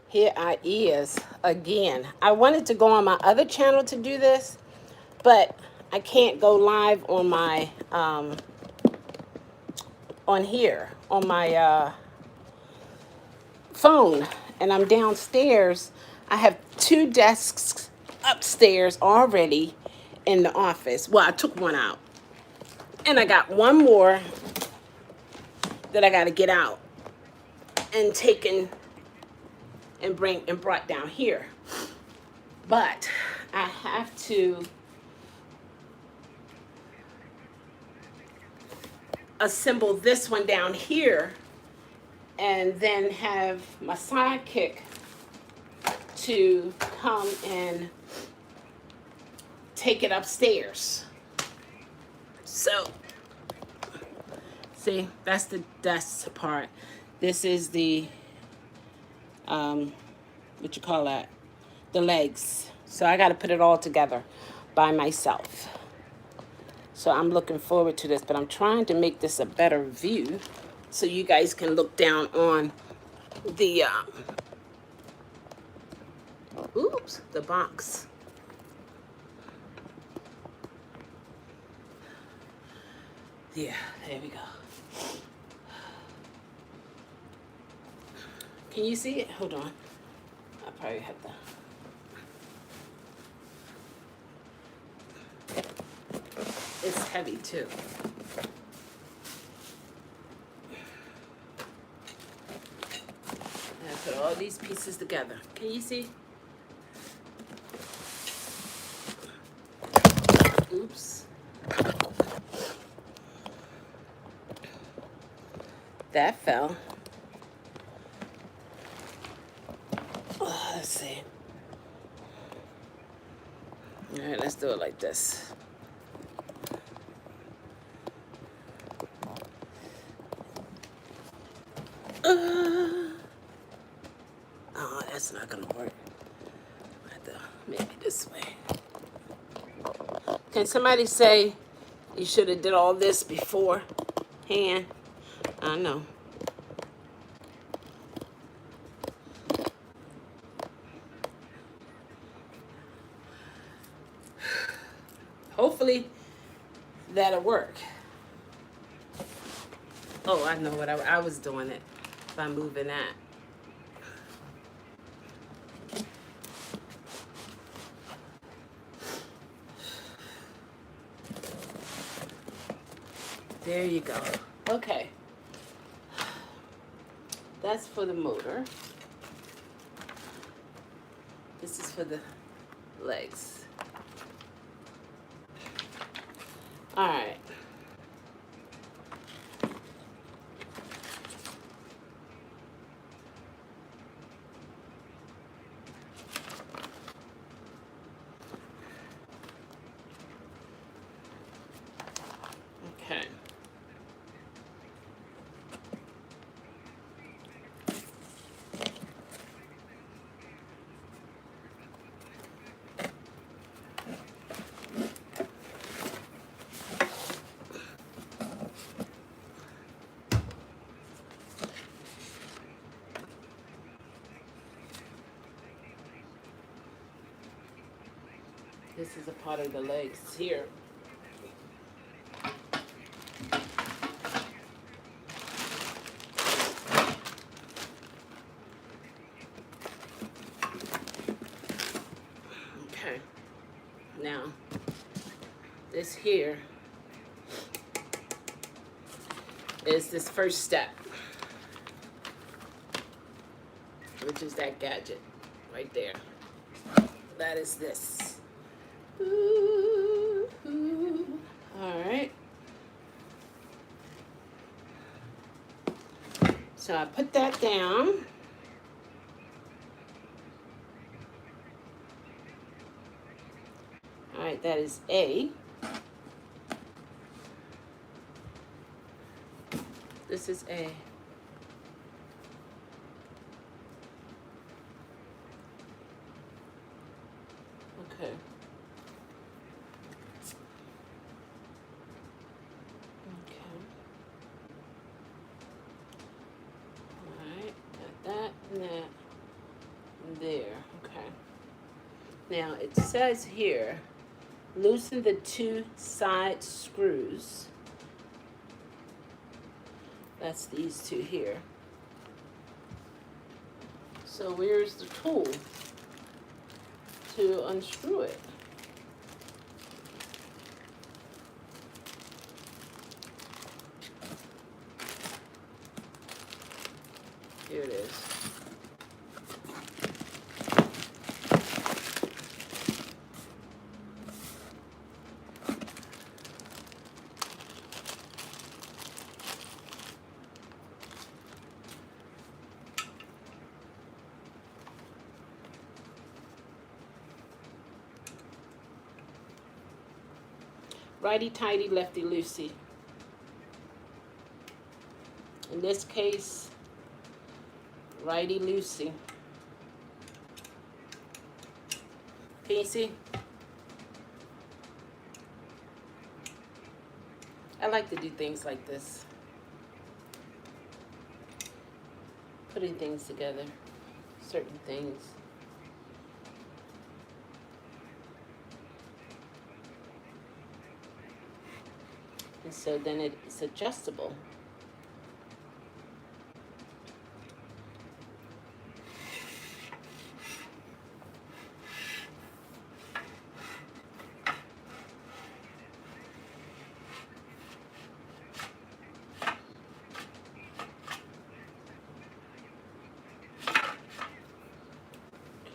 Here I is again. I wanted to go on my other channel to do this, but I can't go live on my on here on my phone, and I'm downstairs. I have two desks upstairs already in the office. Well, I took one out, and I got one more that I got to get out and taken and brought down here. But I have to assemble this one down here and then have my sidekick to come and take it upstairs. So, see, that's the dust part. This is the, what you call that? The legs. So I got to put it all together by myself. So I'm looking forward to this, but I'm trying to make this a better view so you guys can look down on the, oops, the box. Yeah, there we go. Can you see it? Hold on. I probably have to. It's heavy too. And I put all these pieces together. Can you see? Oops. That fell. Oh, let's see. All right, let's do it like this. Oh, that's not gonna work. I have to maybe this way. Can somebody say you should have did all this beforehand? I know. Hopefully that'll work. Oh, I know what I was doing it by moving that. There you go. Okay. That's for the motor. This is for the legs. All right. Okay. This is a part of the legs here. Okay. Now, this here is this first step, which is that gadget right there. That is this. Ooh, ooh. All right. So I put that down. All right, that is A. This is A. Okay. Okay. All right, got that and that. There, okay. Now it says here, loosen the 2 side screws. That's these 2 here. So where's the tool to unscrew it? Here it is. Righty-tighty, lefty-loosey. In this case, righty-loosey. Can you see? I like to do things like this. Putting things together, certain things. And so then it's adjustable.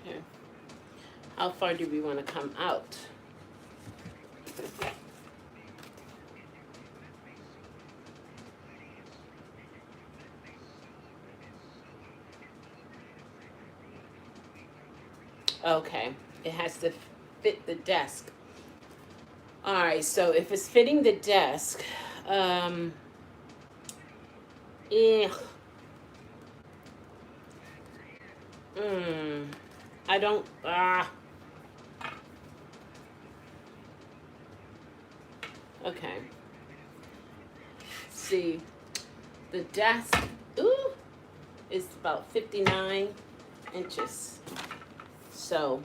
Okay. How far do we want to come out? Okay, it has to fit the desk. All right, so if it's fitting the desk, yeah. I don't, okay. See, the desk, is about 59 inches. So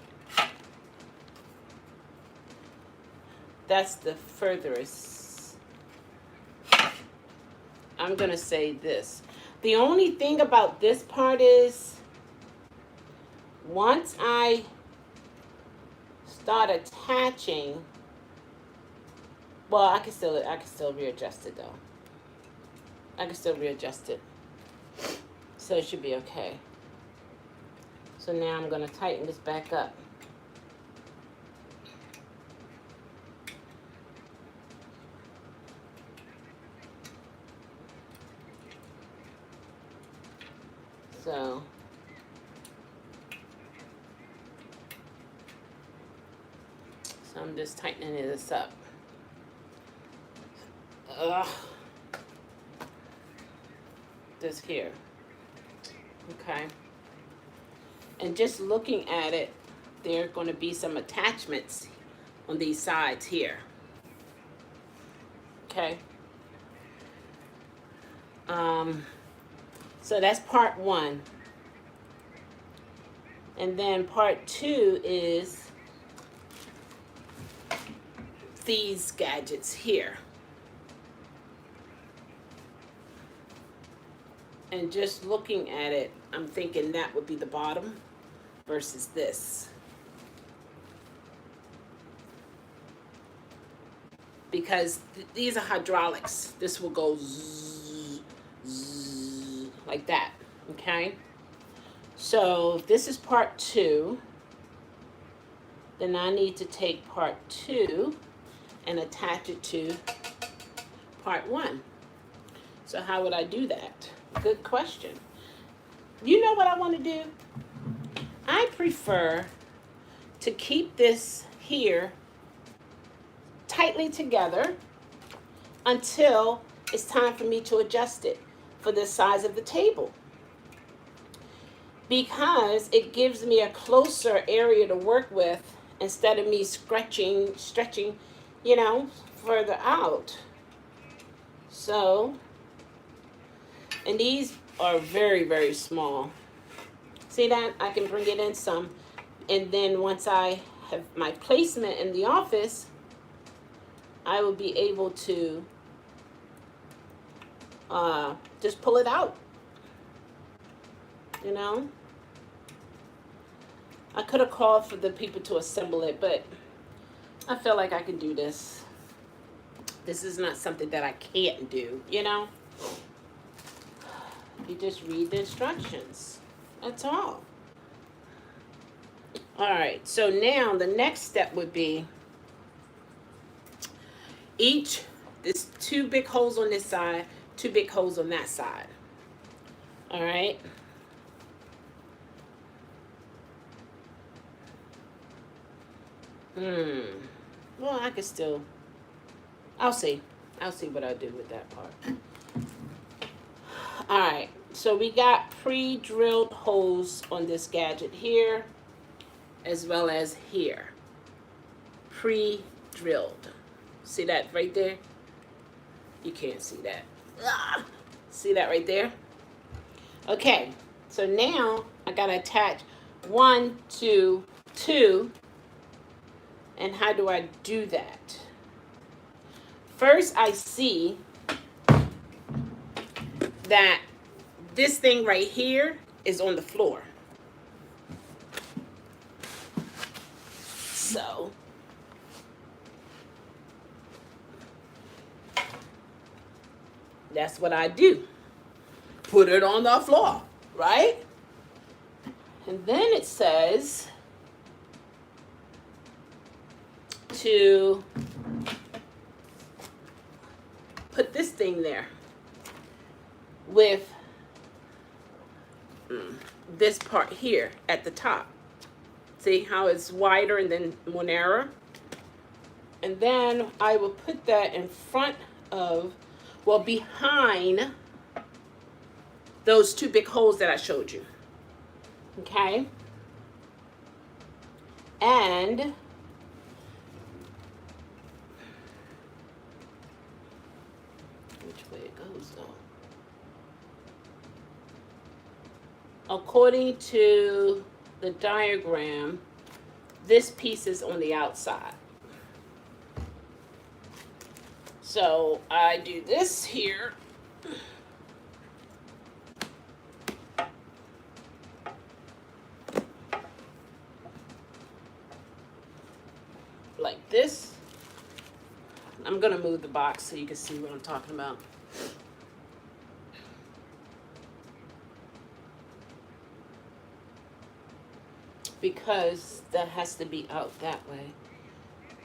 that's the furthest. I'm gonna say this. The only thing about this part is once I start attaching, well, I can still readjust it though. I can still readjust it. So it should be okay. So now I'm going to tighten this back up. So I'm just tightening this up. This here. Okay. And just looking at it, there are going to be some attachments on these sides here. Okay. So that's part 1. And then part 2 is these gadgets here. And just looking at it, I'm thinking that would be the bottom versus this. Because these are hydraulics. This will go zzz, zzz, like that, okay? So if this is part 2, then I need to take part 2 and attach it to part 1. So how would I do that? Good question. You know what I want to do? I prefer to keep this here tightly together until it's time for me to adjust it for the size of the table, because it gives me a closer area to work with instead of me stretching, you know, further out. So, and these are very, very small. See that? I can bring it in some. And then once I have my placement in the office, I will be able to just pull it out. You know? I could have called for the people to assemble it, but I feel like I can do this. This is not something that I can't do, you know? You just read the instructions. That's all. All right, so now the next step would be there's 2 big holes on this side, 2 big holes on that side. All right. Well, I could still, I'll see what I do with that part. All right, so we got pre-drilled holes on this gadget here, as well as here. Pre-drilled. See that right there? You can't see that. See that right there? Okay, so now I gotta attach 1, 2, 2. And how do I do that? First, I see that this thing right here is on the floor. So that's what I do. Put it on the floor, right? And then it says to put this thing there with this part here at the top. See how it's wider and then more narrow? And then I will put that in front of, well, behind those 2 big holes that I showed you. Okay? And according to the diagram, this piece is on the outside. So I do this here. Like this. I'm going to move the box so you can see what I'm talking about. Because that has to be out that way.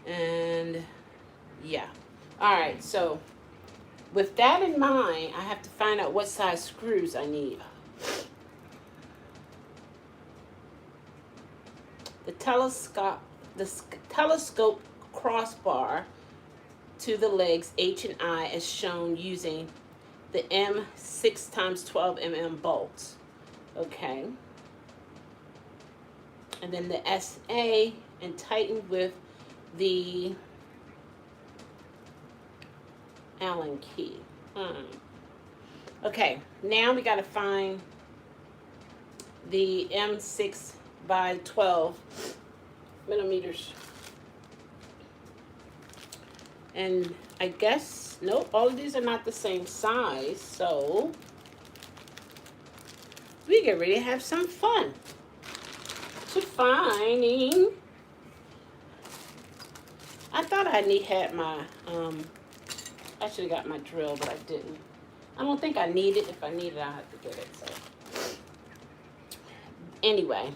And yeah. All right, so with that in mind, I have to find out what size screws I need. The telescope crossbar to the legs H and I is shown using the M 6 times 12 mm bolts. Okay. And then the SA and tightened with the Allen key. Okay, now we got to find the M6 by 12 millimeters. And I guess, nope, all of these are not the same size, so we get ready to have some fun. To finding, I thought I had my, I should have got my drill, but I didn't. I don't think I need it. If I need it, I'll have to get it, so. Anyway.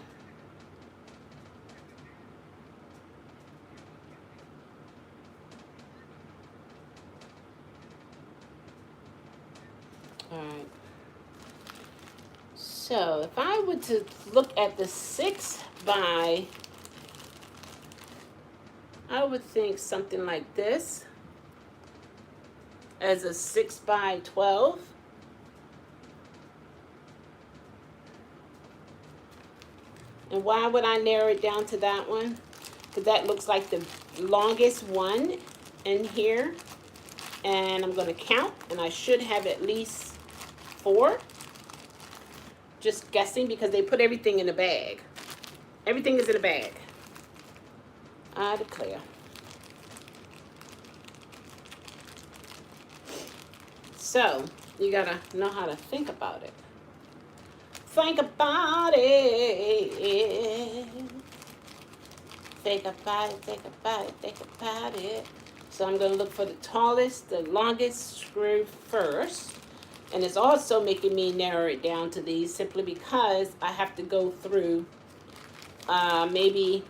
All right. So if I were to look at the 6 by, I would think something like this as a 6 by 12. And why would I narrow it down to that one? Because that looks like the longest one in here. And I'm going to count, and I should have at least 4. just guessing because they put everything in a bag. Everything is in a bag. I declare. So, you gotta know how to think about it. Think about it. Think about it, think about it, think about it. So I'm going to look for the tallest, the longest screw first. And it's also making me narrow it down to these simply because I have to go through maybe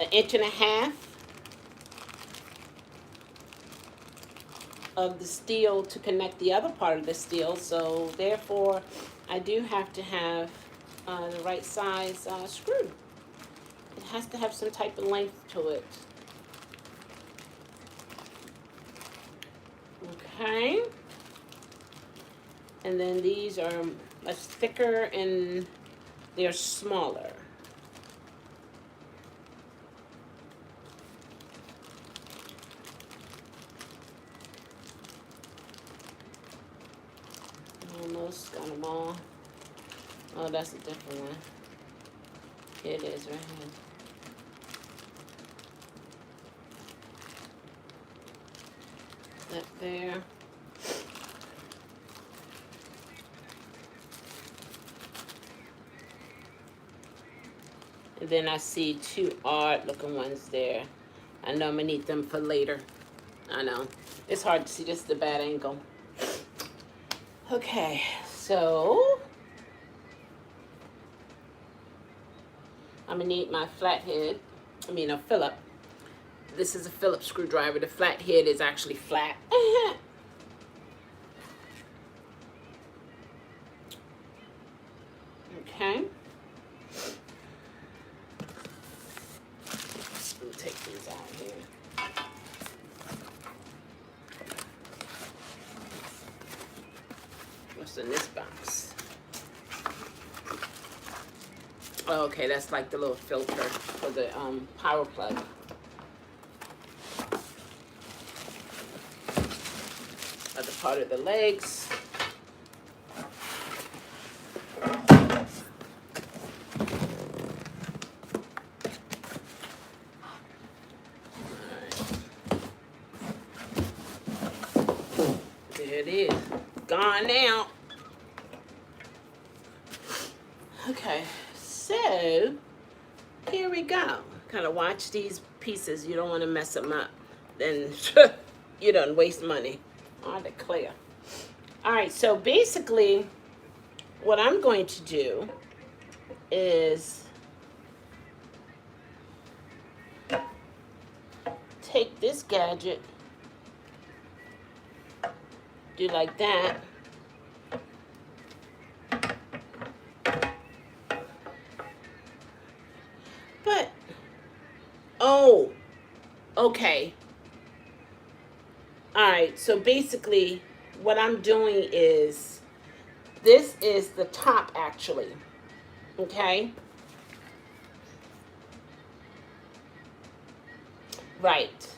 an inch and a half of the steel to connect the other part of the steel. So therefore, I do have to have the right size screw. It has to have some type of length to it. Okay. And then these are much thicker and they're smaller. Almost got them all. Oh, that's a different one. Here it is right here. That there. And then I see two odd looking ones there. I know I'm gonna need them for later. I know. It's hard to see, just the bad angle. Okay, so I'm gonna need my flathead. I mean a Phillips. This is a Phillips screwdriver. The flathead is actually flat. Okay. We'll take these out here. What's in this box? Oh, okay, that's like the little filter for the power plug. Other part of the legs. There it is. Gone now. Okay, so here we go. Kind of watch these pieces. You don't want to mess them up. Then you don't waste money. I declare. All right, so basically what I'm going to do is take this gadget, do like that. But, oh, okay. All right, so basically what I'm doing is, this is the top actually, okay? Right.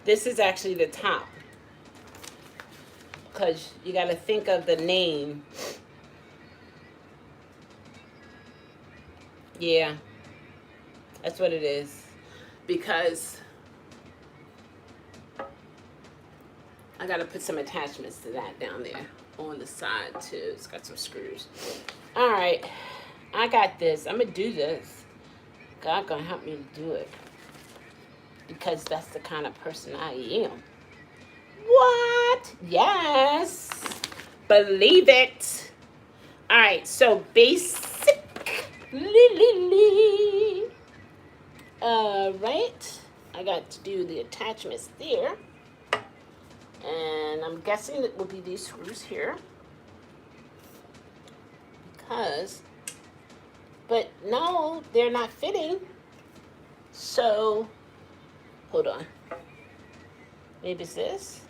This is actually the top. Because you got to think of the name. Yeah. That's what it is. Because I got to put some attachments to that down there on the side too. It's got some screws. All right. I got this. I'm going to do this. God going to help me to do it. Because that's the kind of person I am. What? Yes. Believe it. All right. So basically. Right. I got to do the attachments there. And I'm guessing it will be these screws here. Because, but no, they're not fitting. So, hold on. Maybe it's this.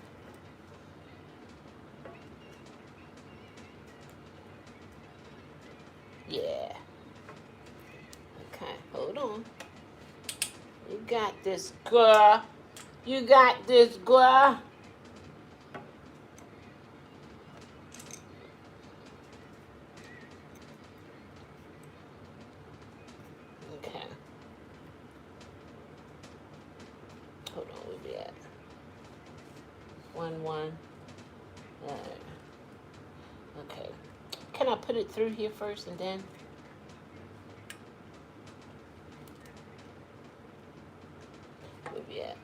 Yeah. Okay, hold on. You got this, girl. You got this, girl. 1. Okay. Can I put it through here first and then? Where we at?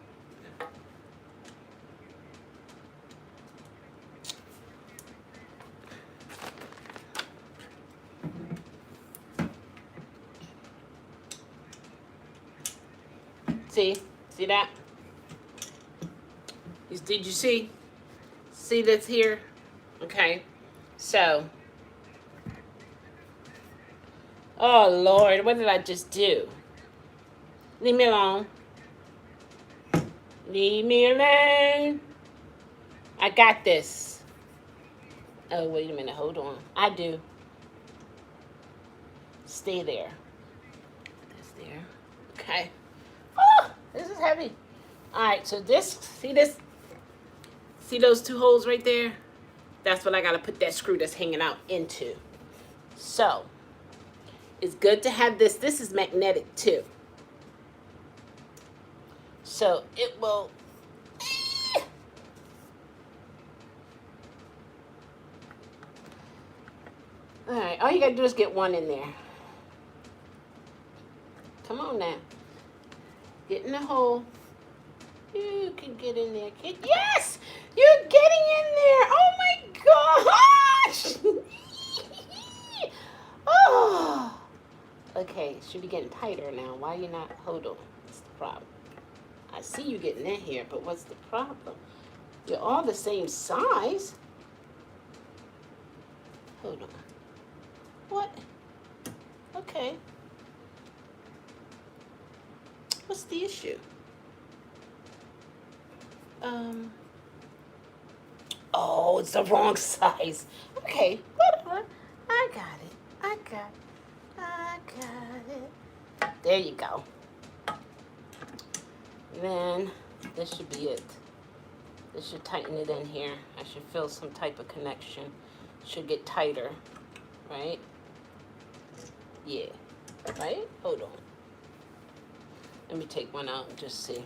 See that? Did you see? See that's here? Okay. So, oh Lord, what did I just do? Leave me alone. Leave me alone. I got this. Oh, wait a minute. Hold on. I do. Stay there. Put this there. Okay. Oh, this is heavy. All right, so this, see those 2 holes right there? That's what I got to put that screw that's hanging out into. So, it's good to have this. This is magnetic too. So, it will... All right, all you got to do is get one in there. Come on now. Get in the hole. You can get in there, kid. Yes! You're getting in there! Oh my gosh! Oh! Okay, should be getting tighter now. Why you not? Hold on. What's the problem? I see you getting in here, but what's the problem? You're all the same size. Hold on. What? Okay. What's the issue? Oh, it's the wrong size. Okay, whatever. I got it. There you go. Then, this should be it. This should tighten it in here. I should feel some type of connection. Should get tighter, right? Yeah, right? Hold on. Let me take one out and just see.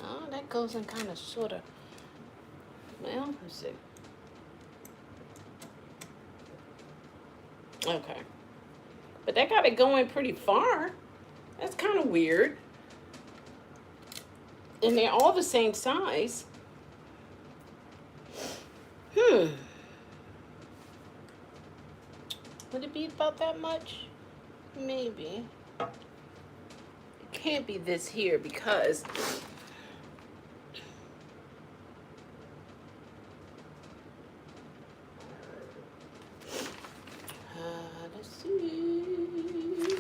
Oh, that goes in kind of sort of. Well, let's see. Okay. But that got it going pretty far. That's kind of weird. And they're all the same size. Would it be about that much? Maybe. It can't be this here because let's see.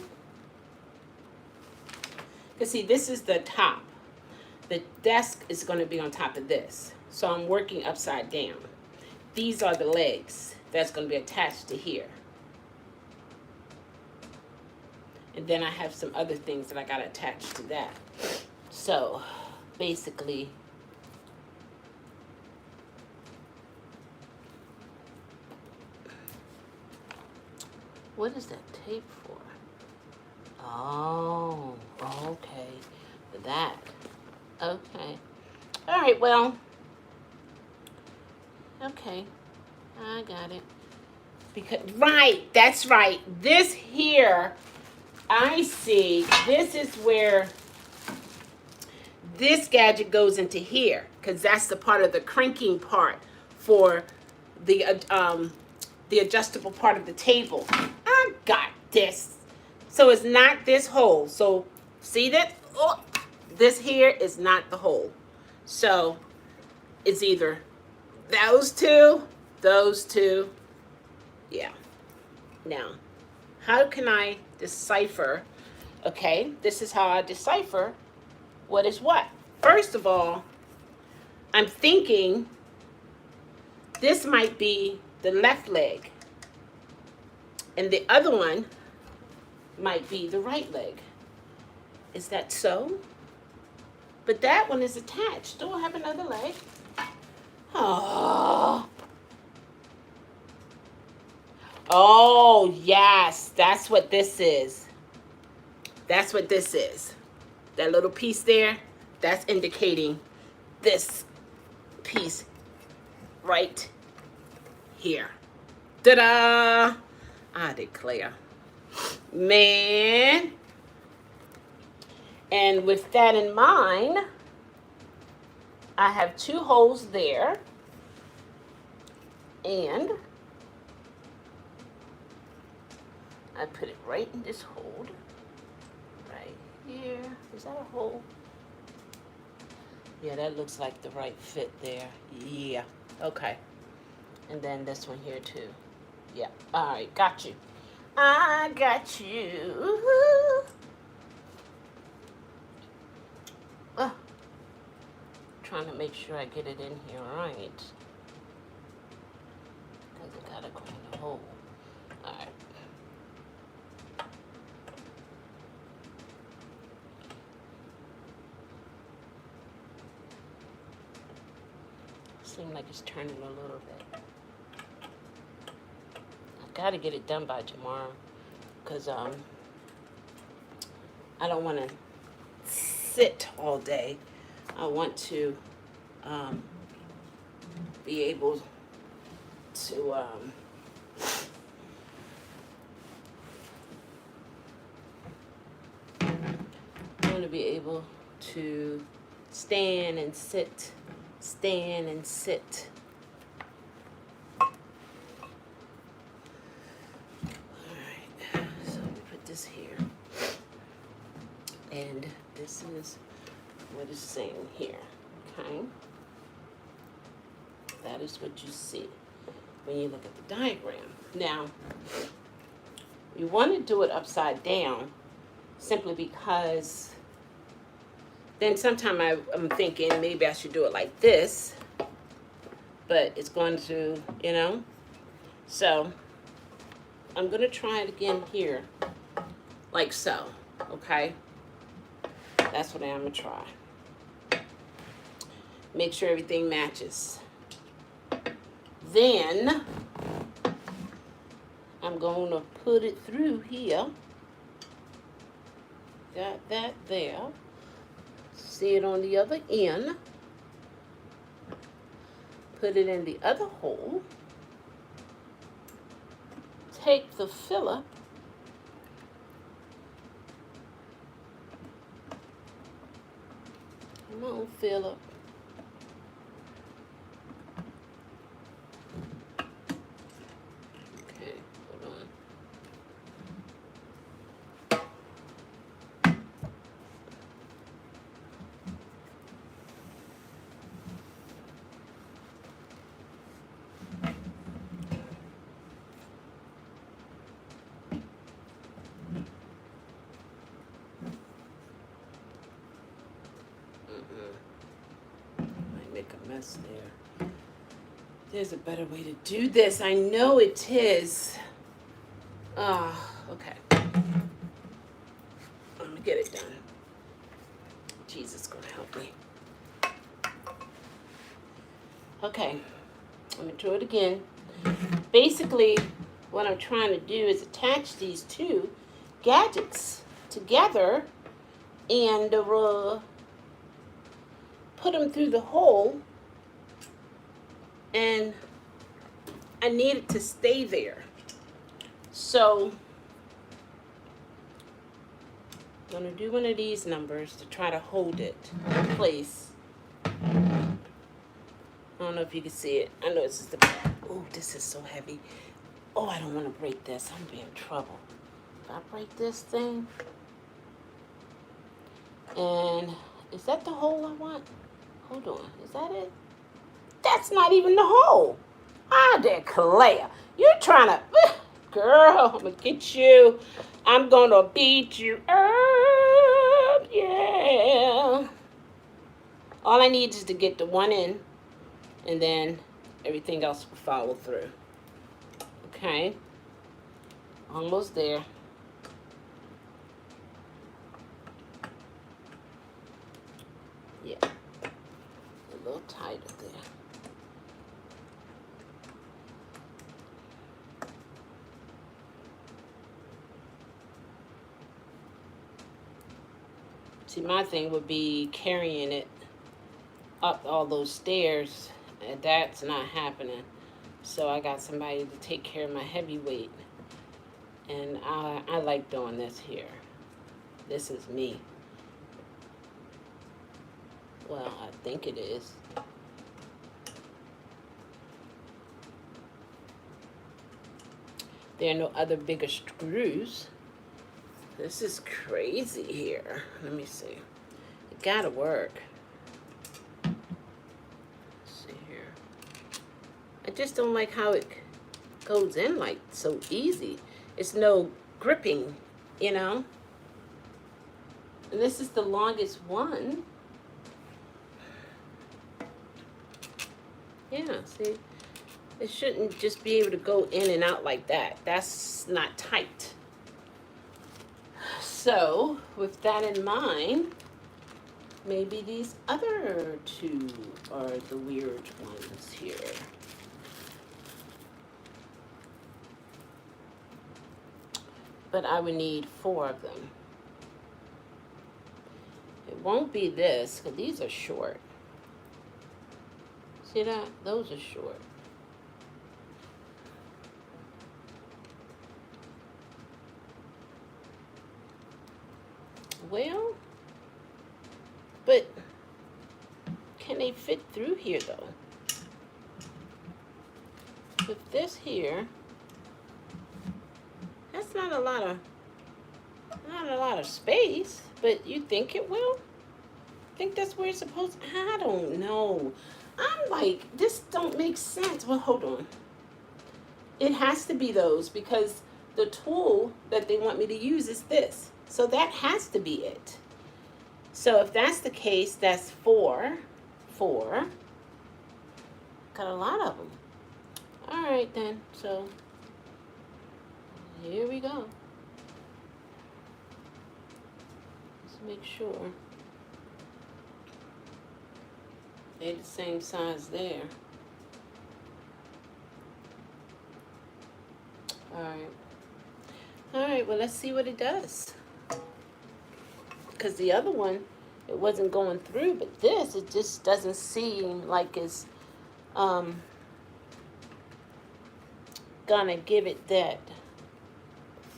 Because see, this is the top. The desk is going to be on top of this. So I'm working upside down. These are the legs that's going to be attached to here. And then I have some other things that I got to attach to that. So, basically, what is that tape for? Oh, okay. For that. Okay. All right, well. Okay. I got it. Because, right, that's right. This here, I see, this is where this gadget goes into here, because that's the part of the cranking part for the adjustable part of the table. I got this. So it's not this hole. So see that? Oh, this here is not the hole. So it's either those two. Yeah. Now, how can I decipher? Okay, this is how I decipher what is what. First of all, I'm thinking this might be the left leg, and the other one might be the right leg. Is that so? But that one is attached. Do I have another leg? Oh. Oh, yes. That's what this is. That's what this is. That little piece there, that's indicating this piece right here. Ta-da! I declare. Man. And with that in mind, I have 2 holes there. And I put it right in this hole. Right here. Is that a hole? Yeah, that looks like the right fit there. Yeah. Okay. And then this one here too. Yeah. All right. Got you. I got you. Oh, trying to make sure I get it in here right. Because I gotta go in the hole. All right. Seems like it's turning a little bit. I gotta get it done by tomorrow, cause I don't want to sit all day. I want to be able to stand and sit. Stand and sit. Alright, so we put this here. And this is what it's saying here. Okay? That is what you see when you look at the diagram. Now, you want to do it upside down simply because then sometime I'm thinking maybe I should do it like this, but it's going to, you know. So I'm going to try it again here, like so, okay? That's what I'm going to try. Make sure everything matches. Then I'm going to put it through here. Got that there. See it on the other end. Put it in the other hole. Take the filler. Come on, filler. Okay, hold on. Might make a mess there. There's a better way to do this. I know it is. Okay. I'm gonna get it done. Jesus is gonna help me. Okay. I'm gonna do it again. Basically, what I'm trying to do is attach these 2 gadgets together and put them through the hole, and I need it to stay there. So I'm going to do one of these numbers to try to hold it in place. I don't know if you can see it. I know this is the back. Oh, this is so heavy. Oh, I don't want to break this. I'm going to be in trouble. If I break this thing. And is that the hole I want? Hold on. Is that it? That's not even the hole. I declare. You're trying to... Girl, I'm going to get you. I'm going to beat you up. Yeah. All I need is to get the one in. And then everything else will follow through. Okay. Almost there. Yeah. A little tighter there. See, my thing would be carrying it up all those stairs, and that's not happening. So I got somebody to take care of my heavyweight, and I like doing this here. This is me. Well, I think it is. There are no other bigger screws. This is crazy here. Let me see. It gotta work. Let's see here. I just don't like how it goes in like so easy. It's no gripping, you know? And this is the longest one. Yeah, see? It shouldn't just be able to go in and out like that. That's not tight. So, with that in mind, maybe these other two are the weird ones here. But I would need 4 of them. It won't be this, because these are short. See that? Those are short. Well, but can they fit through here though? With this here, that's not a lot of space, but you think it will? Think that's where it's supposed to? I don't know. I'm like, this don't make sense. Well, hold on. It has to be those because the tool that they want me to use is this. So that has to be it. So if that's the case, that's 4. Got a lot of them. All right then, so here we go. Let's make sure they're the same size there. All right, well, let's see what it does. Because the other one, it wasn't going through, but this, it just doesn't seem like it's gonna give it that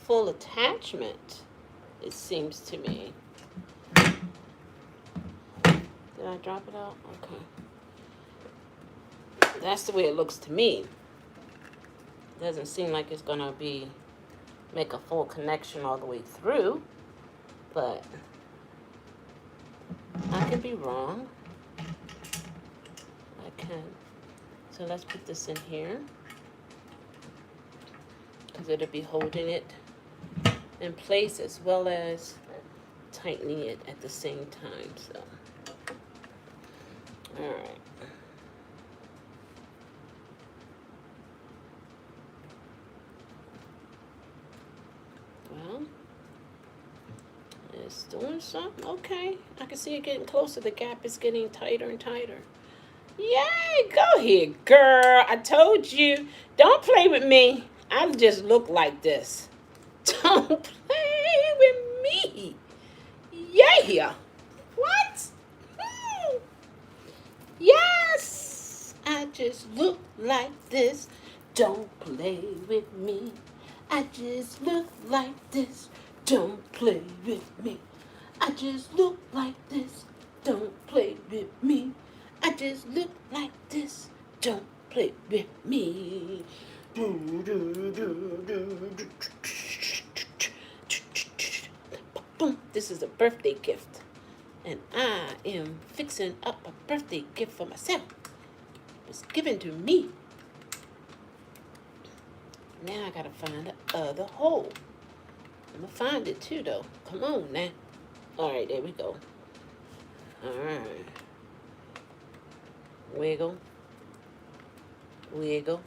full attachment, it seems to me. Did I drop it out? Okay. That's the way it looks to me. Doesn't seem like it's gonna make a full connection all the way through, but I could be wrong. I can. So let's put this in here, because it'll be holding it in place as well as tightening it at the same time. So, all right. Well, it's doing something. Okay, I can see it getting closer. The gap is getting tighter and tighter. Yay, go ahead, girl. I told you, don't play with me. I just look like this. Don't play with me. Yeah. What? Yes, I just look like this. Don't play with me. I just look like this. Don't play with me. I just look like this. Don't play with me. I just look like this. Don't play with me. This is a birthday gift. And I am fixing up a birthday gift for myself. It was given to me. Now I gotta find the other hole. I'm gonna find it too, though. Come on now. All right, there we go. All right. Wiggle. Wiggle.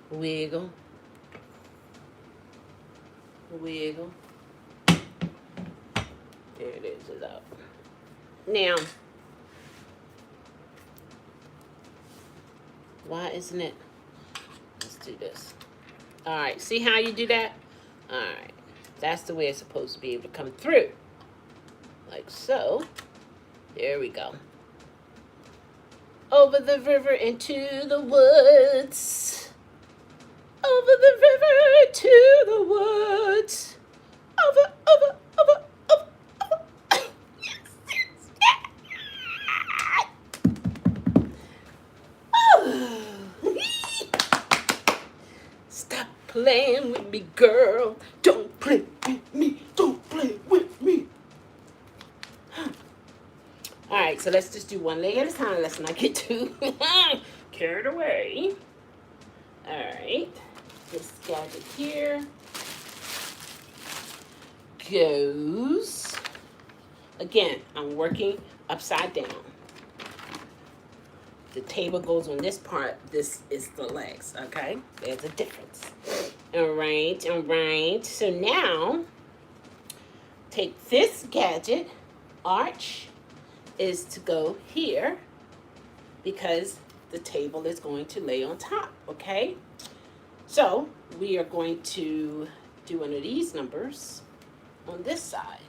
Wiggle. Wiggle. There it is, it's out. Now, why isn't it? Let's do this. All right, see how you do that? All right, that's the way it's supposed to be able to come through. Like so. There we go. Over the river into the woods. Over the river to the woods. Over. Yes, yes, yes. Stop playing with me, girl. Don't play with me. Don't play with me. All right, so let's just do one leg at a time. Let's not get too carried away. All right, this gadget here goes, again, I'm working upside down. The table goes on this part, this is the legs, okay? There's a difference. All right. So now, take this gadget, arch is to go here because the table is going to lay on top, okay? So we are going to do one of these numbers on this side.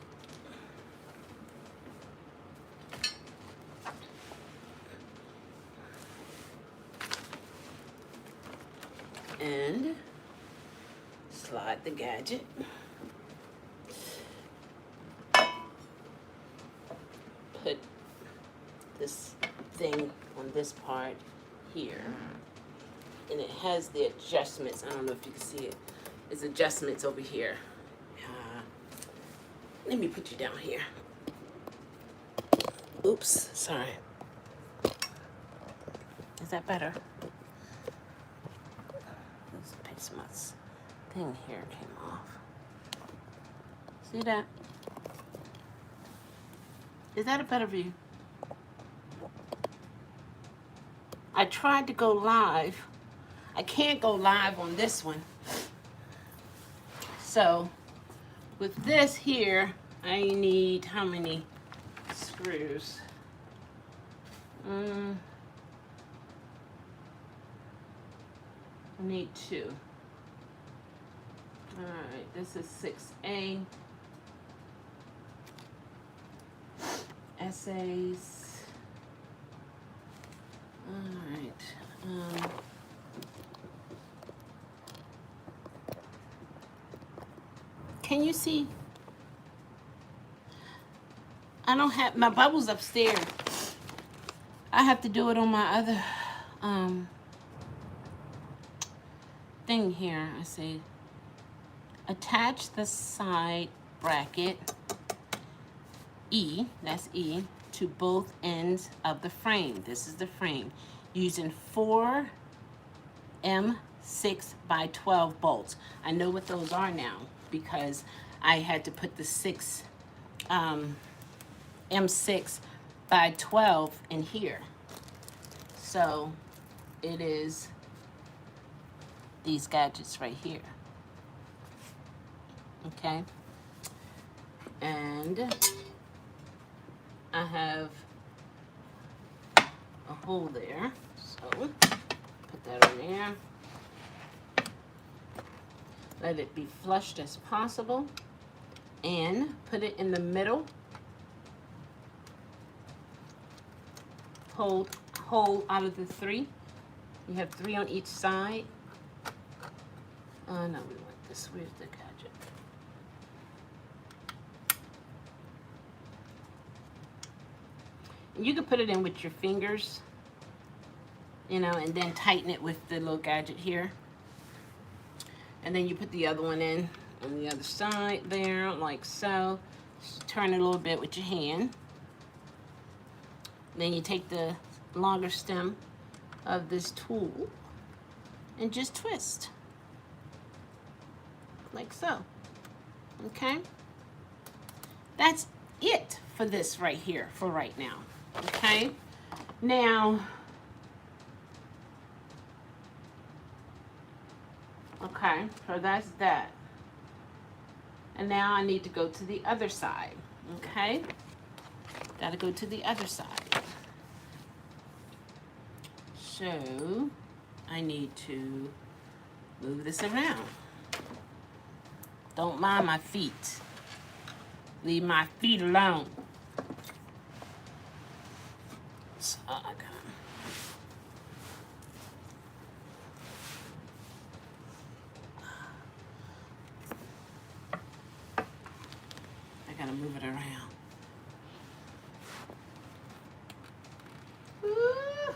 And slide the gadget. Put this thing on this part here. And it has the adjustments. I don't know if you can see it. There's adjustments over here. Let me put you down here. Oops, sorry. Is that better? This piece of my thing here came off. See that? Is that a better view? I tried to go live. I can't go live on this one. So with this here, I need how many screws? I need 2. All right, this is 6A. Essays. All right. Can you see? I don't have my bubbles upstairs. I have to do it on my other thing here. I say attach the side bracket E, that's E, to both ends of the frame. This is the frame using 4 M6 by 12 bolts. I know what those are now because I had to put the 6 M6 by 12 in here. So it is these gadgets right here. Okay. And I have a hole there. So put that on there. Let it be flushed as possible. And put it in the middle. Hold out of the 3. You have 3 on each side. No, we want this. Where's the gadget? And you can put it in with your fingers, you know, and then tighten it with the little gadget here. And then you put the other one in on the other side there, like so. Just turn it a little bit with your hand. Then you take the longer stem of this tool and just twist. Like so. Okay? That's it for this right here, for right now. Okay? Now, okay, so that's that. And now I need to go to the other side. Okay? Gotta go to the other side. So, I need to move this around. Don't mind my feet. Leave my feet alone. I gotta move it around. Ooh.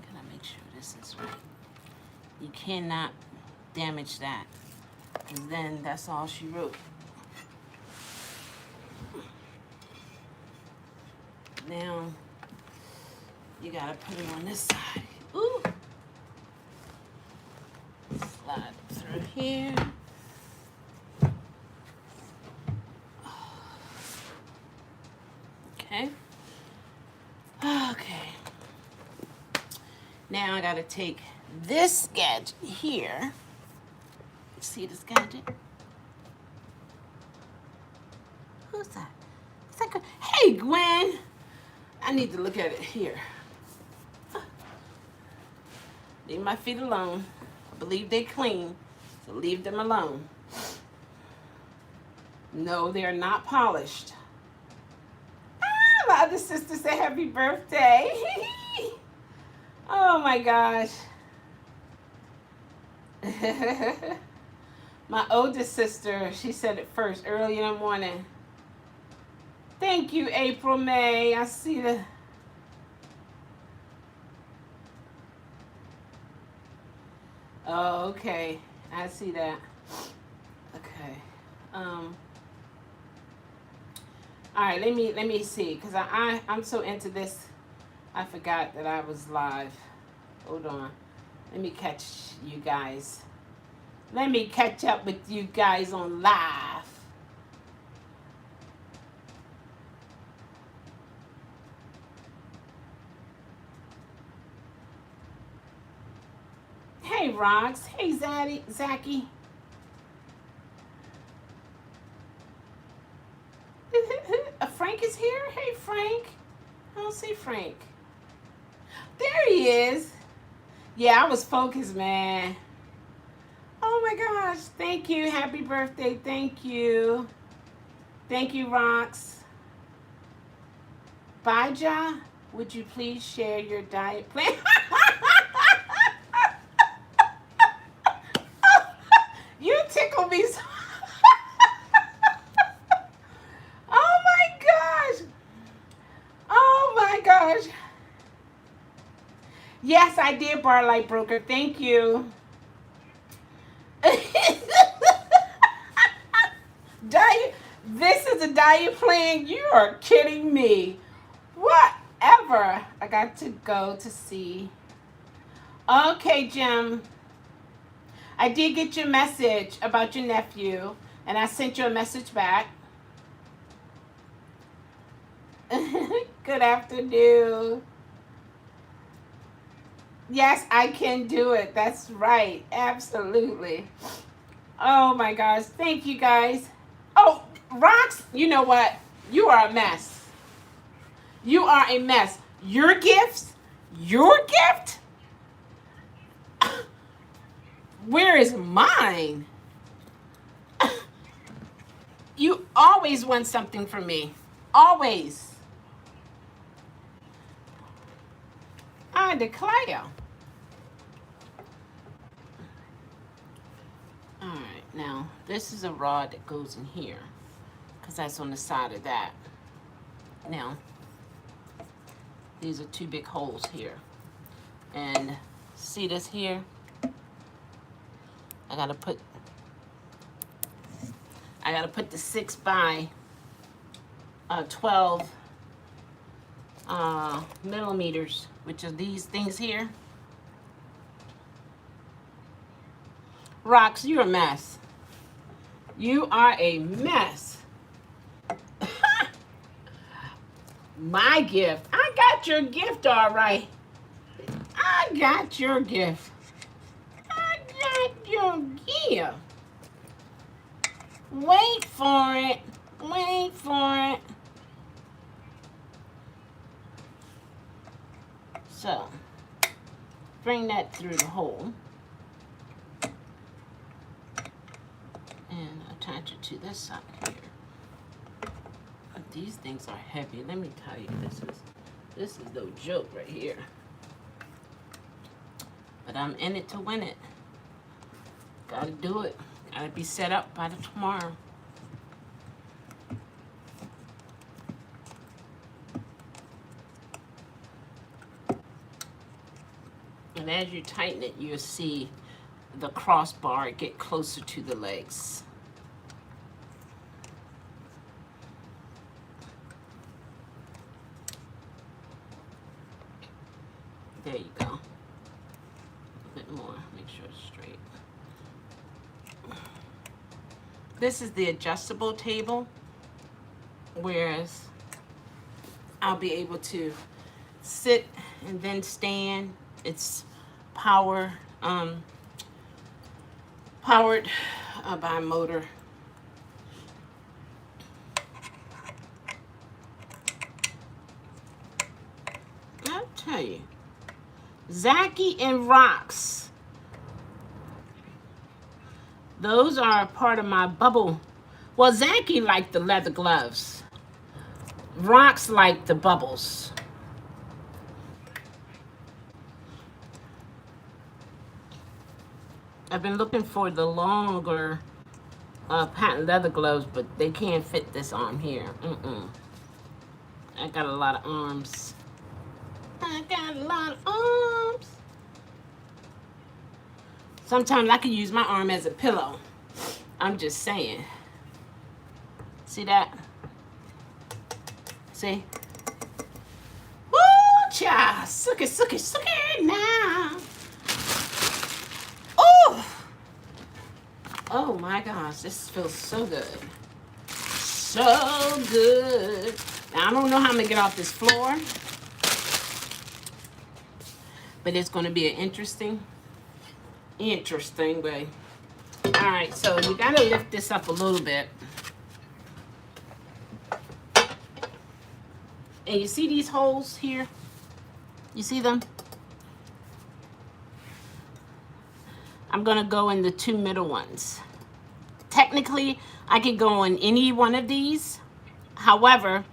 Gotta make sure this is right. You cannot damage that, because then that's all she wrote. Now you gotta put it on this side. Ooh. Slide through here. Okay. Okay. Now I gotta take this gadget here. See this gadget? Who's that? Is that good? Hey, Gwen. I need to look at it here. Leave my feet alone. I believe they clean, so leave them alone. No, they're not polished. Ah, my other sister said happy birthday. Oh my gosh. My oldest sister, she said it first, early in the morning. Thank you, April May. I see the... Oh, okay. I see that. Okay. All right, let me see, because I'm so into this, I forgot that I was live. Hold on. Let me catch you guys. Let me catch up with you guys on live. Hey, Rox. Hey, Zachy. Frank is here? Hey, Frank. I don't see Frank. There he is. Yeah, I was focused, man. Oh, my gosh. Thank you. Happy birthday. Thank you. Thank you, Rox. Baja, would you please share your diet plan? You tickle me so. Oh my gosh. Oh my gosh. Yes, I did, Bar Light Broker. Thank you. Diet. This is a diet plan. You are kidding me. Whatever. I got to go to see. Okay, Jim. I did get your message about your nephew, and I sent you a message back. Good afternoon. Yes, I can do it. That's right. Absolutely. Oh, my gosh. Thank you, guys. Oh, Rox, you know what? You are a mess. You are a mess. Your gift? Where is mine? You always want something from me. Always. I declare. All right, now this is a rod that goes in here, because that's on the side of that. Now, these are two big holes here. And see this here? I gotta put the 6 by 12 millimeters, which are these things here. Rox, you're a mess. You are a mess. My gift. I got your gift, all right. I got your gift. I got your gift. Wait for it. Wait for it. So, bring that through the hole. And I attach it to this side here. But these things are heavy. Let me tell you, this is no joke right here. But I'm in it to win it. Gotta do it. Gotta be set up by tomorrow. And as you tighten it, you'll see the crossbar get closer to the legs. There you go. A bit more, make sure it's straight. This is the adjustable table, whereas I'll be able to sit and then stand. It's powered by a motor. I'll tell you, Zachy and Rocks. Those are a part of my bubble. Well, Zachy liked the leather gloves. Rocks like the bubbles. I've been looking for the longer patent leather gloves, but they can't fit this arm here. I got a lot of arms. I got a lot of arms. Sometimes I can use my arm as a pillow. I'm just saying. See that? See? Woo, child. Suck it now. Oh! Oh my gosh, this feels so good. So good. Now, I don't know how I'm going to get off this floor. But it's going to be an interesting way. All right, so you got to lift this up a little bit. And you see these holes here? You see them? I'm going to go in the two middle ones. Technically, I could go in any one of these. However,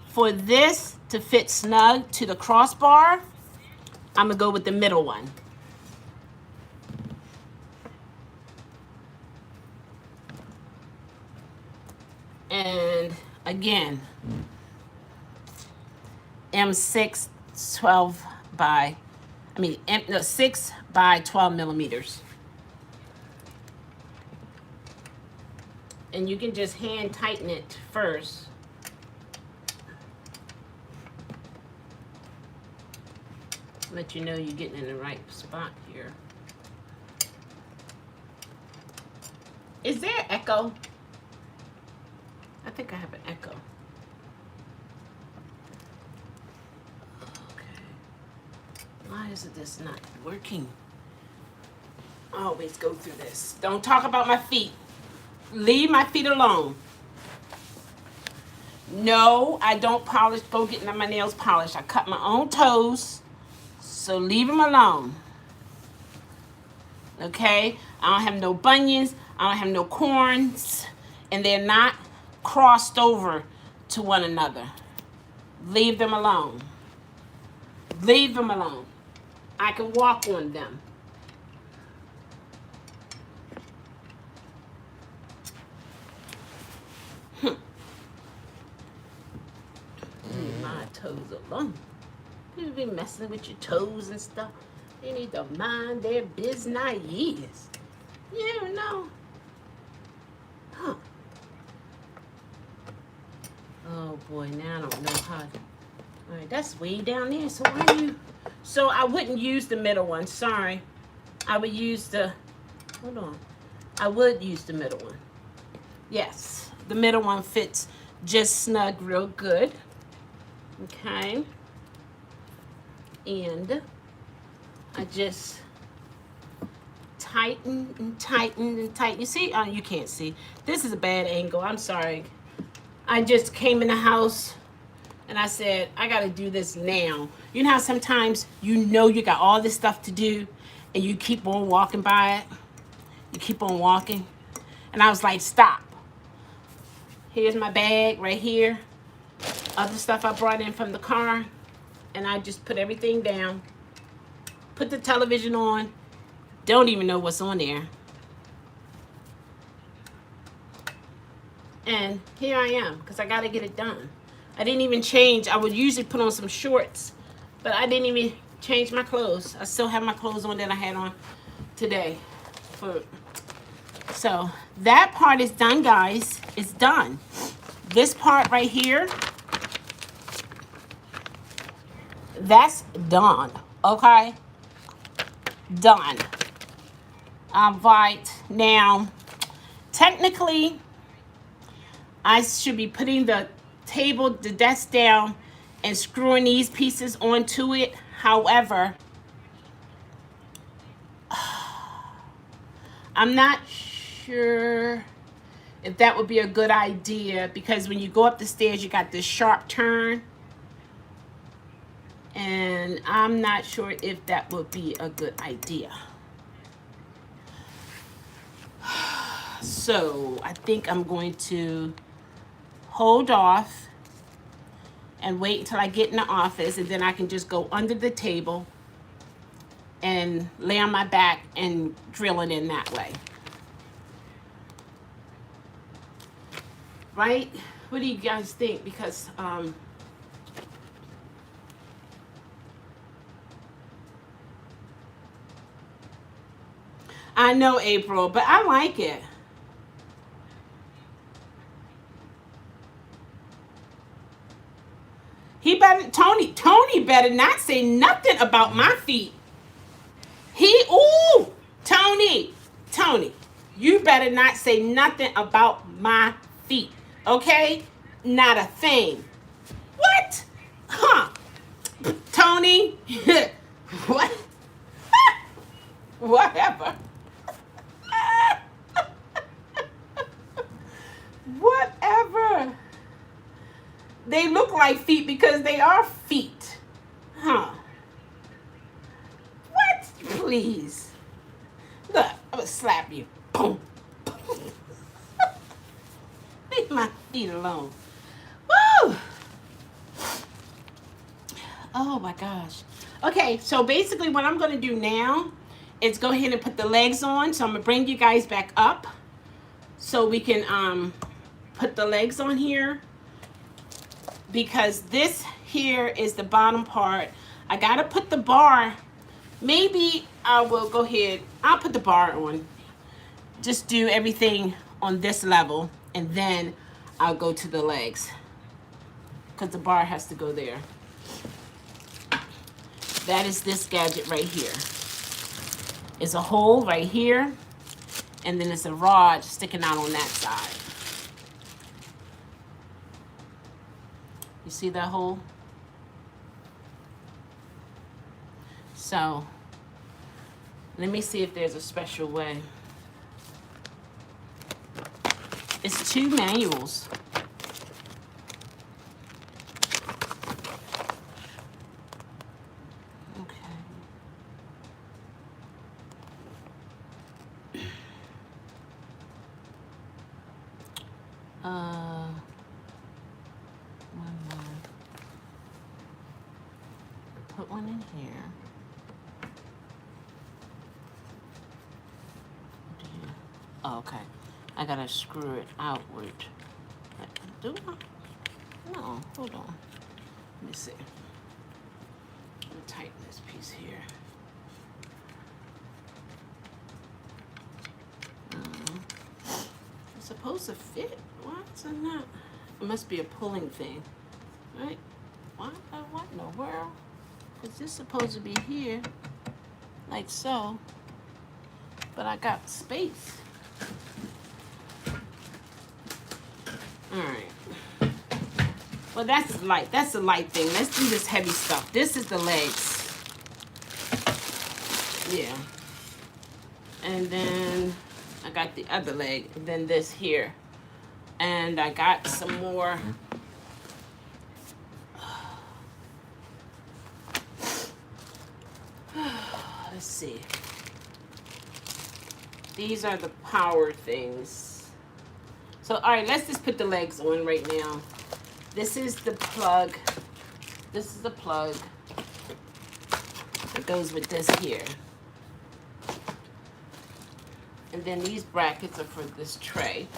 for this to fit snug to the crossbar, I'm going to go with the middle one. And again, M6 6 by 12 millimeters. And you can just hand tighten it first. Let you know you're getting in the right spot here. Is there echo? I think I have an echo. Okay. Why is this not working? I always go through this. Don't talk about my feet. Leave my feet alone. No, I don't polish. Go get my nails polished. I cut my own toes. So leave them alone. Okay? I don't have no bunions. I don't have no corns. And they're not crossed over to one another. Leave them alone. Leave them alone. I can walk on them. Leave my toes alone. People be messing with your toes and stuff. They need to mind their business. You don't know. Huh. Oh boy, now I don't know how to. All right, that's way down there. So why you? So I wouldn't use the middle one. Sorry. I would use the. Hold on. I would use the middle one. Yes, the middle one fits just snug, real good. Okay. And I just tighten and tighten and tighten. You see? Oh, you can't see. This is a bad angle. I'm sorry. I just came in the house and I said, I got to do this now. You know how sometimes you know you got all this stuff to do and you keep on walking by it? You keep on walking. And I was like, stop. Here's my bag right here. Other stuff I brought in from the car. And I just put everything down. Put the television on. Don't even know what's on there. And here I am, because I got to get it done. I didn't even change. I would usually put on some shorts, but I didn't even change my clothes. I still have my clothes on that I had on today. So that part is done, guys. It's done. This part right here, that's done. Okay? Done. Right. Now, technically, I should be putting the desk down and screwing these pieces onto it. However, I'm not sure if that would be a good idea, because when you go up the stairs, you got this sharp turn. And I'm not sure if that would be a good idea. So I think I'm going to hold off and wait until I get in the office, and then I can just go under the table and lay on my back and drill it in that way. Right? What do you guys think? Because I know, April, but I like it. Tony better not say nothing about my feet. Tony, you better not say nothing about my feet, okay? Not a thing. What? Huh? Tony? What? Whatever. Whatever. They look like feet because they are feet. Huh? What? Please. Look, I'm gonna slap you. Boom. Leave my feet alone. Woo! Oh my gosh. Okay, so basically what I'm gonna do now is go ahead and put the legs on. So I'm gonna bring you guys back up so we can put the legs on here, because this here is the bottom part. I gotta put the bar. Maybe I will go ahead. I'll put the bar on. Just do everything on this level, and then I'll go to the legs, because the bar has to go there. That is this gadget right here. It's a hole right here, and then it's a rod sticking out on that side. You see that hole? So, let me see if there's a special way. It's 2 manuals. Put one in here. Oh, okay. I gotta screw it outward. Do I? No, hold on. Let me see. Let me tighten this piece here. It's supposed to fit. Why is it not? It must be a pulling thing, right? What in the world? Is this supposed to be here, like so? But I got space. All right. Well, that's light. That's the light thing. Let's do this heavy stuff. This is the legs. Yeah. And then I got the other leg, and then this here. And I got some more. Let's see. These are the power things. So, all right, let's just put the legs on right now. This is the plug. This is the plug that goes with this here. And then these brackets are for this tray.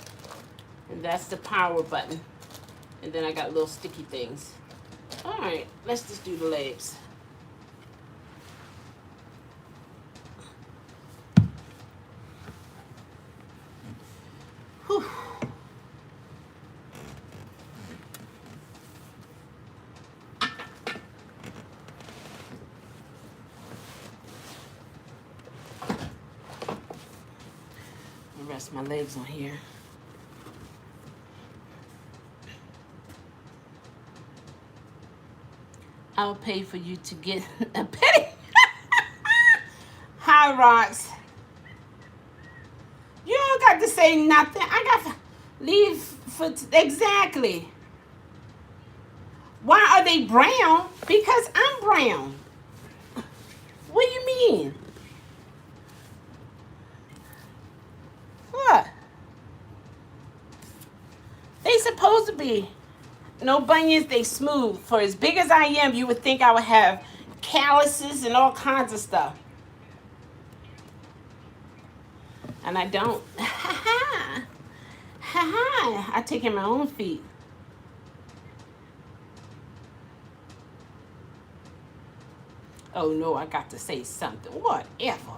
And that's the power button. And then I got little sticky things. All right, let's just do the legs. Whew. Rest my legs on here. I'll pay for you to get a penny. Hi, Rox. You don't got to say nothing. I got to leave for exactly. Why are they brown? Because I'm brown. What do you mean? What? They supposed to be. No bunions, they smooth. For as big as I am, you would think I would have calluses and all kinds of stuff. And I don't. Ha ha. Ha ha. I take in my own feet. Oh no, I got to say something. Whatever.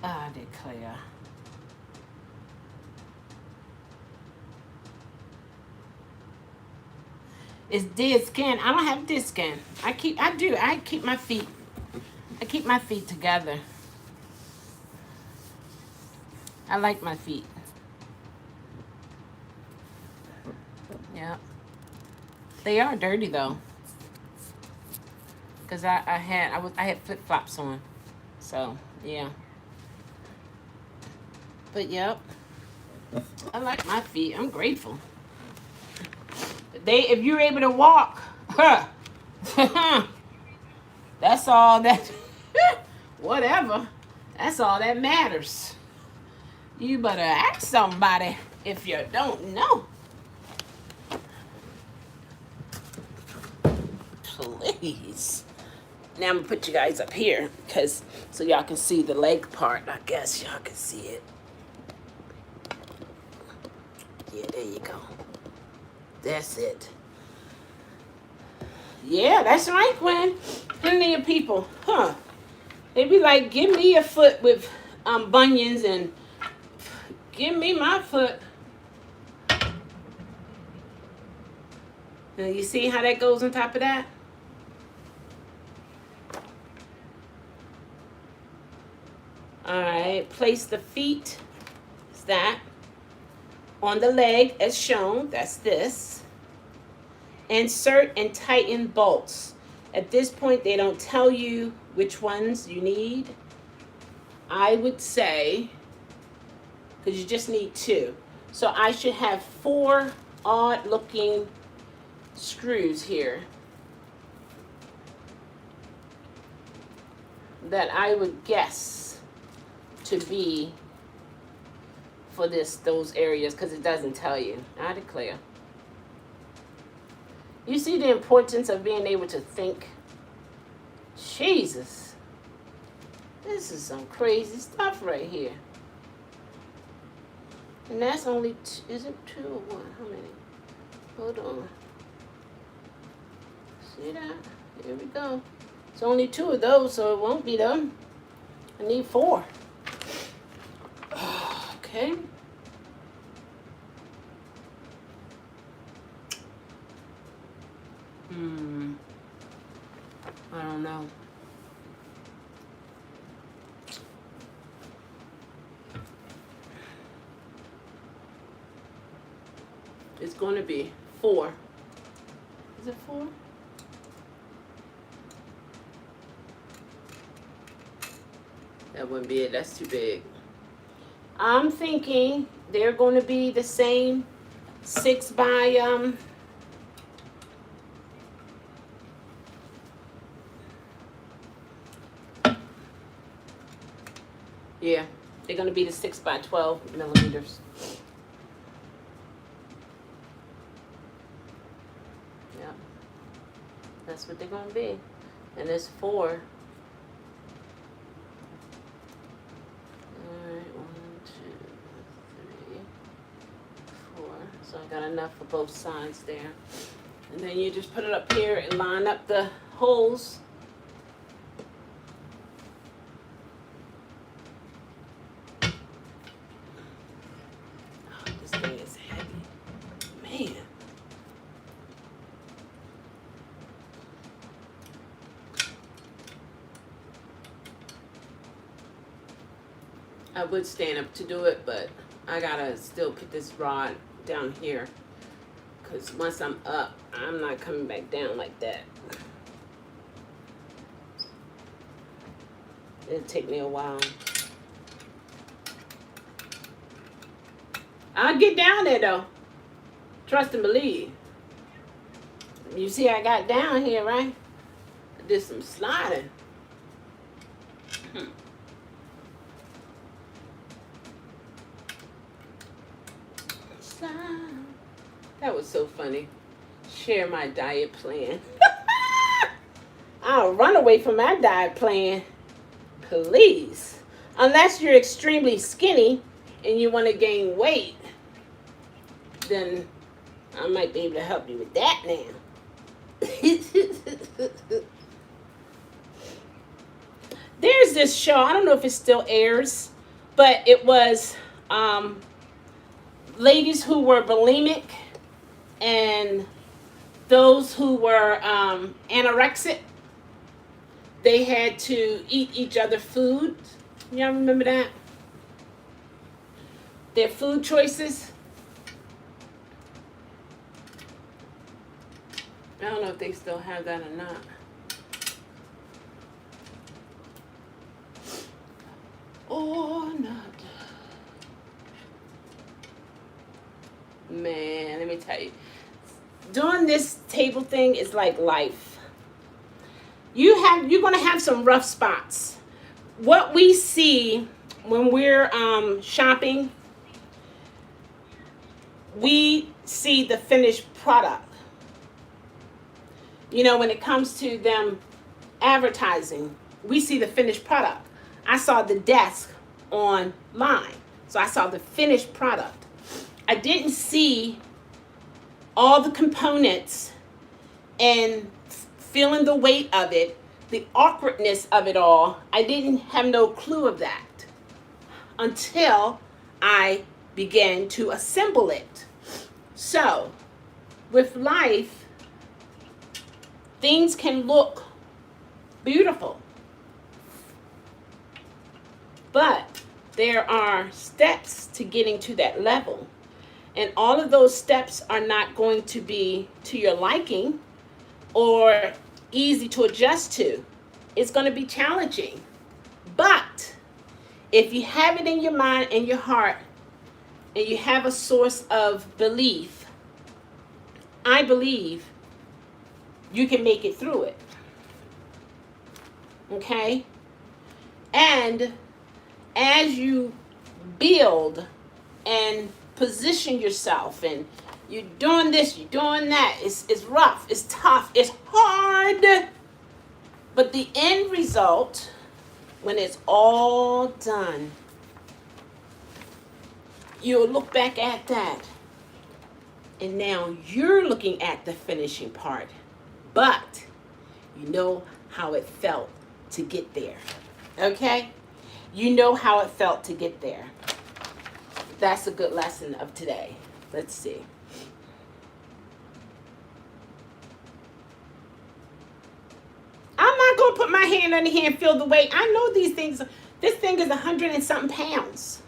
I declare. It's dead skin. I don't have dead skin. I keep my feet. I keep my feet together. I like my feet. Yeah. They are dirty though. Cause I had flip flops on. So yeah. But yep. I like my feet. I'm grateful. If you're able to walk, that's all that whatever. That's all that matters. You better ask somebody if you don't know. Please. Now I'm gonna put you guys up here because so y'all can see the leg part. I guess y'all can see it. Yeah, there you go. That's it. Yeah, that's right, Gwen. Plenty of people, huh? They be like, give me a foot with bunions and give me my foot. Now you see how that goes on top of that? All right, place the feet, is that, on the leg as shown, that's this. Insert and tighten bolts. At this point, they don't tell you which ones you need. I would say, because you just need 2. So I should have 4 odd looking screws here that I would guess to be for those areas, because it doesn't tell you. I declare. You see the importance of being able to think? Jesus. This is some crazy stuff right here. And that's only, is it 2 or 1? How many? Hold on. See that? Here we go. It's only 2 of those, so it won't be them. I need 4. Okay. I don't know. It's going to be 4. Is it 4? That wouldn't be it. That's too big. I'm thinking they're going to be the same 6 by Yeah, they're going to be the 6 by 12 millimeters. Yeah, that's what they're going to be. And it's 4. Alright, 1, 2, 3, 4. So I got enough for both sides there. And then you just put it up here and line up the holes. Oh, this thing is heavy. Man. I would stand up to do it, but I gotta still put this rod down here. Because once I'm up, I'm not coming back down like that. It'll take me a while. I'll get down there though. Trust and believe. You see I got down here, right? I did some sliding. That was so funny. Share my diet plan. I'll run away from my diet plan. Please. Unless you're extremely skinny and you want to gain weight, then I might be able to help you with that now. There's this show, I don't know if it still airs, but it was ladies who were bulimic and those who were anorexic. They had to eat each other's food. Y'all remember that? Their food choices. I don't know if they still have that or not. Or not. Man, let me tell you. Doing this table thing is like life. You're going to have some rough spots. What we see when we're shopping, we see the finished product. You know, when it comes to them advertising, we see the finished product. I saw the desk online, so I saw the finished product. I didn't see all the components and feeling the weight of it, the awkwardness of it all. I didn't have no clue of that until I began to assemble it. So, with life, things can look beautiful, but there are steps to getting to that level. And all of those steps are not going to be to your liking or easy to adjust to. It's going to be challenging. But if you have it in your mind and your heart and you have a source of belief, I believe you can make it through it. Okay? And as you build and position yourself and you're doing this, you're doing that, it's rough, it's tough, it's hard. But the end result, when it's all done, you'll look back at that. And now you're looking at the finishing part. But you know how it felt to get there. Okay? You know how it felt to get there. That's a good lesson of today. Let's see. I'm not going to put my hand under here and feel the weight. I know these things. This thing is 100 and something pounds.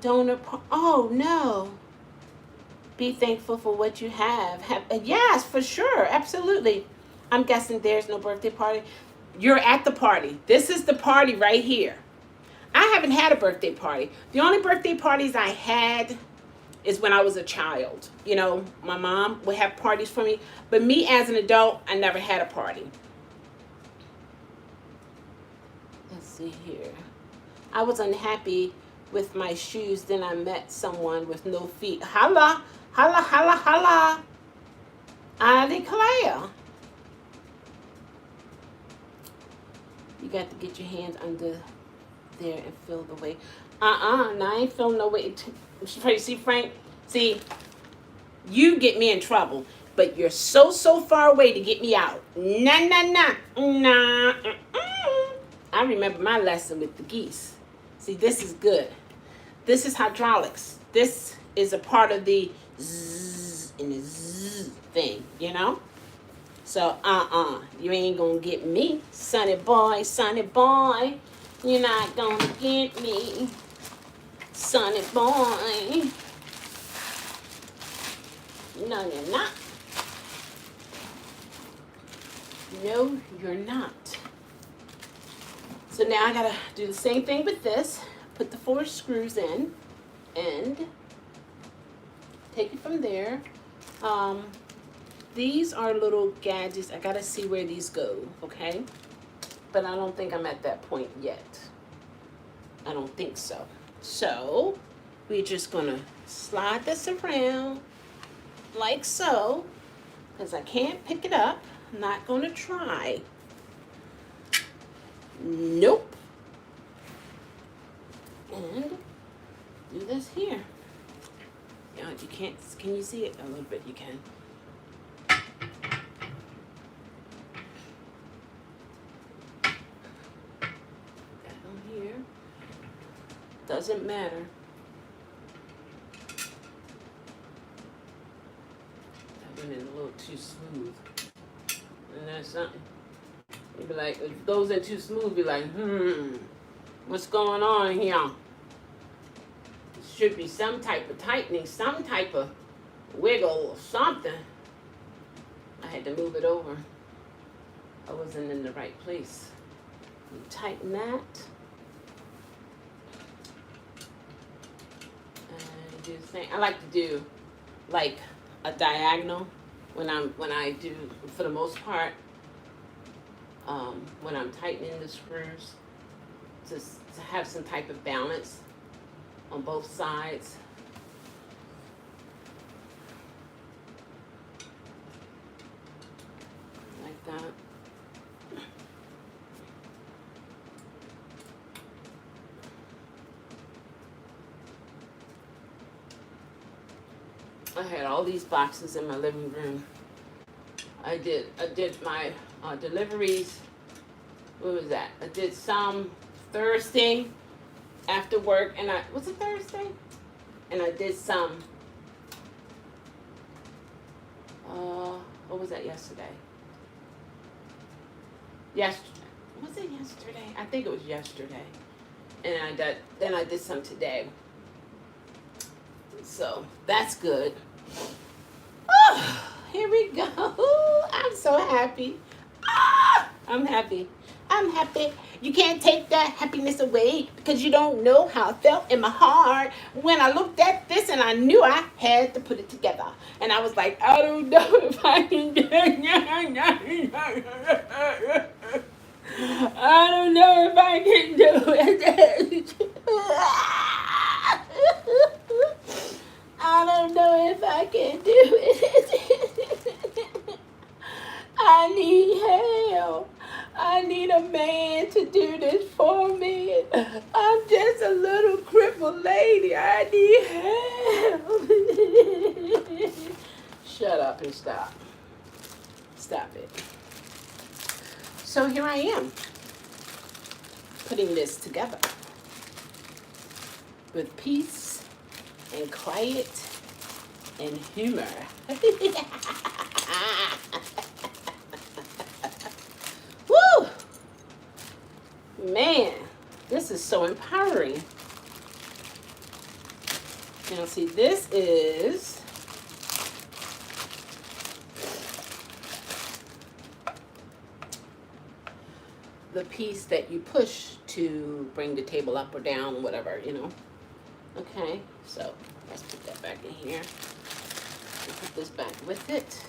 Oh, no. Be thankful for what you have. Yes, for sure. Absolutely. I'm guessing there's no birthday party. You're at the party. This is the party right here. I haven't had a birthday party. The only birthday parties I had is when I was a child. You know, my mom would have parties for me. But me as an adult, I never had a party. see here. I was unhappy with my shoes. Then I met someone with no feet. Holla, holla, holla, holla. I declare. You got to get your hands under there and feel the weight. Now I ain't feeling no weight. See, Frank? See, you get me in trouble, but you're so far away to get me out. Nah, nah, nah. Nah. I remember my lesson with the geese. See, this is good. This is hydraulics. This is a part of the zzz and the zzz thing, you know? So, you ain't gonna get me, sonny boy, sonny boy. You're not gonna get me, sonny boy. No, you're not. No, you're not. So now I gotta do the same thing with this. Put the 4 screws in and take it from there. These are little gadgets. I gotta see where these go, okay? But I don't think I'm at that point yet. I don't think so. So we're just gonna slide this around like so, because I can't pick it up. I'm not gonna try. Nope. And do this here. Yeah, you can't, can you see it? A little bit you can. That on here. Doesn't matter. That went in a little too smooth. And that's something. You'd be like, if it goes in too smooth, be like, what's going on here? It should be some type of tightening, some type of wiggle or something. I had to move it over. I wasn't in the right place. You tighten that. And do the same. I like to do like a diagonal when I do, for the most part, when I'm tightening the screws, just to have some type of balance on both sides. Like that. I had all these boxes in my living room. I did my deliveries. What was that? I did some Thursday after work, and was it Thursday? And I did some. What was that yesterday? Yesterday. Was it yesterday? I think it was yesterday. And then I did some today. So that's good. Oh, here we go. I'm so happy. I'm happy. I'm happy. You can't take that happiness away because you don't know how it felt in my heart when I looked at this and I knew I had to put it together. And I was like, I don't know if I can do it. I don't know if I can do it. I don't know if I can do it. I need help. I need a man to do this for me. I'm just a little crippled lady. I need help. Shut up and stop. Stop it. So here I am, putting this together with peace and quiet and humor. Woo! Man, this is so empowering. Now see, this is the piece that you push to bring the table up or down, whatever, you know. Okay, so let's put that back in here. Put this back with it.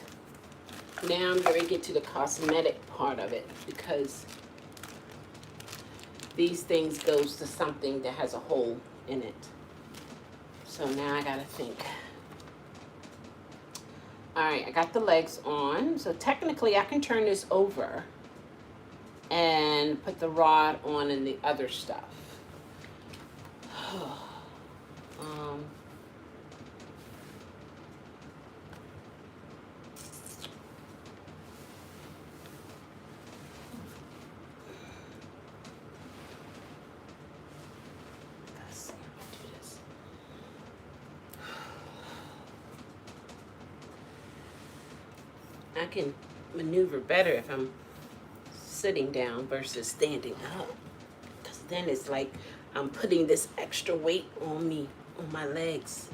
Now I'm going to get to the cosmetic part of it because these things goes to something that has a hole in it. So now I gotta think. All right, I got the legs on. So technically I can turn this over and put the rod on and the other stuff. um, let's see how I do this. I can maneuver better if I'm sitting down versus standing up, because then it's like I'm putting this extra weight on me, on my legs.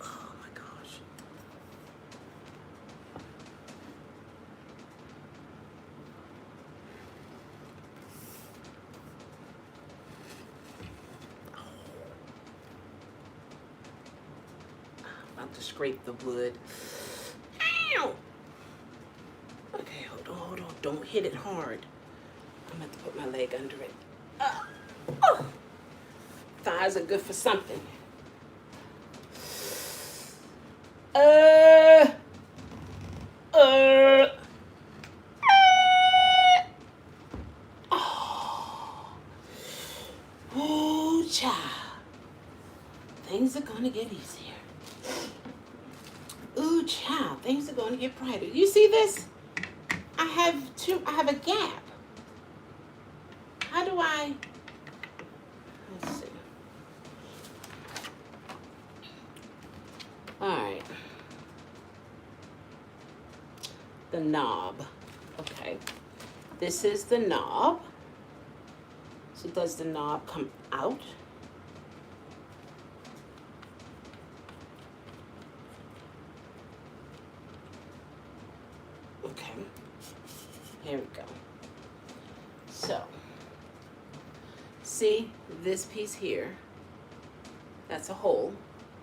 Oh my gosh. I'm about to scrape the wood. Ow! Okay, hold on. Don't hit it hard. I'm going to put my leg under it. Oh. Thighs are good for something. Oh, child. Things are going to get easier. Ooh, child. Things are going to get brighter. You see this? I have a gap. How do I? Let's see. All right. The knob. Okay. This is the knob. So does the knob come out? Okay. Here we go. So, see this piece here? That's a hole.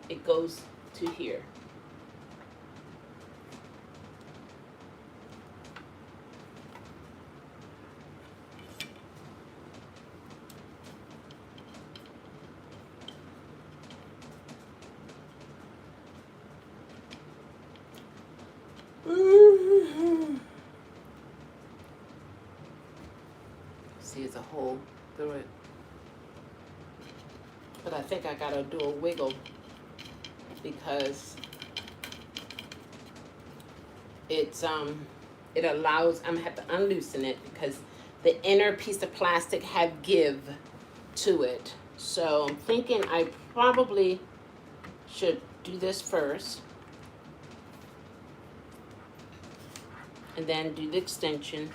It goes to here. See, it's a hole through it. But I think I gotta do a wiggle because it's it allows, I'm gonna have to unloosen it because the inner piece of plastic have give to it. So I'm thinking I probably should do this first and then do the extension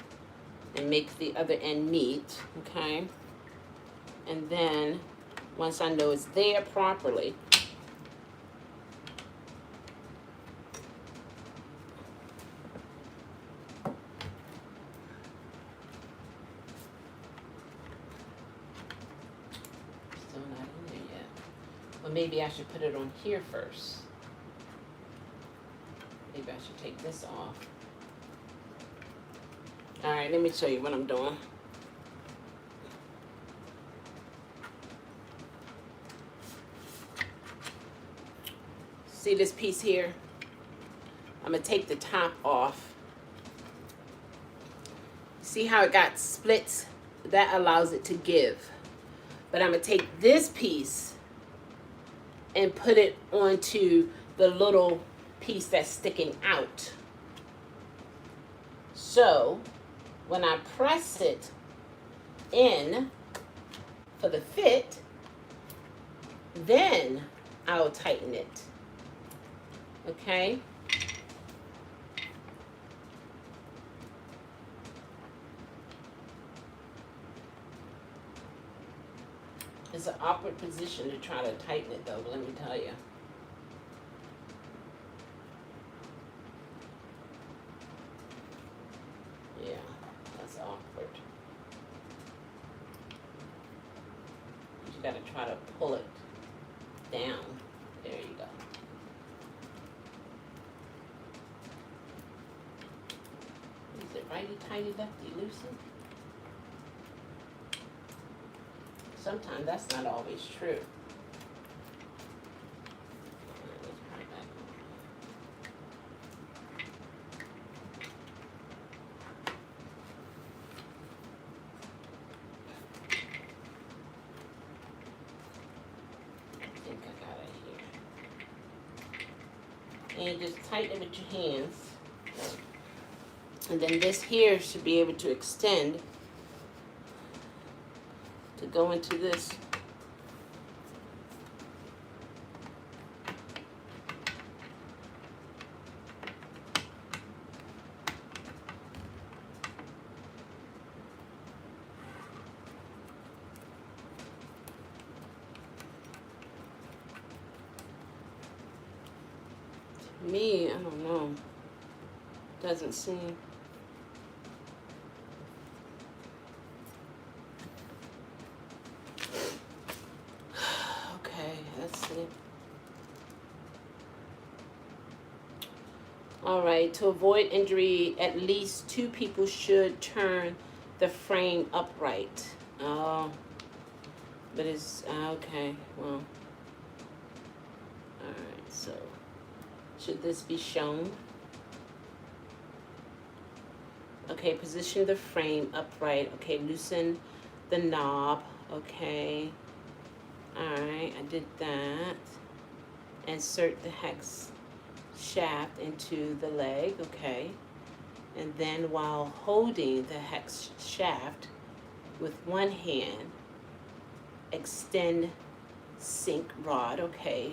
and make the other end meet, okay? And then once I know it's there properly, still not in there yet. Well, maybe I should put it on here first. Maybe I should take this off. All right, let me show you what I'm doing. See this piece here? I'm gonna take the top off. See how it got splits? That allows it to give. But I'm gonna take this piece and put it onto the little piece that's sticking out. So when I press it in for the fit, then I'll tighten it. Okay? It's an awkward position to try to tighten it though, but let me tell you. Yeah, that's awkward. You gotta try to pull it down. There you go. Is it righty tighty lefty loosey? sometimes that's not always true. I think I got it here. And you just tighten it with your hands. And then this here should be able to extend to go into this. Me, I don't know. Doesn't seem. Okay, let's see. All right, to avoid injury, at least 2 people should turn the frame upright. Oh, but it's okay. Well, all right. So, should this be shown? Okay, position the frame upright. Okay, loosen the knob. Okay. Alright, I did that. Insert the hex shaft into the leg. Okay. And then while holding the hex shaft with one hand, extend sink rod. Okay.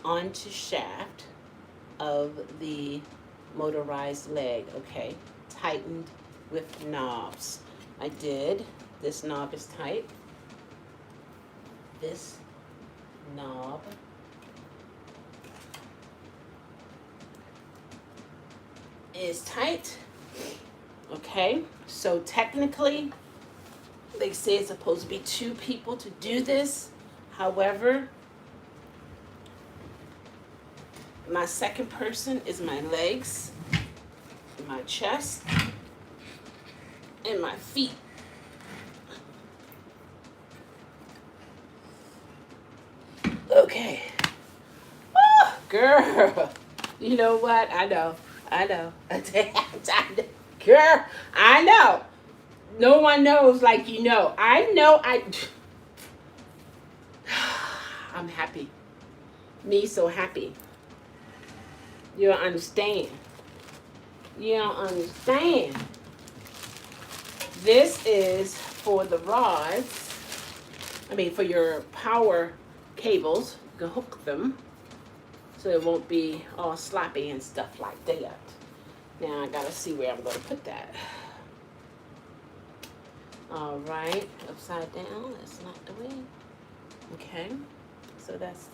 Onto shaft of the motorized leg. Okay, tightened with knobs. I did. This knob is tight. This knob is tight. Okay, so technically they say it's supposed to be 2 people to do this. However, my second person is my legs, my chest, and my feet. Okay. Oh, girl. You know what? I know. Girl, I know. No one knows like you know. I know. I'm happy. Me so happy. You don't understand. You don't understand. This is for the rods. I mean, for your power cables. You can hook them so it won't be all sloppy and stuff like that. Now I gotta see where I'm gonna put that. All right, upside down. That's not the way. Okay, so that's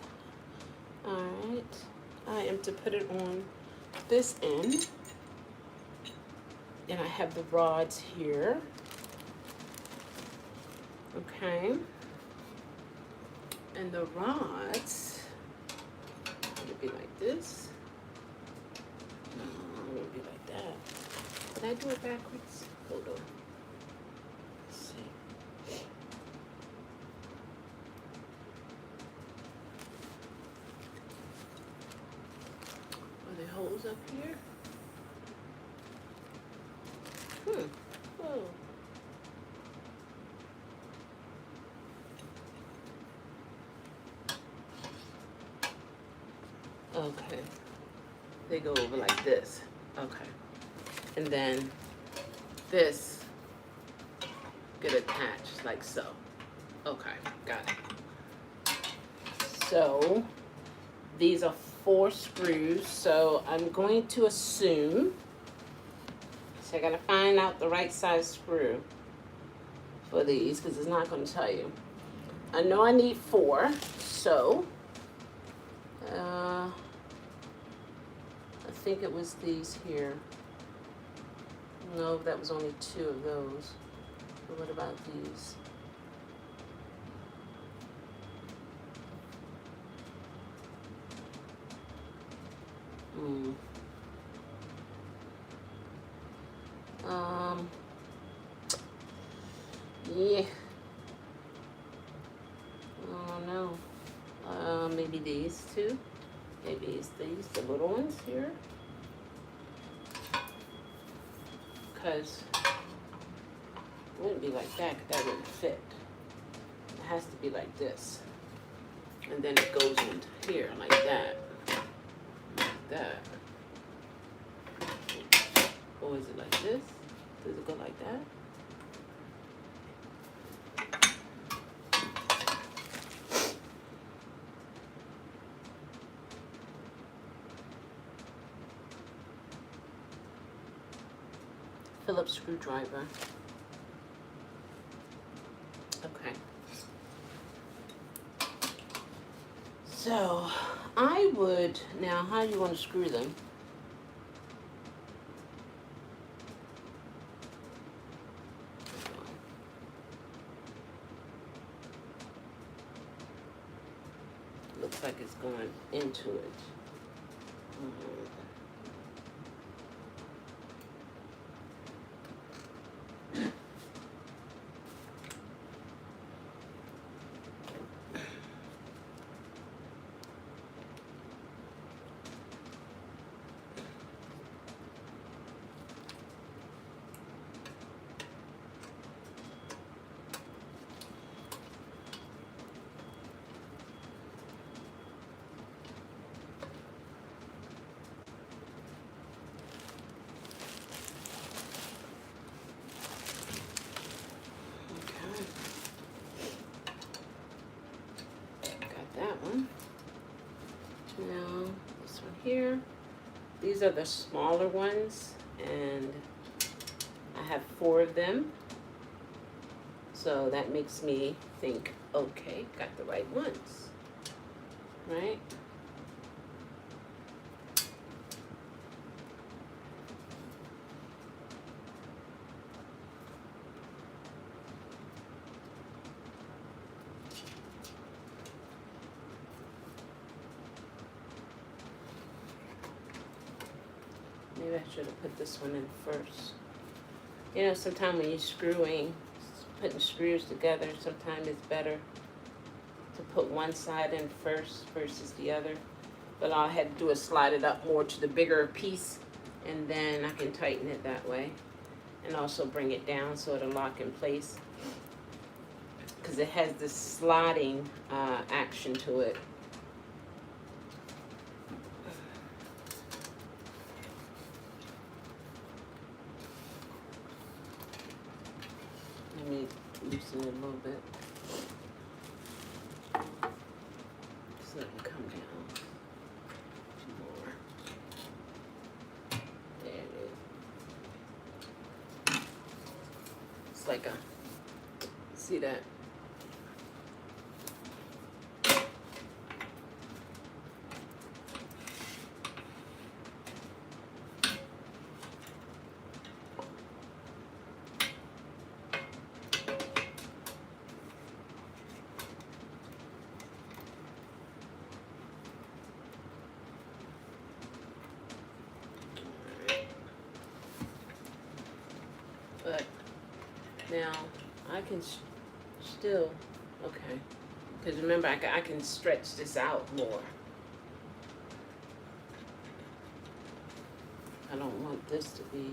all right. I am to put it on this end, and I have the rods here. Okay, and the rods would be like this. No, it would be like that. Did I do it backwards? Hold on. Let's see. Are there holes up here? Oh. Okay. They go over like this. Okay. And then this get attached like so. Okay, got it. So these are 4 screws. So I'm going to assume, so I gotta find out the right size screw for these because it's not going to tell you. I know I need 4, so I think it was these here. No, that was only 2 of those. But what about these? Yeah. maybe these two. Maybe it's these, the little ones here. Because it wouldn't be like that, because that wouldn't fit. It has to be like this. And then it goes into here like that. Like that. Or is it like this? Does it go like that? Phillips screwdriver. Okay. So I would, now how do you want to screw them? Looks like it's going into it. That one. Now this one here. These are the smaller ones, and I have 4 of them. So that makes me think, okay, got the right ones, right? Maybe I should have put this one in first. You know, sometimes when you're screwing, putting screws together, sometimes it's better to put one side in first versus the other. But all I had to do is slide it up more to the bigger piece, and then I can tighten it that way. And also bring it down so it'll lock in place. Because it has this sliding action to it. Let me loosen it a little bit so it can come down more. There it is. It's like a, see that? But now I can still, okay, because remember I can stretch this out more. I don't want this to be,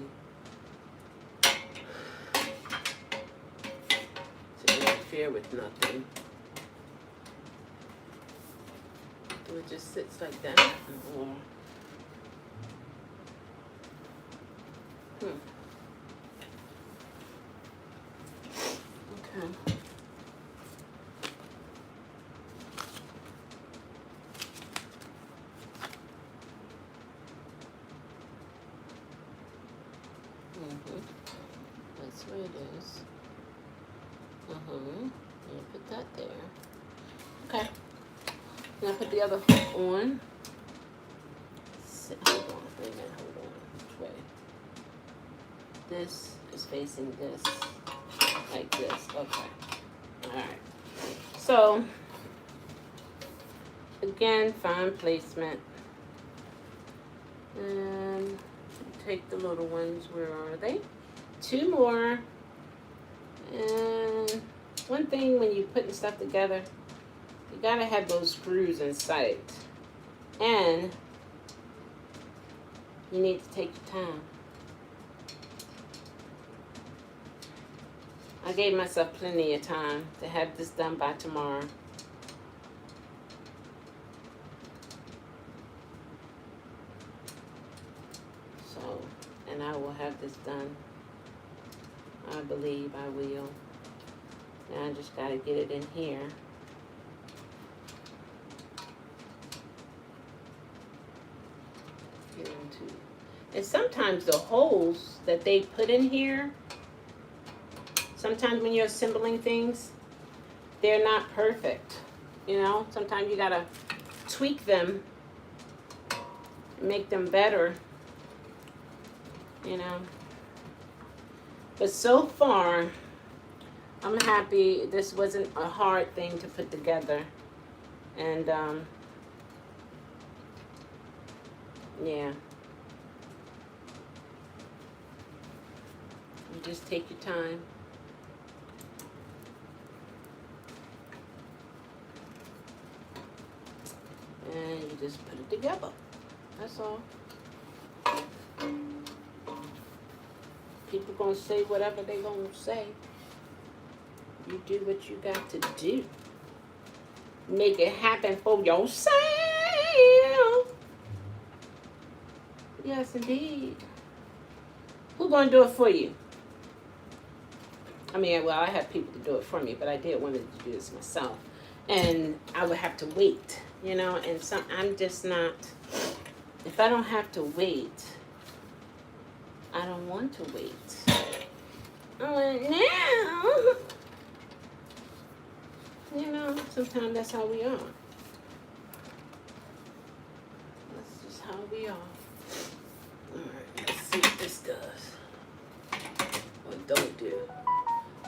to interfere with nothing. So it just sits like that, or, Okay. That's where it is. You put that there. Okay. Now put the other hook on. Hold on, wait a minute, hold on. Which way? This is facing this. Like this, okay. Alright. So, again, fine placement. And take the little ones, where are they? 2 more. And one thing when you're putting stuff together, You gotta have those screws in sight. And you need to take your time. I gave myself plenty of time to have this done by tomorrow. So, and I will have this done. I believe I will. Now I just gotta get it in here. And sometimes the holes that they put in here, sometimes when you're assembling things, they're not perfect. You know, sometimes you gotta tweak them, make them better, you know. But so far, I'm happy. This wasn't a hard thing to put together. And, yeah. You just take your time. And you just put it together. That's all. People gonna say whatever they gonna say. You do what you got to do. Make it happen for yourself. Yes, indeed. Who gonna do it for you? I mean, well, I have people to do it for me, but I did want to do this myself. And I would have to wait, you know, and some, I'm just not, if I don't have to wait, I don't want to wait. I want it now. You know, sometimes that's how we are. That's just how we are. Alright, let's see what this does. Or don't do.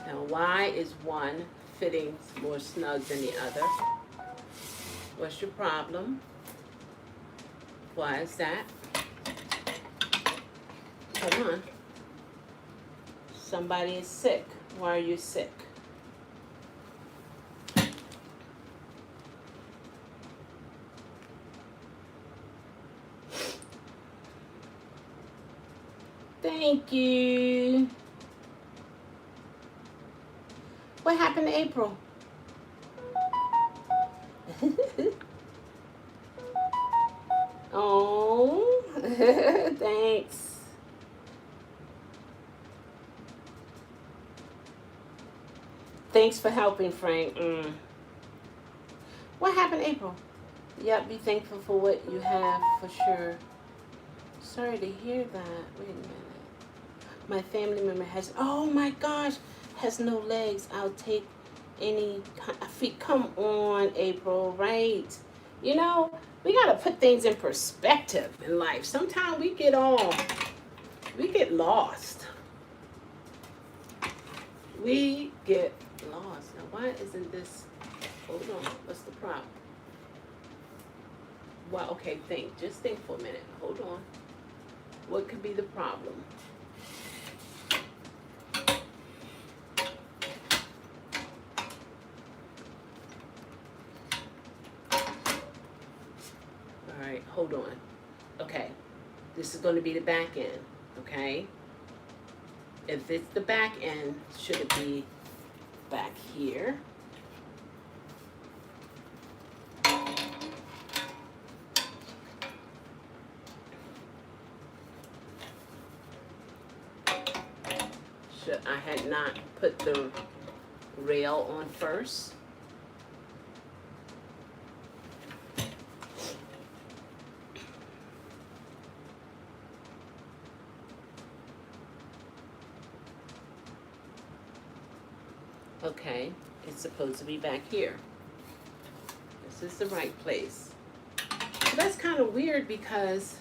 Now, why is one fitting more snug than the other? What's your problem? Why is that? Come on. Somebody is sick. Why are you sick? Thank you. What happened to April? Oh, thanks. Thanks for helping, Frank. What happened, April? Yep, be thankful for what you have, for sure. Sorry to hear that. Wait a minute. My family member has, oh my gosh, has no legs. I'll take any feet. Come on, April, right? You know, we got to put things in perspective in life. Sometimes we get lost. We get lost. Now, why isn't this, hold on, what's the problem? Well, okay, just think for a minute. Hold on. What could be the problem? All right, hold on. Okay, this is going to be the back end, okay? If it's the back end, should it be back here? I had not put the rail on first. Okay, it's supposed to be back here. This is the right place. So that's kind of weird because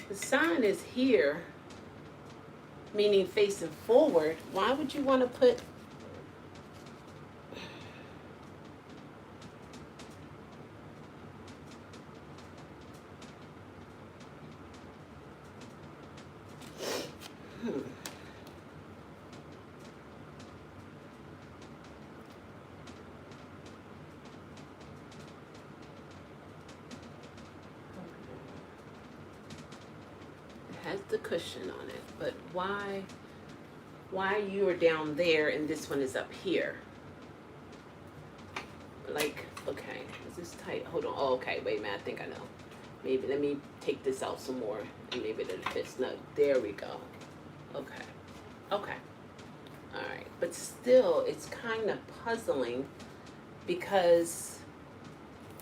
the sign is here, meaning facing forward. Why would you want to put put the cushion on it, but why you are down there and this one is up here? Like, okay, is this tight? Hold on. Oh, okay, wait a minute, I think I know. Maybe, let me take this out some more and maybe it'll fit. No, there we go. Okay, okay. All right, but still, it's kind of puzzling because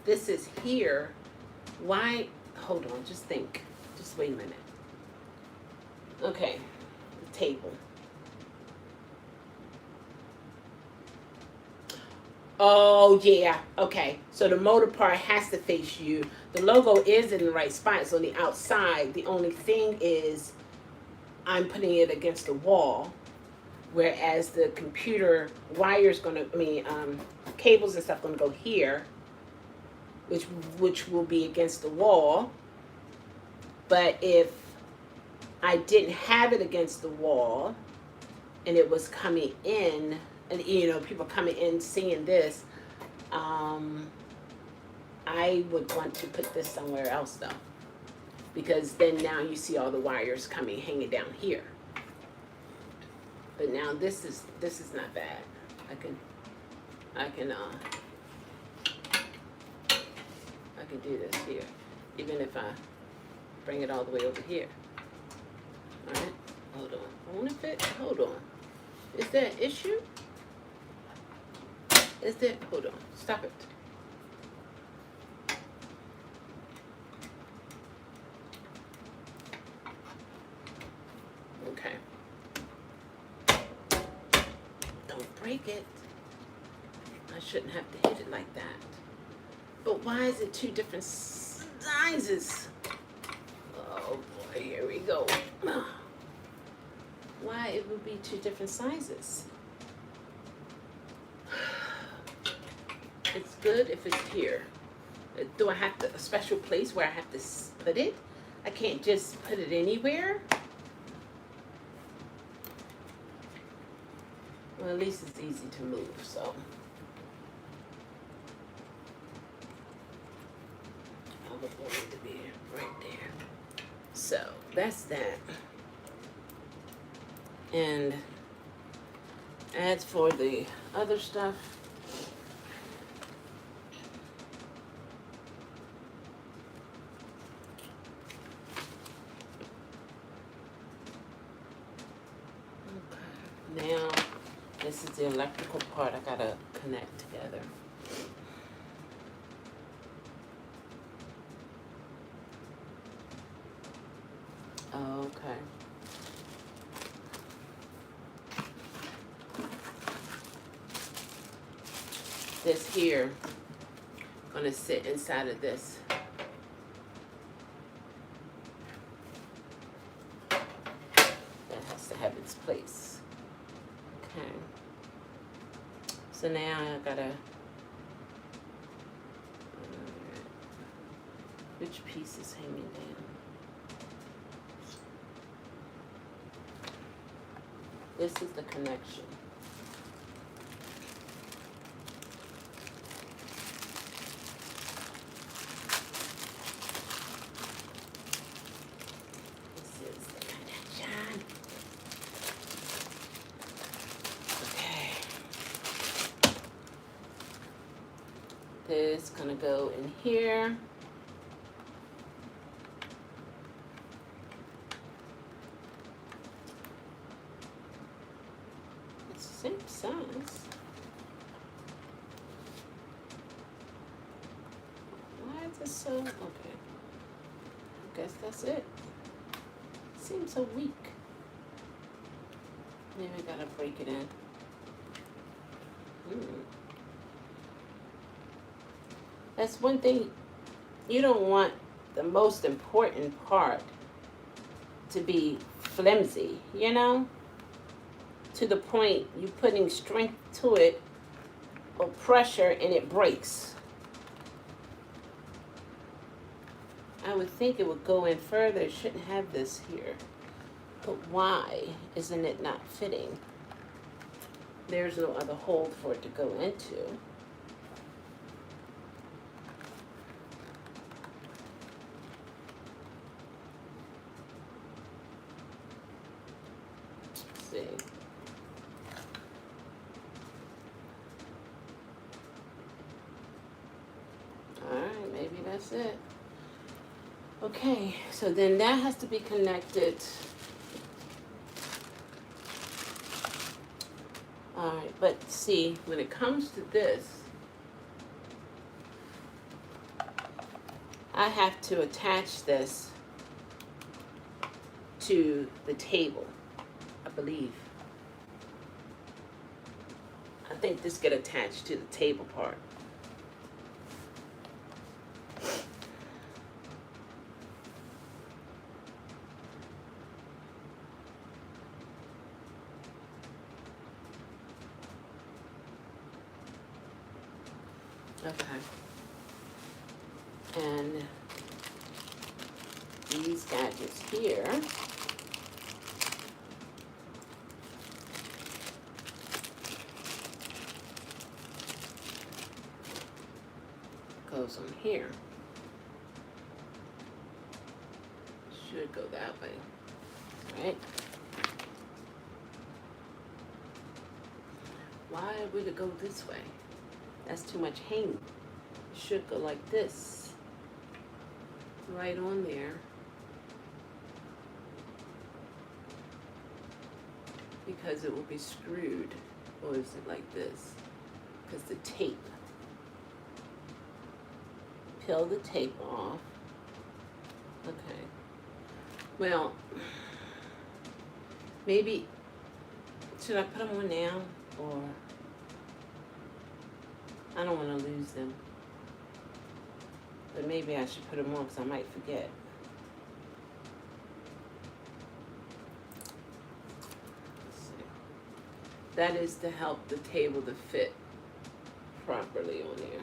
this is here. Why, hold on, just think. Just wait a minute. Okay, the table. Oh, yeah. Okay. So the motor part has to face you. The logo is in the right spot. It's on the outside. The only thing is I'm putting it against the wall, whereas the computer wire's going to, cables and stuff going to go here, which will be against the wall. But if I didn't have it against the wall and it was coming in, and people coming in seeing this, I would want to put this somewhere else though, because then now you see all the wires coming hanging down here. But now this is not bad. I can do this here, even if I bring it all the way over here. All right, hold on. Won't it fit? Hold on. Is there an issue? Is there? Hold on. Stop it. Okay. Don't break it. I shouldn't have to hit it like that. But why is it two different sizes? Oh boy, here we go. Why it would be two different sizes? It's good if it's here. Do I have a special place where I have to put it? I can't just put it anywhere. Well, at least it's easy to move, so. I would want it to be right there. So, that's that. And as for the other stuff, now, this is the electrical part I gotta connect together. Okay. This here, gonna sit inside of this. That has to have its place. Okay. So now I gotta, which piece is hanging down? This is the connection. This is the connection. Okay. This is gonna go in here. Same size. Why is it so? Okay. I guess that's it. Seems so weak. Maybe I gotta break it in. That's one thing. You don't want the most important part to be flimsy, to the point you putting strength to it or pressure and it breaks. I would think it would go in further. It shouldn't have this here. But why isn't it not fitting? There's no other hole for it to go into. that's it. Okay, so then that has to be connected. All right, but see, when it comes to this, I have to attach this to the table, I believe. I think this get attached to the table part. Okay. And these gadgets here goes on here. Should go that way, right? Why would it go this way? That's too much hang. It should go like this, right on there. Because it will be screwed. Or is it like this? Because the tape. Peel the tape off. Okay. Well, maybe, should I put them on now? Or, I don't want to lose them. But maybe I should put them on because I might forget. That is to help the table to fit properly on there.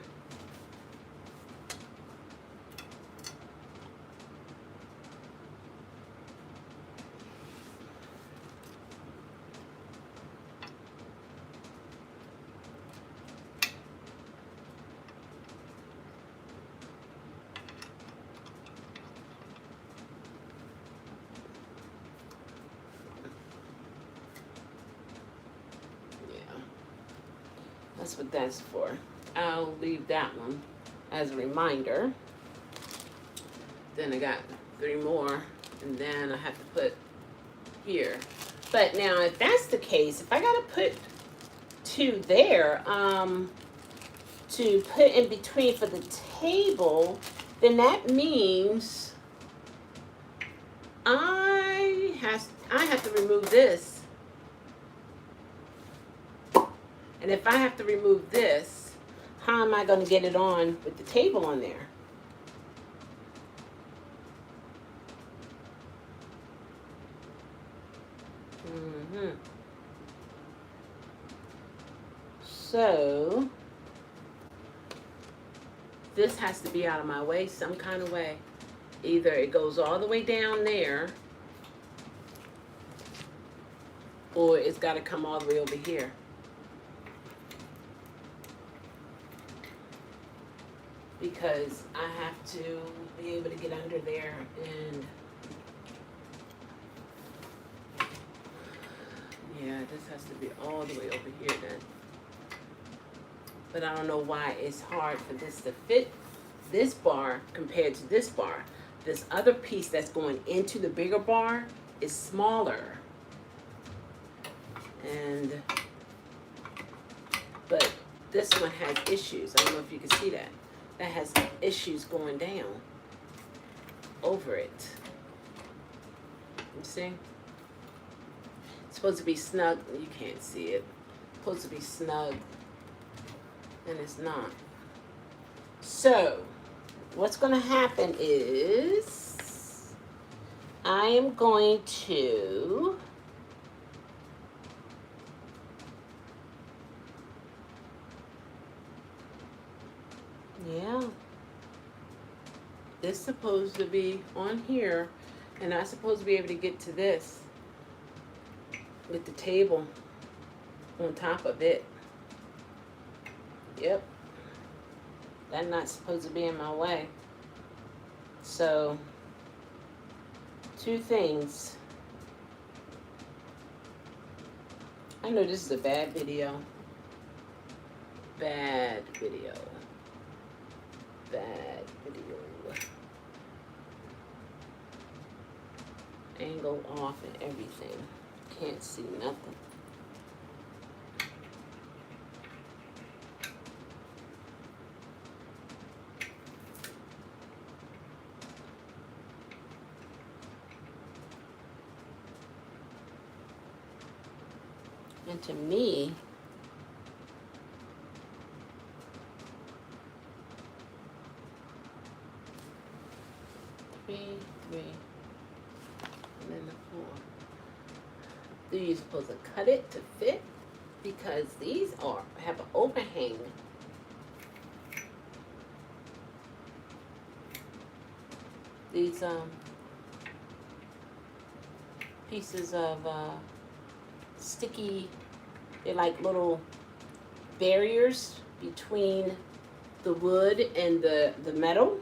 That's what that's for. I'll leave that one as a reminder. Then I got 3 more, and then I have to put here. But now, if that's the case, if I gotta put 2 there, to put in between for the table, then that means I have to remove this. And if I have to remove this, how am I going to get it on with the table on there? So, this has to be out of my way some kind of way. Either it goes all the way down there, or it's got to come all the way over here. Because I have to be able to get under there and yeah, this has to be all the way over here then. But I don't know why it's hard for this to fit this bar compared to this bar. This other piece that's going into the bigger bar is smaller. But this one has issues. I don't know if you can see that. That has issues going down over it. You see? It's supposed to be snug. You can't see it. It's supposed to be snug. And it's not. So, what's going to happen is I am going to this is supposed to be on here, and I'm supposed to be able to get to this with the table on top of it. Yep. That's not supposed to be in my way. So, 2 things. I know this is a bad video. Bad video. Bad video. Angle off and everything. Can't see nothing. And to me, three, and then the 4. Do you supposed to cut it to fit? Because these have an overhang. These pieces of sticky, they're like little barriers between the wood and the metal.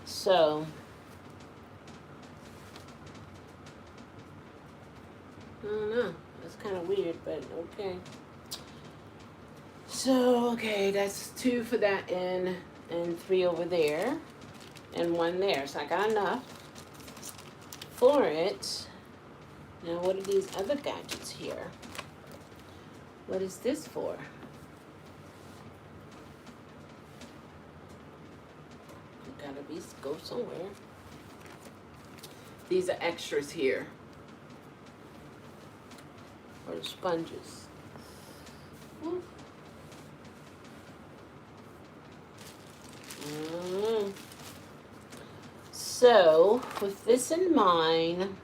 So I don't know. That's kind of weird, but okay. So, okay, that's 2 for that end and 3 over there and 1 there. So I got enough for it. Now, what are these other gadgets here? What is this for? It gotta go somewhere. These are extras here. Or sponges. Mm. So, with this in mind,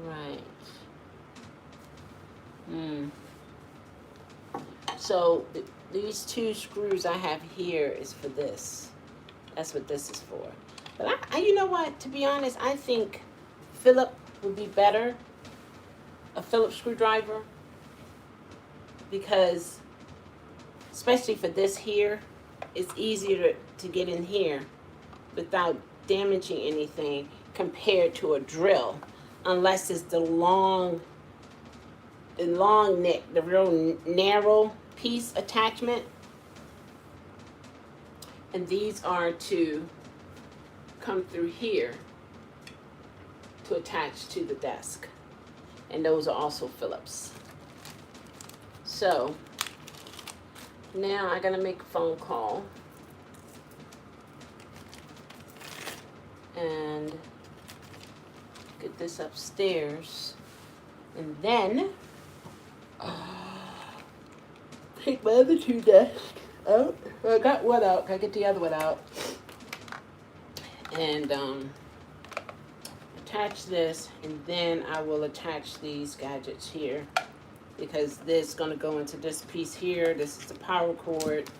right. So, these 2 screws I have here is for this. That's what this is for. But you know what? To be honest, I think Philip would be better. A Phillips screwdriver. Because, especially for this here, it's easier to get in here without damaging anything compared to a drill. Unless it's the long neck, the real narrow piece attachment. And these are to come through here to attach to the desk. And those are also Phillips. So, now I gotta make a phone call. And get this upstairs. And then, take my other 2 desks out. I got one out. Gotta get the other one out. And attach this. And then I will attach these gadgets here. Because this is going to go into this piece here. This is the power cord.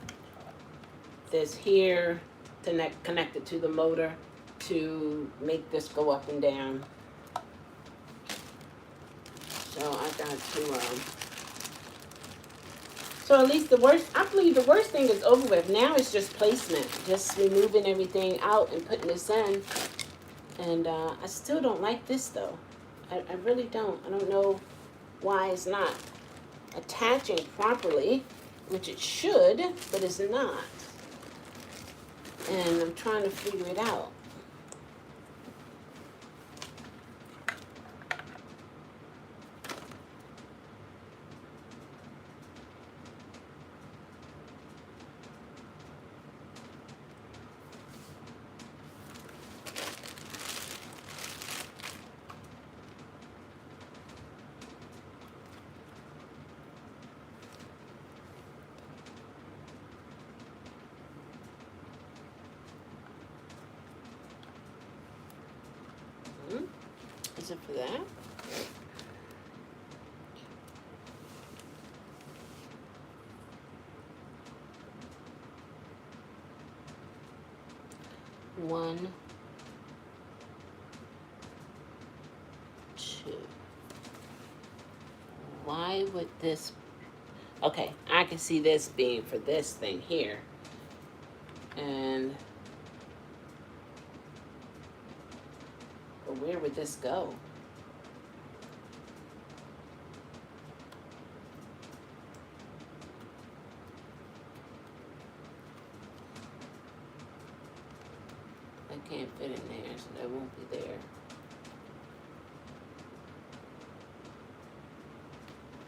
This here to connect it to the motor to make this go up and down. So I got to, so at least I believe the worst thing is over with. Now it's just placement. Just removing everything out and putting this in. And I still don't like this though. I really don't. I don't know why it's not attaching properly, which it should, but it's not. And I'm trying to figure it out. Is it for that? One, 2. Why would this? Okay, I can see this being for this thing here. And but where would this go? can't fit in there, so that won't be there.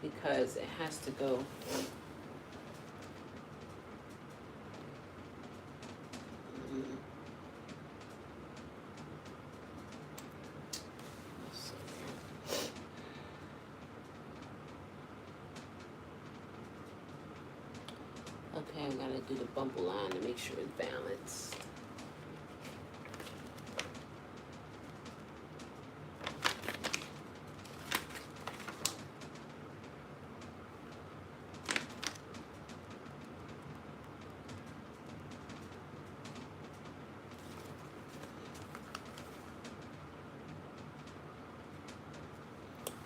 Because it has to go. Okay, I gotta do the bumble line to make sure it's balanced.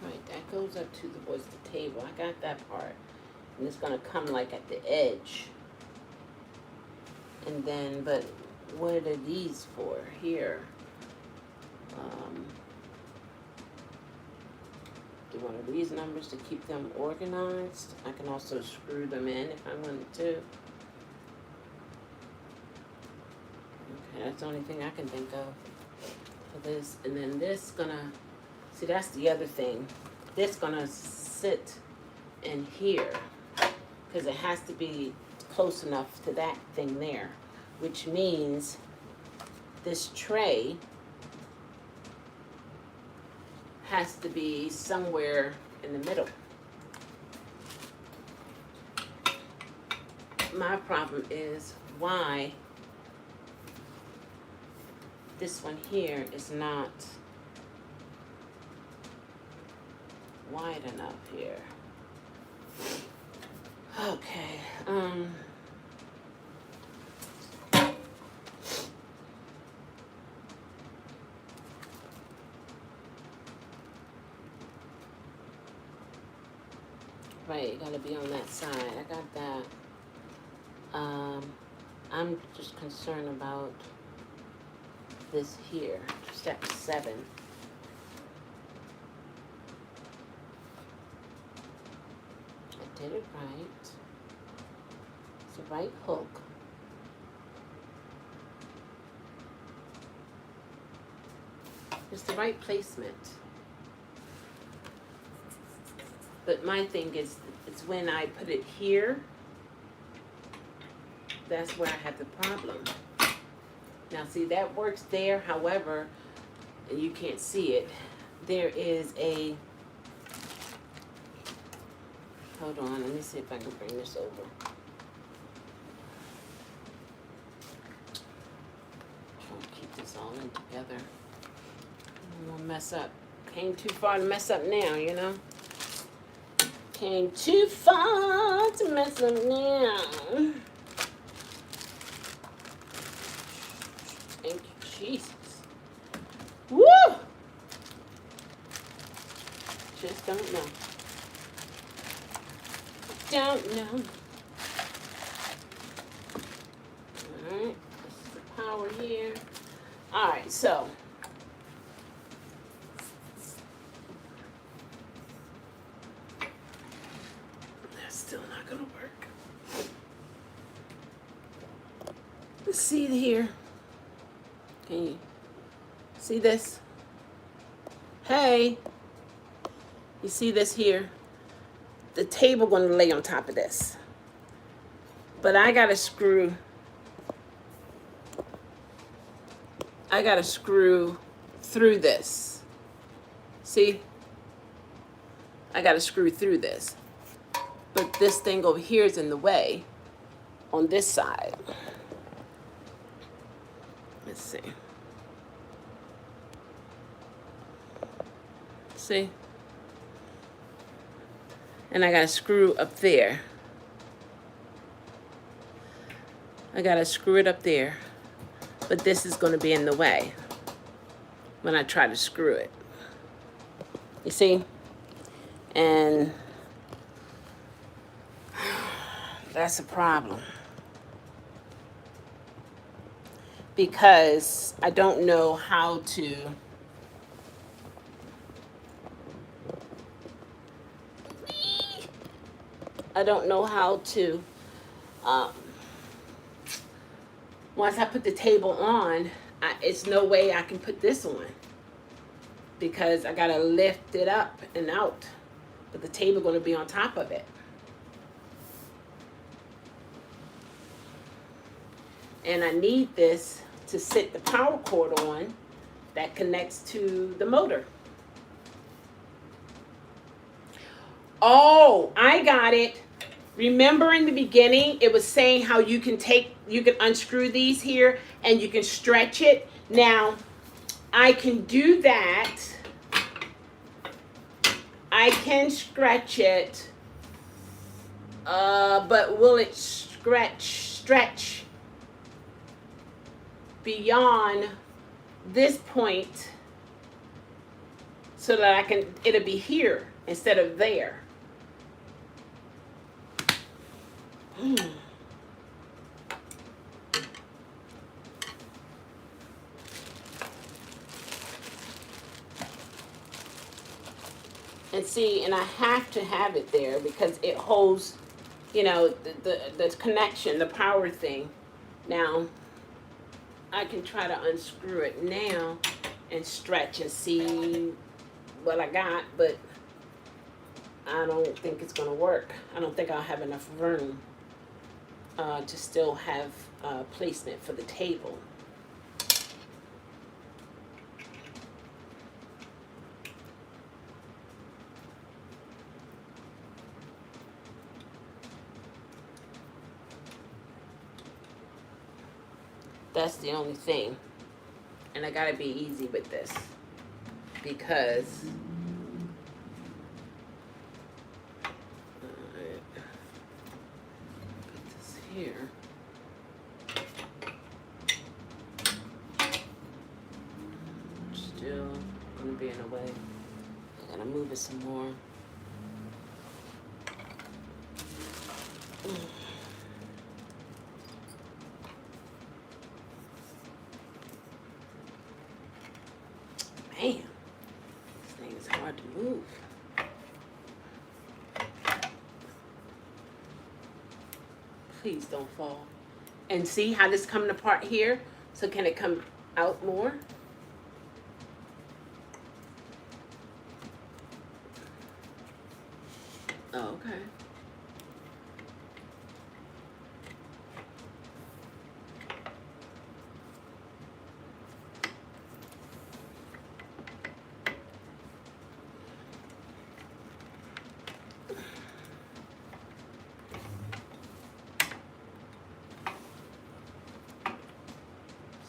Right, that goes up towards the table. I got that part. And it's gonna come like at the edge. And then, but what are these for here? Do one of these numbers to keep them organized. I can also screw them in if I wanted to. Okay, that's the only thing I can think of for this. And then this gonna, see that's the other thing. This gonna sit in here because it has to be close enough to that thing there, which means this tray has to be somewhere in the middle. My problem is why this one here is not wide enough here. Okay, right, it gotta be on that side. I got that. I'm just concerned about this here, step 7. I did it right. It's the right hook. It's the right placement. But my thing is, it's when I put it here, that's where I had the problem. Now see, that works there, however, and you can't see it, there is a, hold on, let me see if I can bring this over. Trying to keep this all in together. I don't want to mess up. Came too far to mess up now, you know? Came too far to mess up now. Thank you, Jesus. Woo! Just don't know. Don't know. Alright, this is the power here. Alright, so. That's still not gonna work. Let's see here. Can you see this? Hey, you see this here? The table gonna lay on top of this. But I gotta screw through this. See? I gotta screw through this. But this thing over here is in the way on this side. Let's see. See? And I got to screw up there. I got to screw it up there. But this is going to be in the way when I try to screw it. You see? And that's a problem. Because I don't know how to once I put the table on, It's no way I can put this on because I gotta lift it up and out. But the table gonna be on top of it. And I need this to sit the power cord on that connects to the motor. Oh, I got it. Remember in the beginning, it was saying how you can unscrew these here and you can stretch it. Now, I can do that. I can stretch it. But will it stretch beyond this point so that it'll be here instead of there? And see, and I have to have it there because it holds, the connection, the power thing. Now, I can try to unscrew it now and stretch and see what I got, but I don't think it's going to work. I don't think I'll have enough room to still have placement for the table. That's the only thing. And I gotta be easy with this because put this here. Still gonna be in the way. I gotta move it some more. Man, this thing is hard to move. Please don't fall. And see how this coming apart here? So can it come out more? Oh, okay.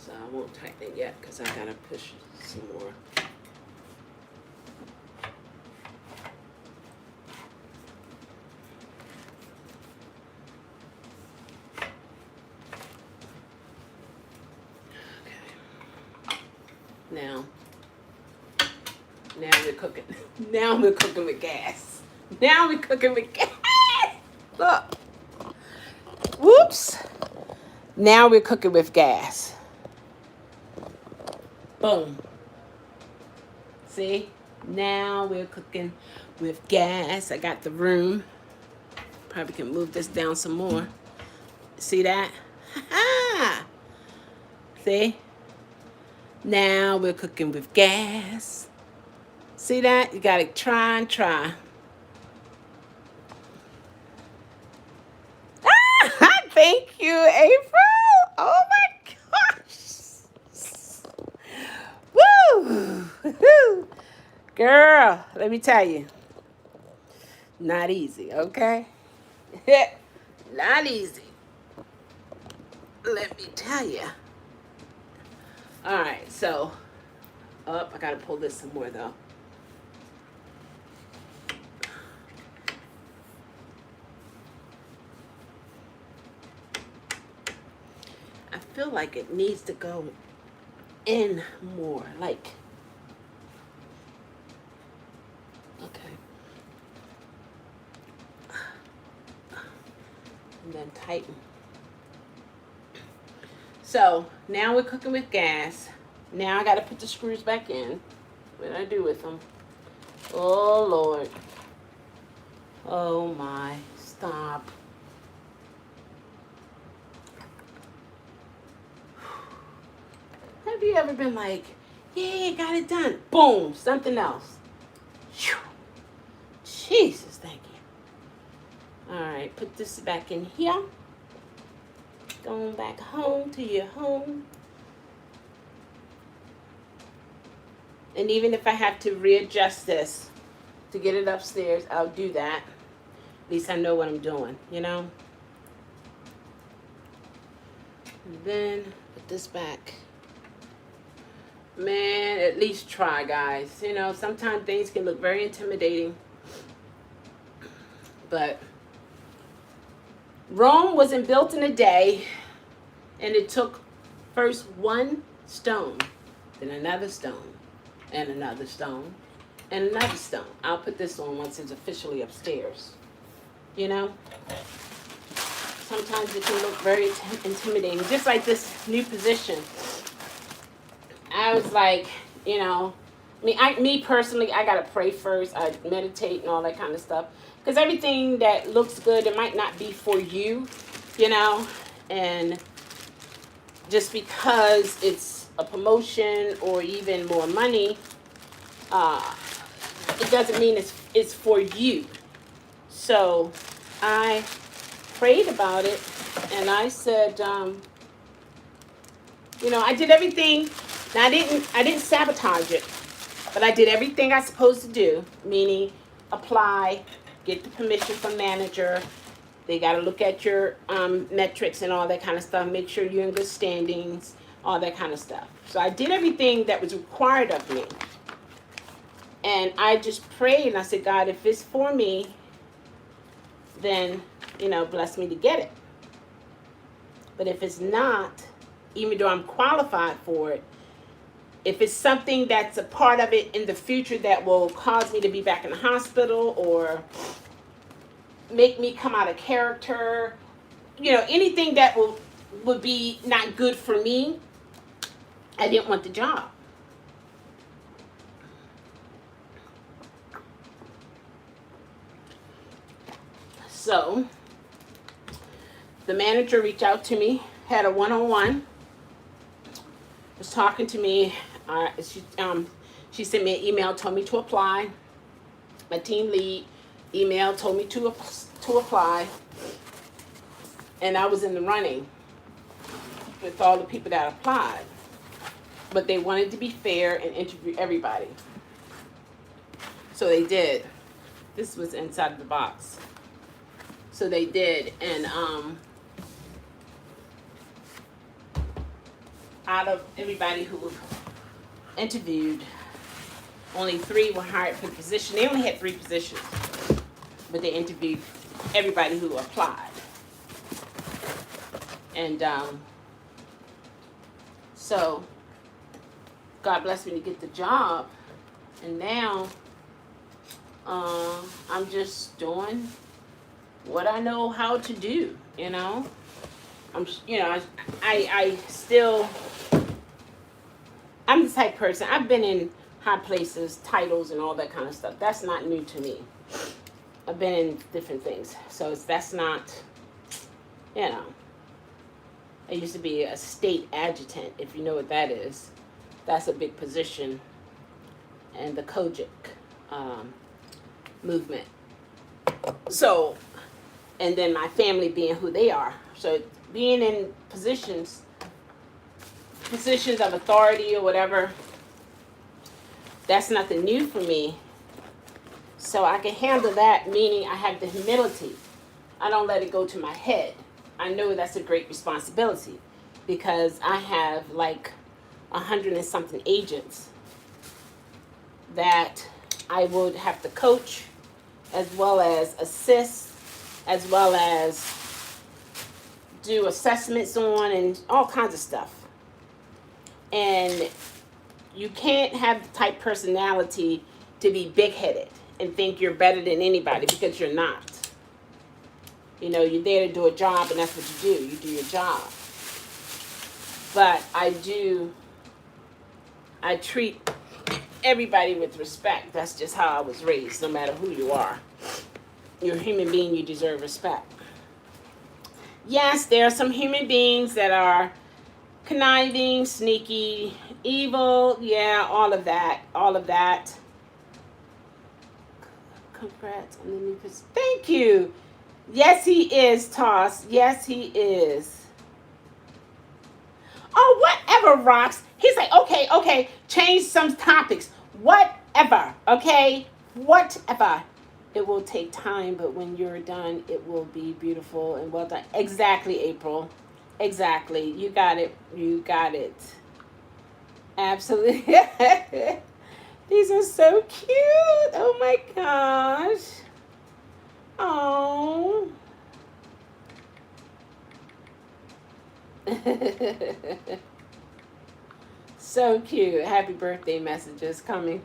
I won't tighten it yet because I gotta push some more. Okay. Now we're cooking. Now we're cooking with gas. Now we're cooking with gas. Look. Whoops. Now we're cooking with gas. Boom. See? Now we're cooking with gas. I got the room. Probably can move this down some more. See that? See? Now we're cooking with gas. See that? You gotta try and try. Thank you, April. Oh my gosh. Woo! Girl, let me tell you. Not easy, okay? Not easy. Let me tell you. All right, so I gotta pull this some more though. I feel like it needs to go in more, like, okay. And then tighten. So now we're cooking with gas. Now I got to put the screws back in. What did I do with them? Oh, Lord. Oh, my. Stop. Have you ever been like, yeah, got it done. Boom, something else. Whew. Jesus, thank you. All right, put this back in here. Going back home to your home. And even if I have to readjust this to get it upstairs, I'll do that. At least I know what I'm doing, you know? And then put this back. Man, at least try, guys. You know, sometimes things can look very intimidating. But Rome wasn't built in a day. And it took first one stone, then another stone, and another stone, and another stone. I'll put this on once it's officially upstairs. You know? Sometimes it can look very intimidating. Just like this new position. I was like, you know, me personally, I got to pray first. I meditate and all that kind of stuff. Because everything that looks good, it might not be for you, you know? And just because it's a promotion or even more money, it doesn't mean it's for you. So I prayed about it, and I said, you know, I did everything. Now, I didn't sabotage it, but I did everything I was supposed to do, meaning apply, get the permission from manager. They got to look at your metrics and all that kind of stuff, make sure you're in good standings, all that kind of stuff. So I did everything that was required of me. And I just prayed, and I said, God, if it's for me, then, you know, bless me to get it. But if it's not, even though I'm qualified for it, if it's something that's a part of it in the future that will cause me to be back in the hospital or make me come out of character, you know, anything that would be not good for me, I didn't want the job. So the manager reached out to me, had a one-on-one, was talking to me. She sent me an email, told me to apply. My team lead email told me to apply. And I was in the running with all the people that applied. But they wanted to be fair and interview everybody. So they did. This was inside of the box. So they did. And out of everybody who interviewed, only 3 were hired for the position. They only had 3 positions, but they interviewed everybody who applied. And so God blessed me to get the job, and now I'm just doing what I know how to do. You know, I still. I'm the type of person, I've been in high places, titles, and all that kind of stuff. That's not new to me. I've been in different things. So that's not, you know. I used to be a state adjutant, if you know what that is. That's a big position in the Kojic movement. So, and then my family being who they are. So being in positions of authority or whatever, that's nothing new for me. So I can handle that, meaning I have the humility. I don't let it go to my head. I know that's a great responsibility because I have like 100 and something agents that I would have to coach, as well as assist, as well as do assessments on, and all kinds of stuff. And you can't have the type personality to be big-headed and think you're better than anybody, because you're not. You know, you're there to do a job, and that's what you do. You do your job. But I treat everybody with respect. That's just how I was raised, no matter who you are. You're a human being, you deserve respect. Yes, there are some human beings that are Conniving, sneaky, evil, yeah, all of that. All of that. Congrats on the new position. Thank you. Yes, he is, Toss. Yes, he is. Oh, whatever, Rocks. He's like, okay, change some topics. Whatever, okay? Whatever. It will take time, but when you're done, it will be beautiful and well done. Exactly, April. Exactly. You got it. You got it. Absolutely. These are so cute. Oh my gosh. Oh. So cute. Happy birthday messages coming.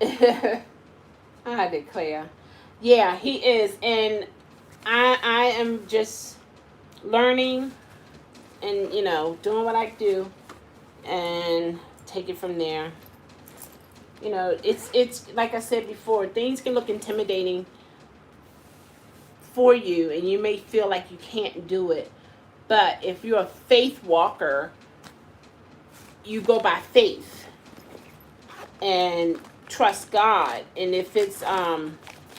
I declare. Yeah, he is. And I am just learning and, doing what I do and take it from there. It's like I said before, things can look intimidating for you and you may feel like you can't do it. But if you're a faith walker, you go by faith and trust God. And if it's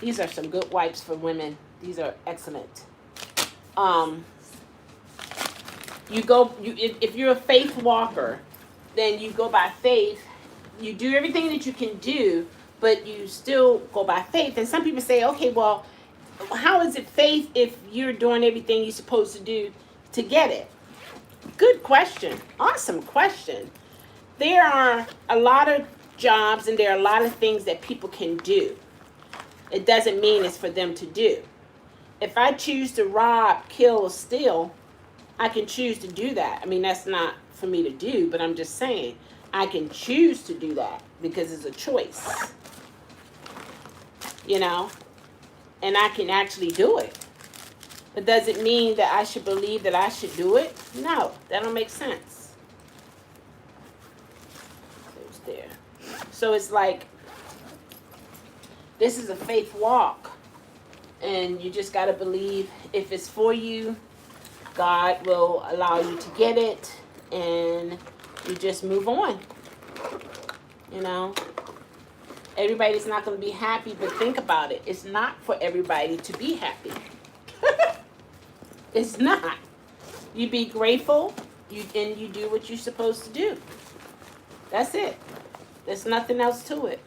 these are some good wipes for women. These are excellent. If you're a faith walker, then you go by faith. You do everything that you can do, but you still go by faith. And some people say, okay, well, how is it faith if you're doing everything you're supposed to do to get it? Good question. Awesome question. There are a lot of jobs and there are a lot of things that people can do. It doesn't mean it's for them to do. If I choose to rob, kill, or steal, I can choose to do that. I mean, that's not for me to do, but I'm just saying I can choose to do that because it's a choice. And I can actually do it. But does it mean that I should believe that I should do it? No, that don't make sense. There's there. So it's like, this is a faith walk. And you just got to believe if it's for you, God will allow you to get it. And you just move on. Everybody's not going to be happy, but think about it. It's not for everybody to be happy. It's not. You be grateful, and you do what you're supposed to do. That's it. There's nothing else to it.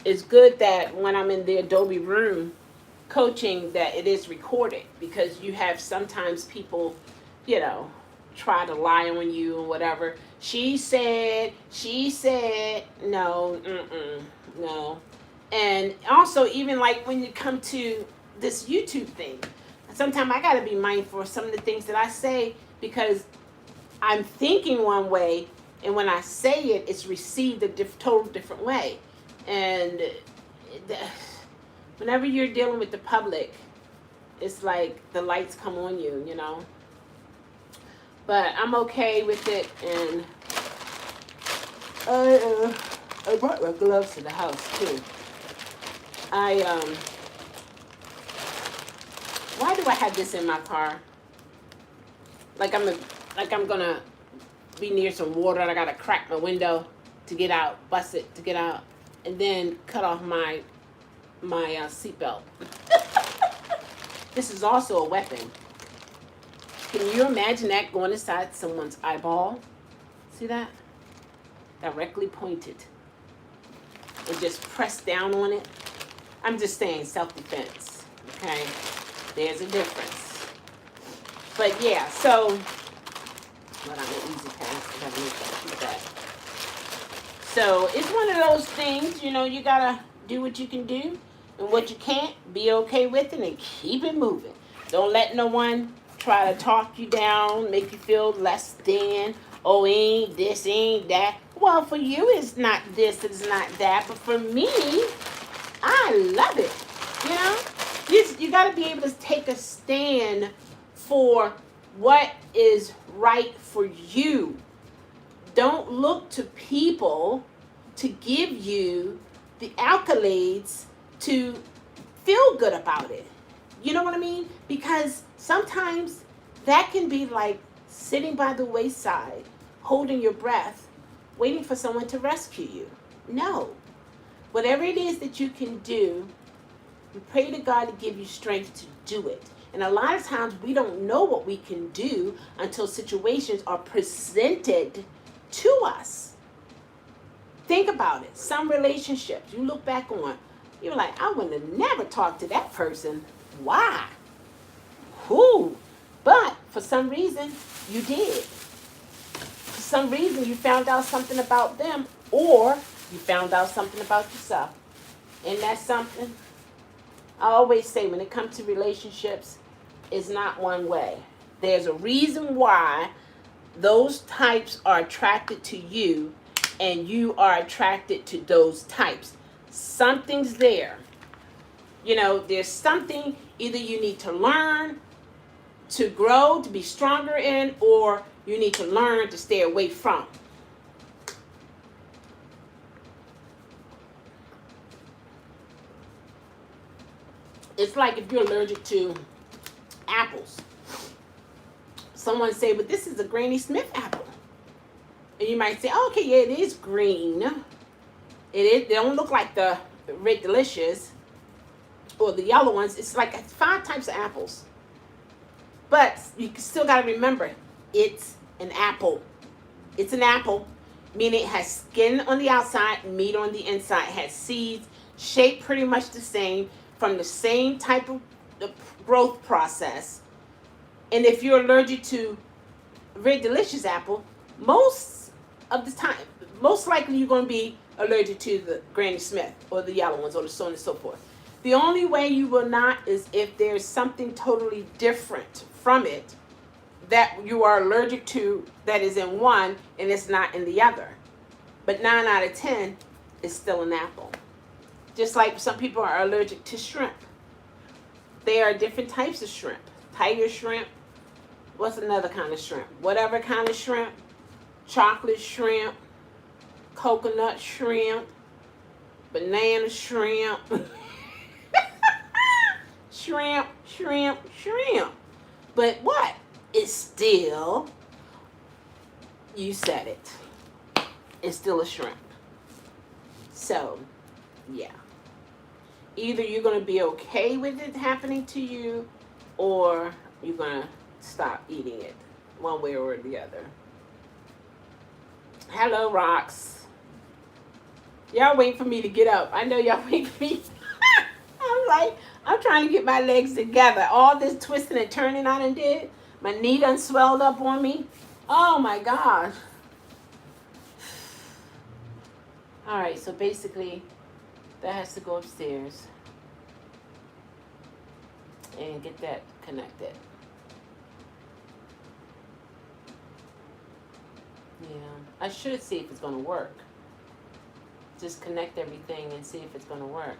It's good that when I'm in the Adobe room coaching that it is recorded, because you have sometimes people, try to lie on you and whatever. She said, no, no. And also, even like when you come to this YouTube thing, sometimes I got to be mindful of some of the things that I say because I'm thinking one way, and when I say it, it's received a total different way. And whenever you're dealing with the public, it's like the lights come on you, But I'm okay with it, and I brought my gloves to the house too. Why do I have this in my car? Like I'm gonna be near some water and I gotta crack my window to get out, bust it to get out, and then cut off my seatbelt. This is also a weapon. Can you imagine that going inside someone's eyeball? See that? Directly pointed. And just press down on it. I'm just saying self-defense. Okay? There's a difference. But yeah, so but I'm an easy pass. I gotta make that keep that. So it's one of those things, you gotta do what you can do, and what you can't, be okay with it and keep it moving. Don't let no one try to talk you down, make you feel less than, oh, ain't this, ain't that. Well, for you, it's not this, it's not that. But for me, I love it. You got to be able to take a stand for what is right for you. Don't look to people to give you the accolades to feel good about it. You know what I mean? Because sometimes that can be like sitting by the wayside, holding your breath, waiting for someone to rescue you. No. Whatever it is that you can do, we pray to God to give you strength to do it. And a lot of times we don't know what we can do until situations are presented to us. Think about it. Some relationships you look back on, you're like, I would have never talked to that person. Why? Who? But for some reason, you did. For some reason, you found out something about them, or you found out something about yourself. And that's something I always say when it comes to relationships, it's not one way. There's a reason why those types are attracted to you and you are attracted to those types. Something's there. You know, there's something either you need to learn to grow, to be stronger in, or you need to learn to stay away from. It's like if you're allergic to apples. Someone say, but this is a Granny Smith apple. And you might say, oh, okay, yeah, it is green. It is. They don't look like the Red Delicious or the yellow ones. It's like 5 types of apples. But you still got to remember, it's an apple. It's an apple, meaning it has skin on the outside, meat on the inside. It has seeds, shaped pretty much the same, from the same type of growth process. And if you're allergic to Red Delicious apple, most of the time, most likely you're going to be allergic to the Granny Smith or the yellow ones or the so on and so forth. The only way you will not is if there's something totally different from it that you are allergic to that is in one and it's not in the other. But 9 out of 10 is still an apple. Just like some people are allergic to shrimp. There are different types of shrimp. Tiger shrimp. What's another kind of shrimp? Whatever kind of shrimp. Chocolate shrimp. Coconut shrimp. Banana shrimp. Shrimp, shrimp, shrimp. But what? It's still, you said it. It's still a shrimp. So, yeah. Either you're going to be okay with it happening to you, or you're going to stop eating it, one way or the other. Hello, rocks. Y'all wait for me to get up. I know y'all wait for me. I'm like, I'm trying to get my legs together. All this twisting and turning I done did. My knee done swelled up on me. Oh my gosh. All right, so basically, that has to go upstairs and get that connected. Yeah, I should see if it's going to work. Just connect everything and see if it's going to work.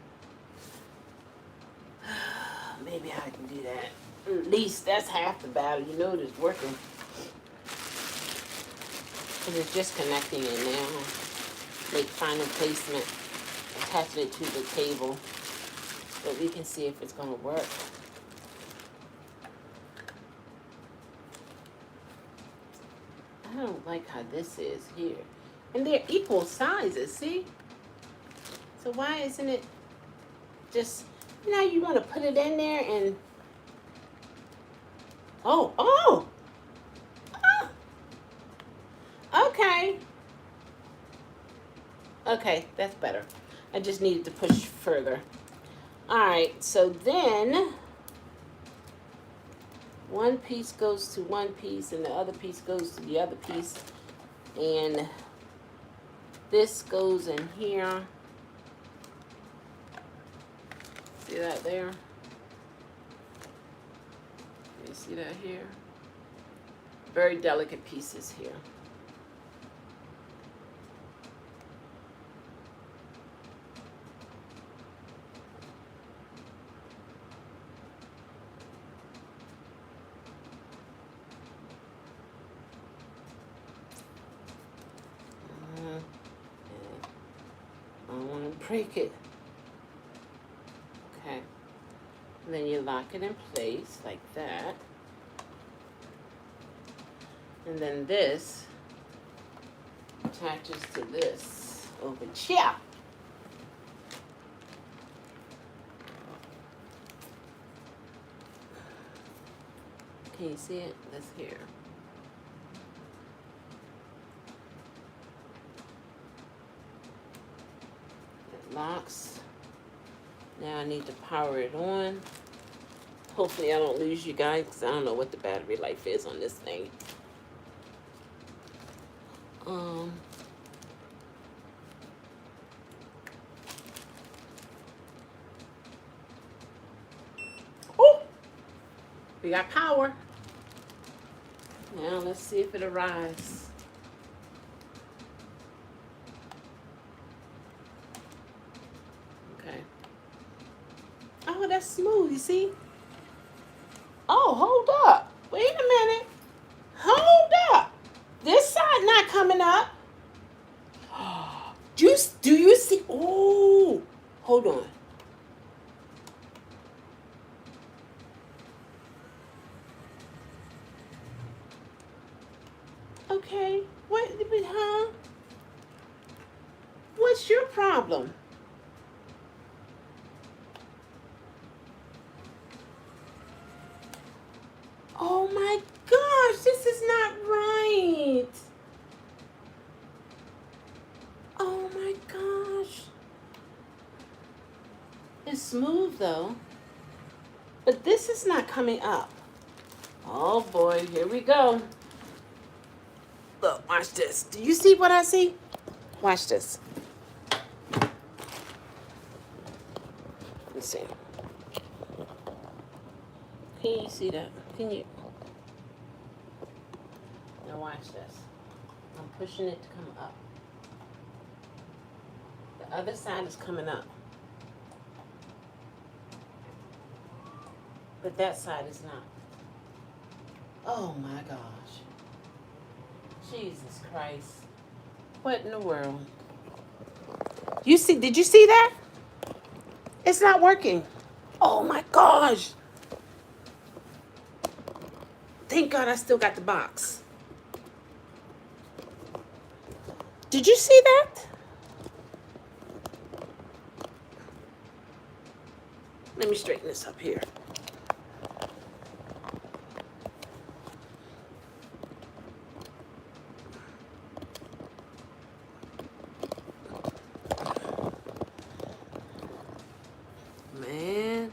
Maybe I can do that. At least that's half the battle. You know it's working. And it's just connecting it now. Make final placement. Attaching it to the table. But we can see if it's going to work. I don't like how this is here. And they're equal sizes, see? So why isn't it just... Now you want to put it in there and... Oh! Okay. Okay, that's better. I just needed to push further. Alright, so then... one piece goes to one piece and the other piece goes to the other piece. And this goes in here. See that there? You see that here? Very delicate pieces here. I don't want to break it. Okay. And then you lock it in place like that. And then this attaches to this over here. Can you see it? That's here. It locks. Now I need to power it on. Hopefully I don't lose you guys because I don't know what the battery life is on this thing. Oh, we got power. Now let's see if it arrives. Okay. Oh, that's smooth, you see? Oh, hold up. Wait a minute. Hold up. This side not coming up. Do you see? Oh, hold on. Okay. What, huh? What's your problem? Oh my gosh, this is not right. Oh my gosh. It's smooth though. But this is not coming up. Oh boy, here we go. Look, watch this. Do you see what I see? Watch this. Let's see. Can you see that? Can you? Now watch this. I'm pushing it to come up. The other side is coming up. But that side is not. Oh my gosh. Jesus Christ. What in the world? You see, did you see that? It's not working. Oh my gosh. Thank God I still got the box. Did you see that? Let me straighten this up here. Man.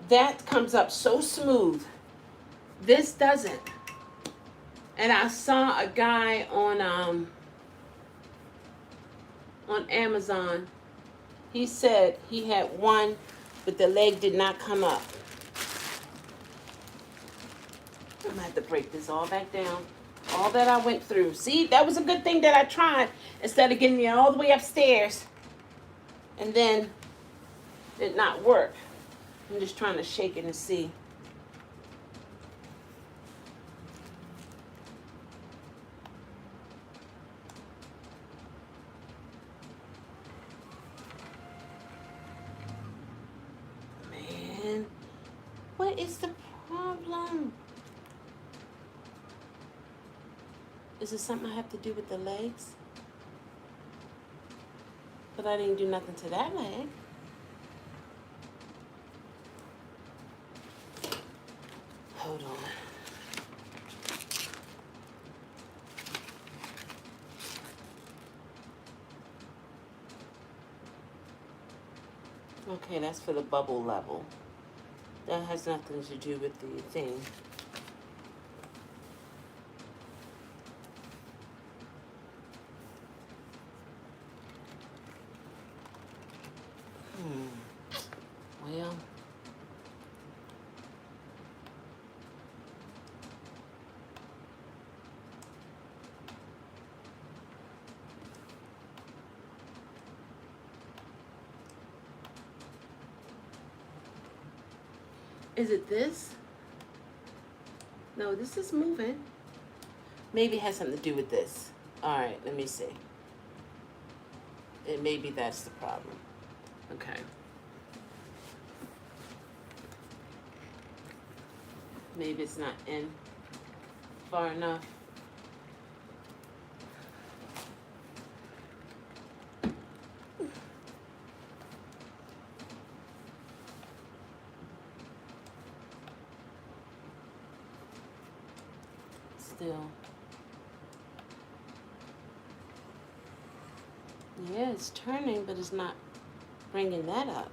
That comes up so smooth. This doesn't. And I saw a guy on Amazon. He said he had one, but the leg did not come up. I'm gonna have to break this all back down. All that I went through. See, that was a good thing that I tried instead of getting me all the way upstairs and then it not work. I'm just trying to shake it and see. Man, what is the problem? Is it something I have to do with the legs? But I didn't do nothing to that leg. Hold on. Okay, that's for the bubble level. That has nothing to do with the thing. Well, is it this? No, this is moving. Maybe it has something to do with this. All right, let me see. And maybe that's the problem. Okay. Maybe it's not in far enough. Still. Yeah, it's turning, but it's not bringing that up.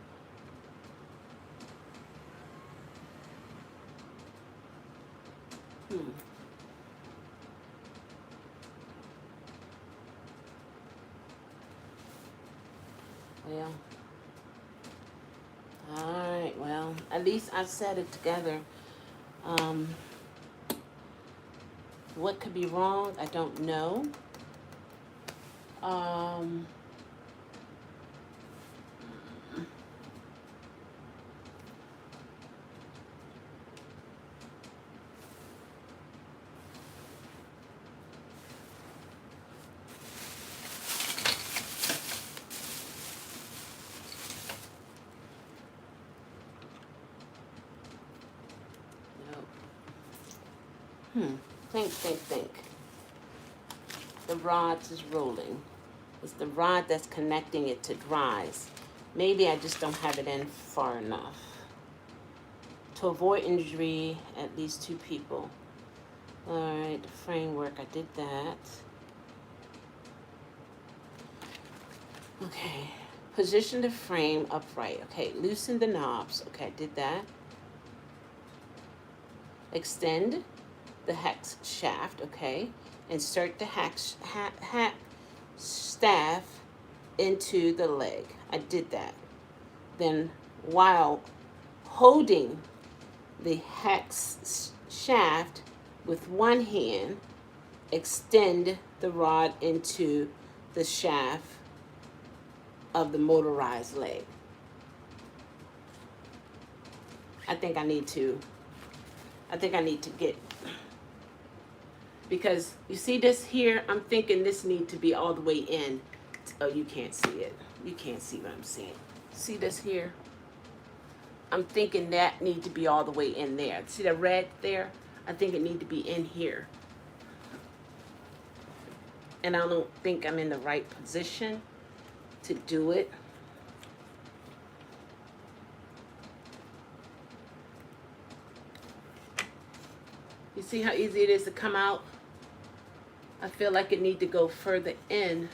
Well, all right. Well, at least I set it together. What could be wrong? I don't know. Um, no. Think. The rods is rolling. It's the rod that's connecting it to dries. Maybe I just don't have it in far enough. To avoid injury, at least 2 people. All right, the framework, I did that. Okay, position the frame upright. Okay, loosen the knobs. Okay, I did that. Extend the hex shaft. Okay, insert the hack staff into the leg. I did that. Then while holding the hex shaft with one hand, extend the rod into the shaft of the motorized leg. I think I need to get, because you see this here, I'm thinking this need to be all the way in. Oh, you can't see it. You can't see what I'm saying. See this here? I'm thinking that need to be all the way in there. See the red there? I think it need to be in here. And I don't think I'm in the right position to do it. You see how easy it is to come out? I feel like it need to go further in.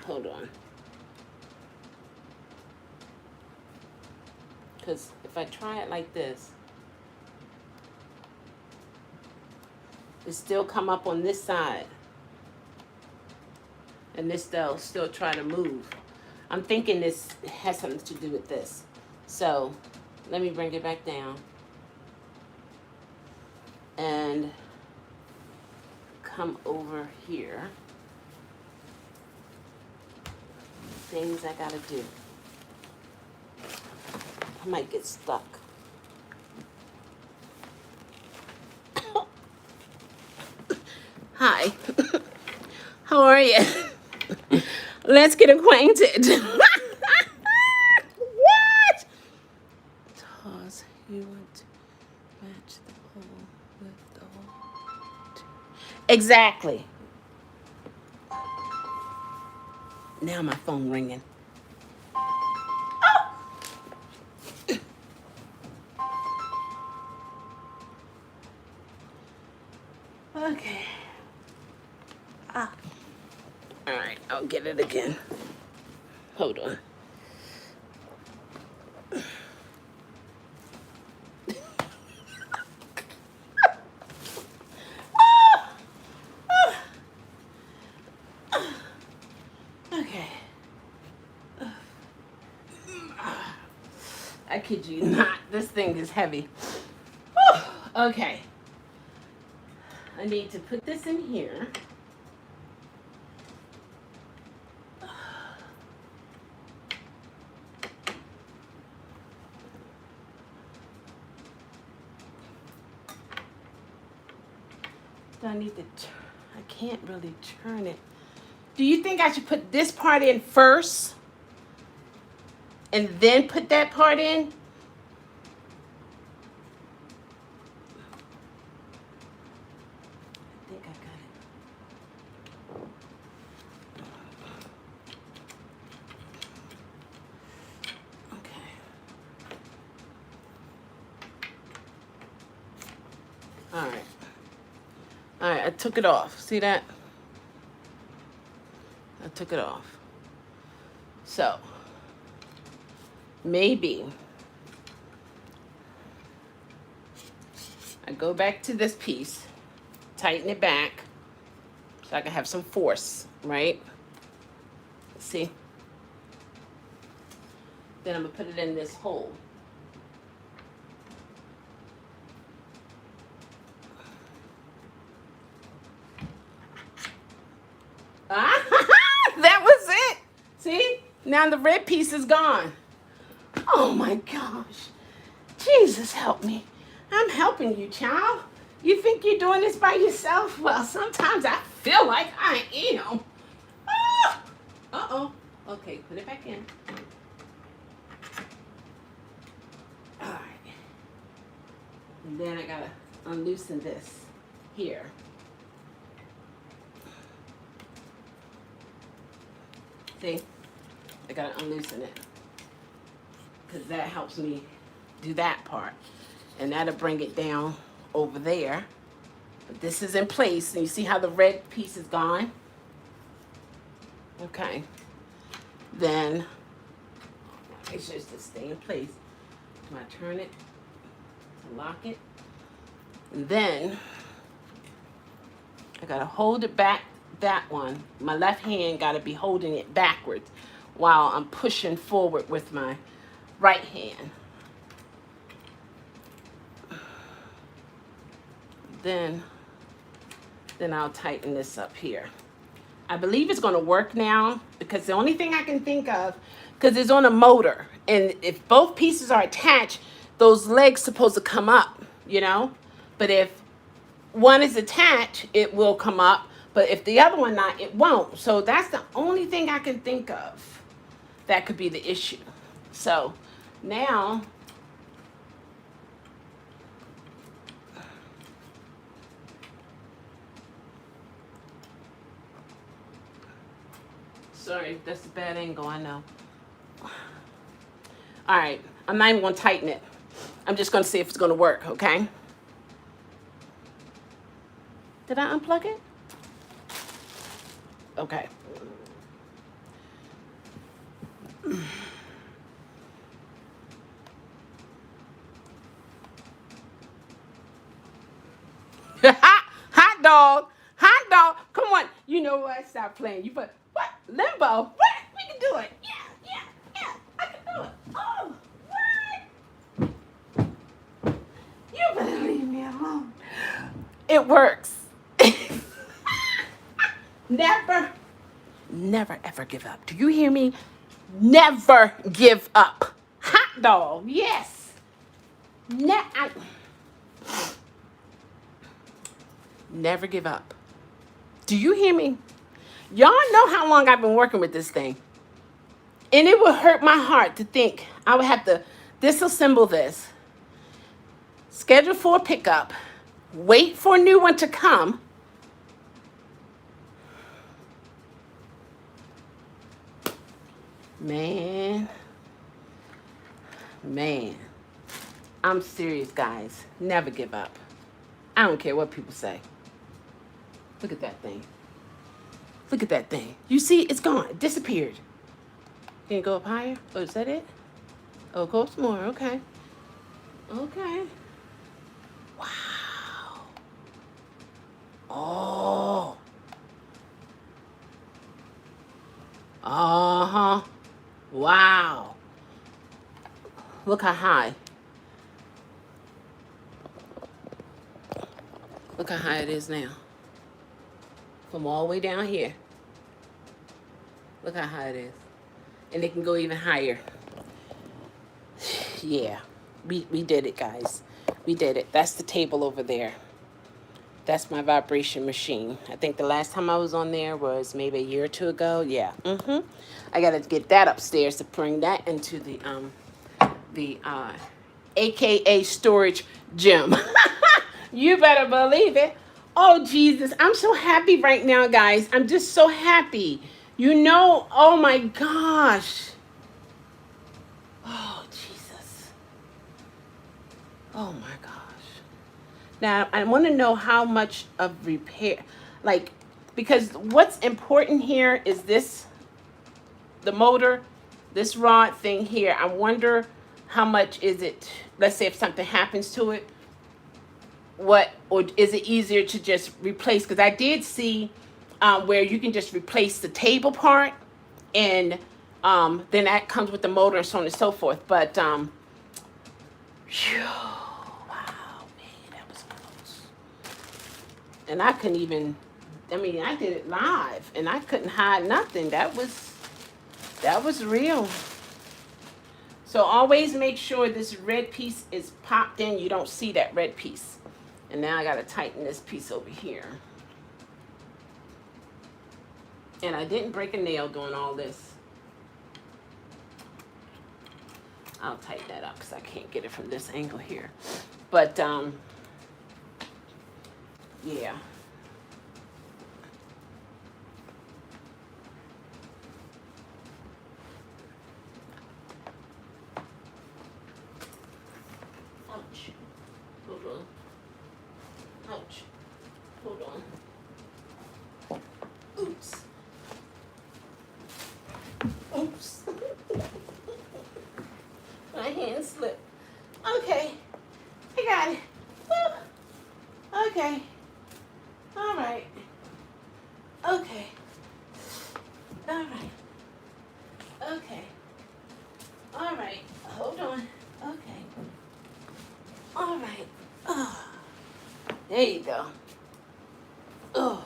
Hold on. Because if I try it like this, it still come up on this side. And this they'll still try to move. I'm thinking this has something to do with this. So let me bring it back down. And come over here. Things I gotta do. I might get stuck. Hi. How are you? Let's get acquainted. What? Toss, you want to match the hole with the hole. Exactly. Now my phone ringing. Okay. All right, I'll get it again. Hold on. Okay. I kid you not. This thing is heavy. Okay. I need to put this in here. Do I need to I can't really turn it. Do you think I should put this part in first and then put that part in? I think I got it. Okay. All right. All right, I took it off. See that? I took it off. So, maybe I go back to this piece, tighten it back so I can have some force, right? See? Then I'm gonna put it in this hole. That was it. See? Now the red piece is gone. Oh my gosh. Jesus help me. I'm helping you, child. You think you're doing this by yourself? Well, sometimes I feel like I am. Ah! Uh-oh. Okay, put it back in. All right. And then I gotta unloosen this here. See? I gotta unloosen it. Because that helps me do that part. And that'll bring it down over there. But this is in place. And you see how the red piece is gone? Okay. Then, make sure it's to stay in place. So I turn it to lock it. And then, I gotta hold it back, that one. My left hand gotta be holding it backwards while I'm pushing forward with my right hand. Then I'll tighten this up here. I believe it's gonna work now because the only thing I can think of, because it's on a motor, and if both pieces are attached, those legs supposed to come up, you know? But if one is attached, it will come up. But if the other one not, it won't. So that's the only thing I can think of that could be the issue. So now, sorry, that's a bad angle, I know. All right, I'm not even gonna tighten it. I'm just gonna see if it's gonna work, okay? Did I unplug it? Okay. Hot dog, hot dog. Come on. You know what? Stop playing. You put what? Limbo. What? We can do it. Yeah. I can do it. Oh, what? You better leave me alone. It works. Never ever give up. Do you hear me? Never give up. Hot dog. Yes. Never give up. Do you hear me? Y'all know how long I've been working with this thing. And it would hurt my heart to think I would have to disassemble this, schedule for a pickup, wait for a new one to come. Man. I'm serious, guys. Never give up. I don't care what people say. Look at that thing. Look at that thing. You see, it's gone. It disappeared. Can you go up higher? Oh, is that it? Oh, go some more. Okay. Okay. Wow. Oh. Uh-huh. Wow. Look how high. Look how high it is now. From all the way down here. Look how high it is. And it can go even higher. Yeah. We did it, guys. We did it. That's the table over there. That's my vibration machine. I think the last time I was on there was maybe a year or two ago. Yeah. I gotta get that upstairs to bring that into the AKA storage gym. You better believe it. Oh Jesus, I'm so happy right now, guys. I'm just so happy. You know, oh my gosh. Oh Jesus. Oh my gosh. Now, I want to know how much of repair, like, because what's important here is this, the motor, this rod thing here. I wonder how much is it, let's say if something happens to it, what, or is it easier to just replace? Because I did see where you can just replace the table part, and then that comes with the motor and so on and so forth. But, phew, wow, man, that was close. And I couldn't even, I mean, I did it live and I couldn't hide nothing. That was real. So always make sure this red piece is popped in. You don't see that red piece. And now I got to tighten this piece over here. And I didn't break a nail doing all this. I'll tighten that up because I can't get it from this angle here. But, yeah. Ouch. Hold on. Ouch. Hold on. Oops. Oops. My hand slipped. Okay. I got it. Woo. Okay. All right. Okay. All right. Okay. All right. Hold on. Okay. All right. Oh. There you go. Oh.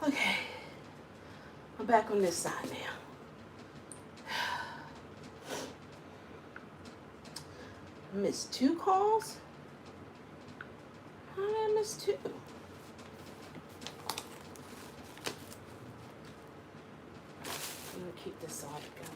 Okay. I'm back on this side now. I missed 2 calls? How did I miss 2? I'm gonna keep this all together.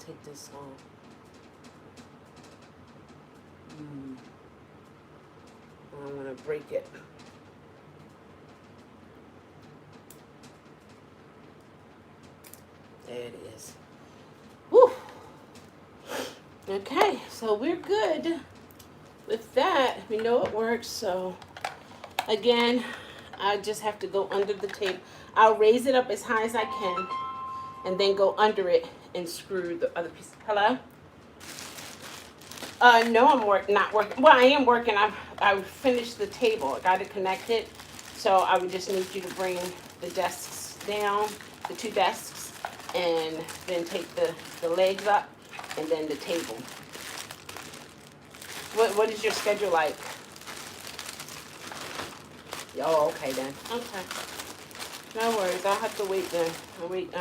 Take this off. I'm gonna break it. There it is. Whew. Okay, so we're good with that. We know it works. So again, I just have to go under the table. I'll raise it up as high as I can and then go under it and screw the other piece. Hello? No, I'm not working. Well, I am working. I finished the table. I got it connected. So I would just need you to bring the desks down, the 2 desks, and then take the legs up and then the table. What is your schedule like? Oh, okay then. Okay. No worries. I'll have to wait then. I'll wait,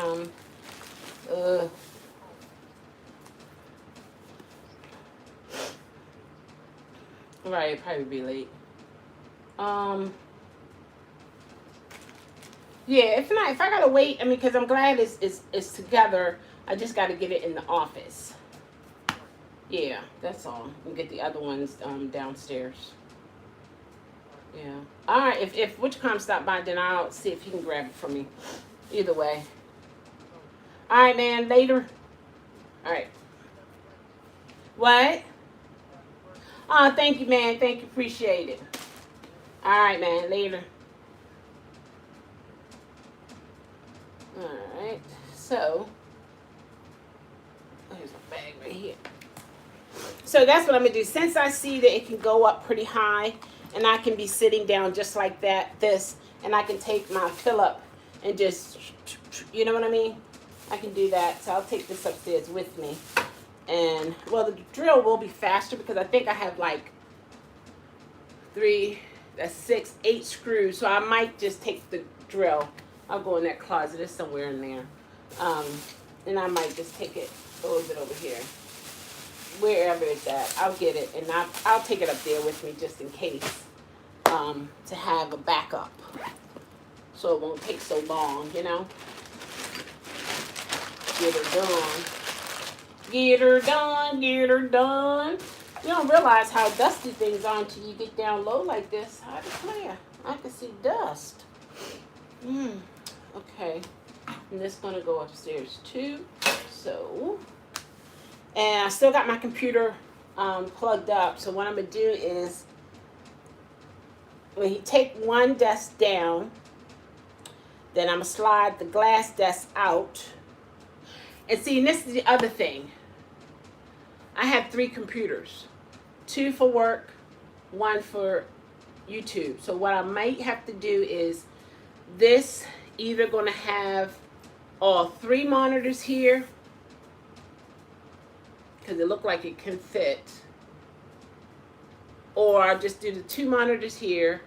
right, probably be late. Yeah, if not, if I gotta wait, I mean, because I'm glad it's together. I just gotta get it in the office. Yeah, that's all. And get the other ones downstairs. Yeah. All right. If Witchcom stop by, then I'll see if he can grab it for me. Either way. All right, man. Later. All right. What? Oh, thank you, man. Thank you. Appreciate it. All right, man. Later. All right. So, there's a bag right here. So that's what I'm going to do. Since I see that it can go up pretty high, and I can be sitting down just like that, and I can take my fill up and just, you know what I mean? I can do that. So I'll take this upstairs with me. And, well, the drill will be faster because I think I have like 6, 8 screws. So I might just take the drill. I'll go in that closet. It's somewhere in there. And I might just take it a little bit over here. Wherever it's at, I'll get it. And I'll take it up there with me just in case. To have a backup. So it won't take so long, you know. Get her done. Get her done. Get her done. You don't realize how dusty things are until you get down low like this. I declare. I can see dust. Okay. And this is going to go upstairs too. So. And I still got my computer plugged up. So what I'm going to do is, when you take one desk down, then I'm going to slide the glass desk out. And see, and this is the other thing. I have 3 computers. 2 for work, 1 for YouTube. So what I might have to do is, this either going to have all 3 monitors here, because it looked like it can fit. Or I'll just do the 2 monitors here,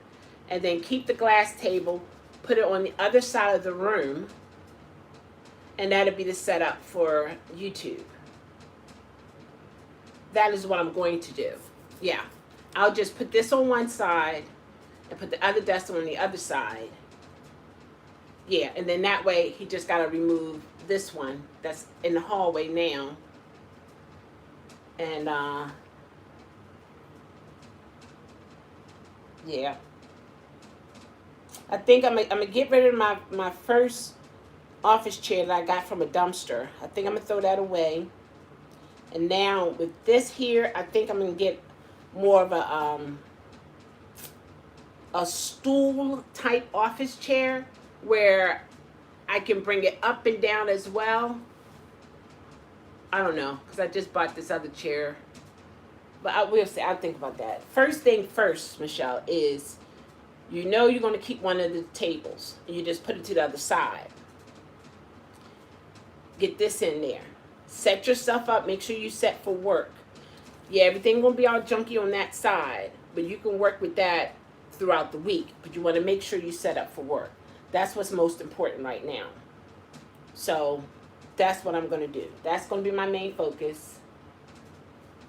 and then keep the glass table, put it on the other side of the room, and that'll be the setup for YouTube. That is what I'm going to do. Yeah. I'll just put this on one side and put the other desk on the other side. Yeah, and then that way he just got to remove this one that's in the hallway now. And, yeah. I think I'm gonna get rid of my first office chair that I got from a dumpster. I think I'm going to throw that away. And now with this here, I think I'm going to get more of a stool type office chair where I can bring it up and down as well. I don't know, because I just bought this other chair. But I will say, I'll think about that. First thing first, Michelle, is you know you're going to keep one of the tables. And you just put it to the other side. Get this in there. Set yourself up. Make sure you set for work. Yeah, everything will be all junky on that side. But you can work with that throughout the week. But you want to make sure you set up for work. That's what's most important right now. So that's what I'm going to do. That's going to be my main focus.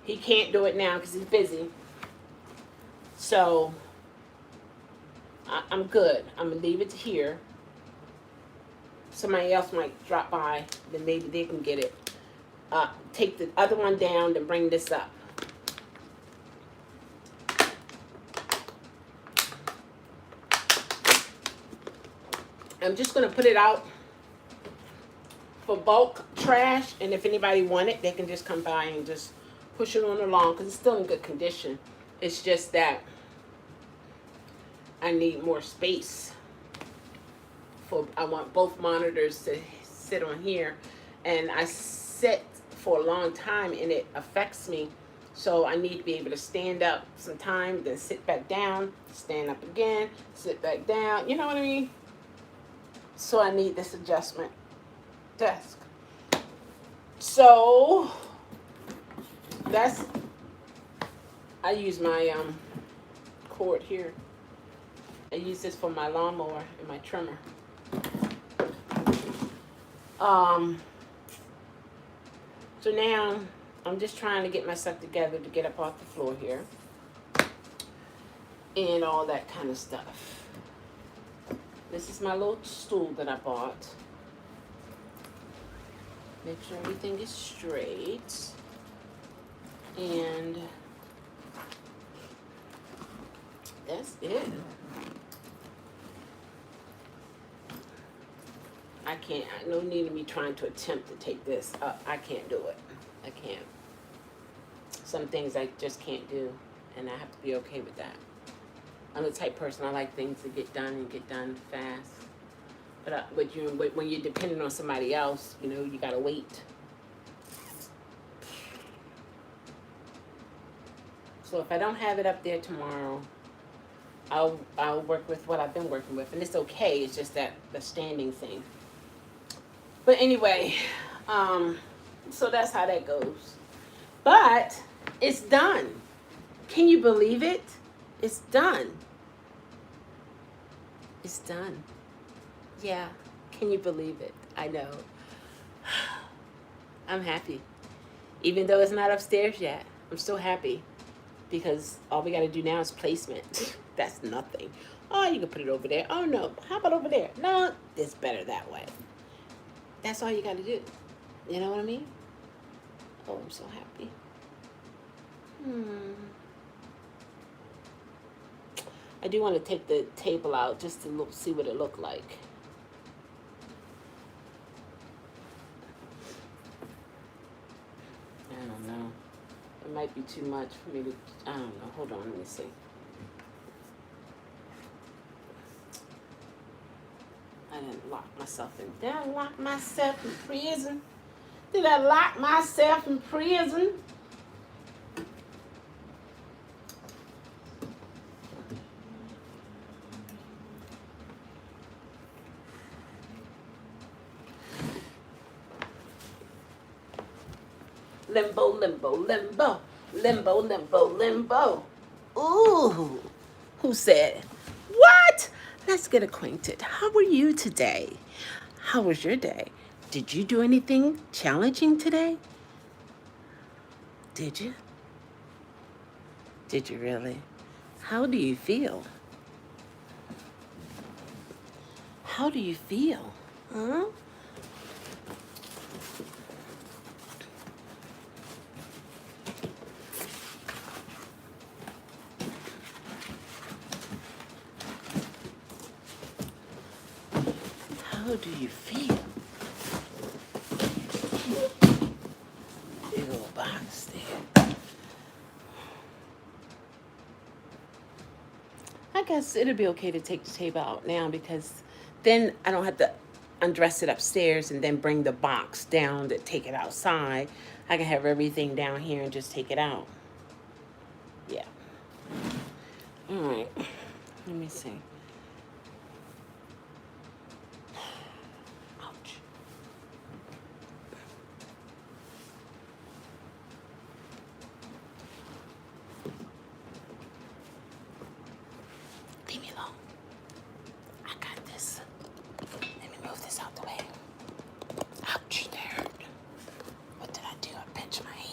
He can't do it now because he's busy. So I'm good. I'm going to leave it here. Somebody else might drop by. Then maybe they can get it. Take the other one down and bring this up. I'm just going to put it out for bulk trash. And if anybody want it, they can just come by and just push it on along. Because it's still in good condition. It's just that I need more space. I want both monitors to sit on here. And I sit for a long time and it affects me. So I need to be able to stand up sometime, then sit back down, stand up again, sit back down. You know what I mean? So I need this adjustment desk. So that's, I use my cord here. I use this for my lawnmower and my trimmer. So now I'm just trying to get myself together to get up off the floor here and all that kind of stuff. This is my little stool that I bought. Make sure everything is straight. And that's it. I can't, no need of me trying to attempt to take this up. I can't do it. I can't. Some things I just can't do, and I have to be okay with that. I'm the type person, I like things to get done and get done fast. But when you're dependent on somebody else, you know, you gotta wait. So if I don't have it up there tomorrow, I'll work with what I've been working with, and it's okay. It's just that the standing thing. But anyway, so that's how that goes. But it's done. Can you believe it? It's done. It's done. Yeah. Can you believe it? I know. I'm happy. Even though it's not upstairs yet, I'm still happy because all we got to do now is placement. That's nothing. Oh, you can put it over there. Oh, no. How about over there? No, it's better that way. That's all you got to do. You know what I mean? Oh, I'm so happy. I do want to take the table out just to look, see what it looked like. I don't know. It might be too much for me to, I don't know. Hold on, let me see. I didn't lock myself in. Did I lock myself in prison? Did I lock myself in prison? Limbo, limbo, limbo. Limbo, limbo, limbo. Ooh. Who said, what? Let's get acquainted. How were you today? How was your day? Did you do anything challenging today? Did you? Did you really? How do you feel? How do you feel? Huh? How do you feel? Big old box there. I guess it'll be okay to take the table out now because then I don't have to undress it upstairs and then bring the box down to take it outside. I can have everything down here and just take it out. Yeah. All right. Let me see. Ouch. Leave me alone. I got this. Let me move this out the way. Ouch, that hurt. What did I do? I pinched my hand.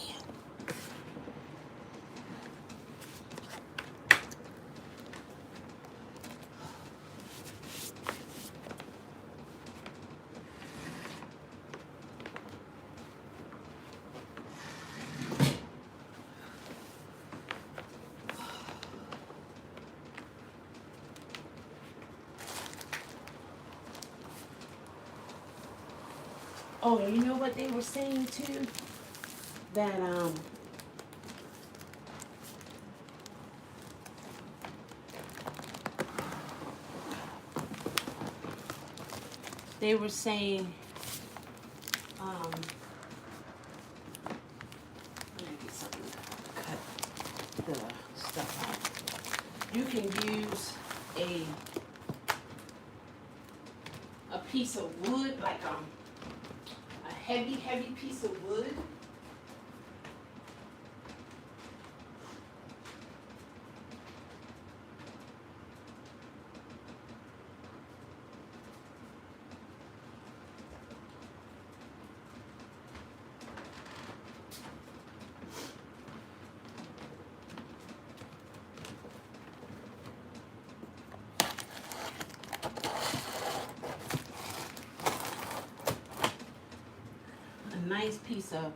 Oh, you know what they were saying too? That they were saying let me get something to cut the stuff out. You can use a piece of wood, like a heavy piece of wood. Nice piece of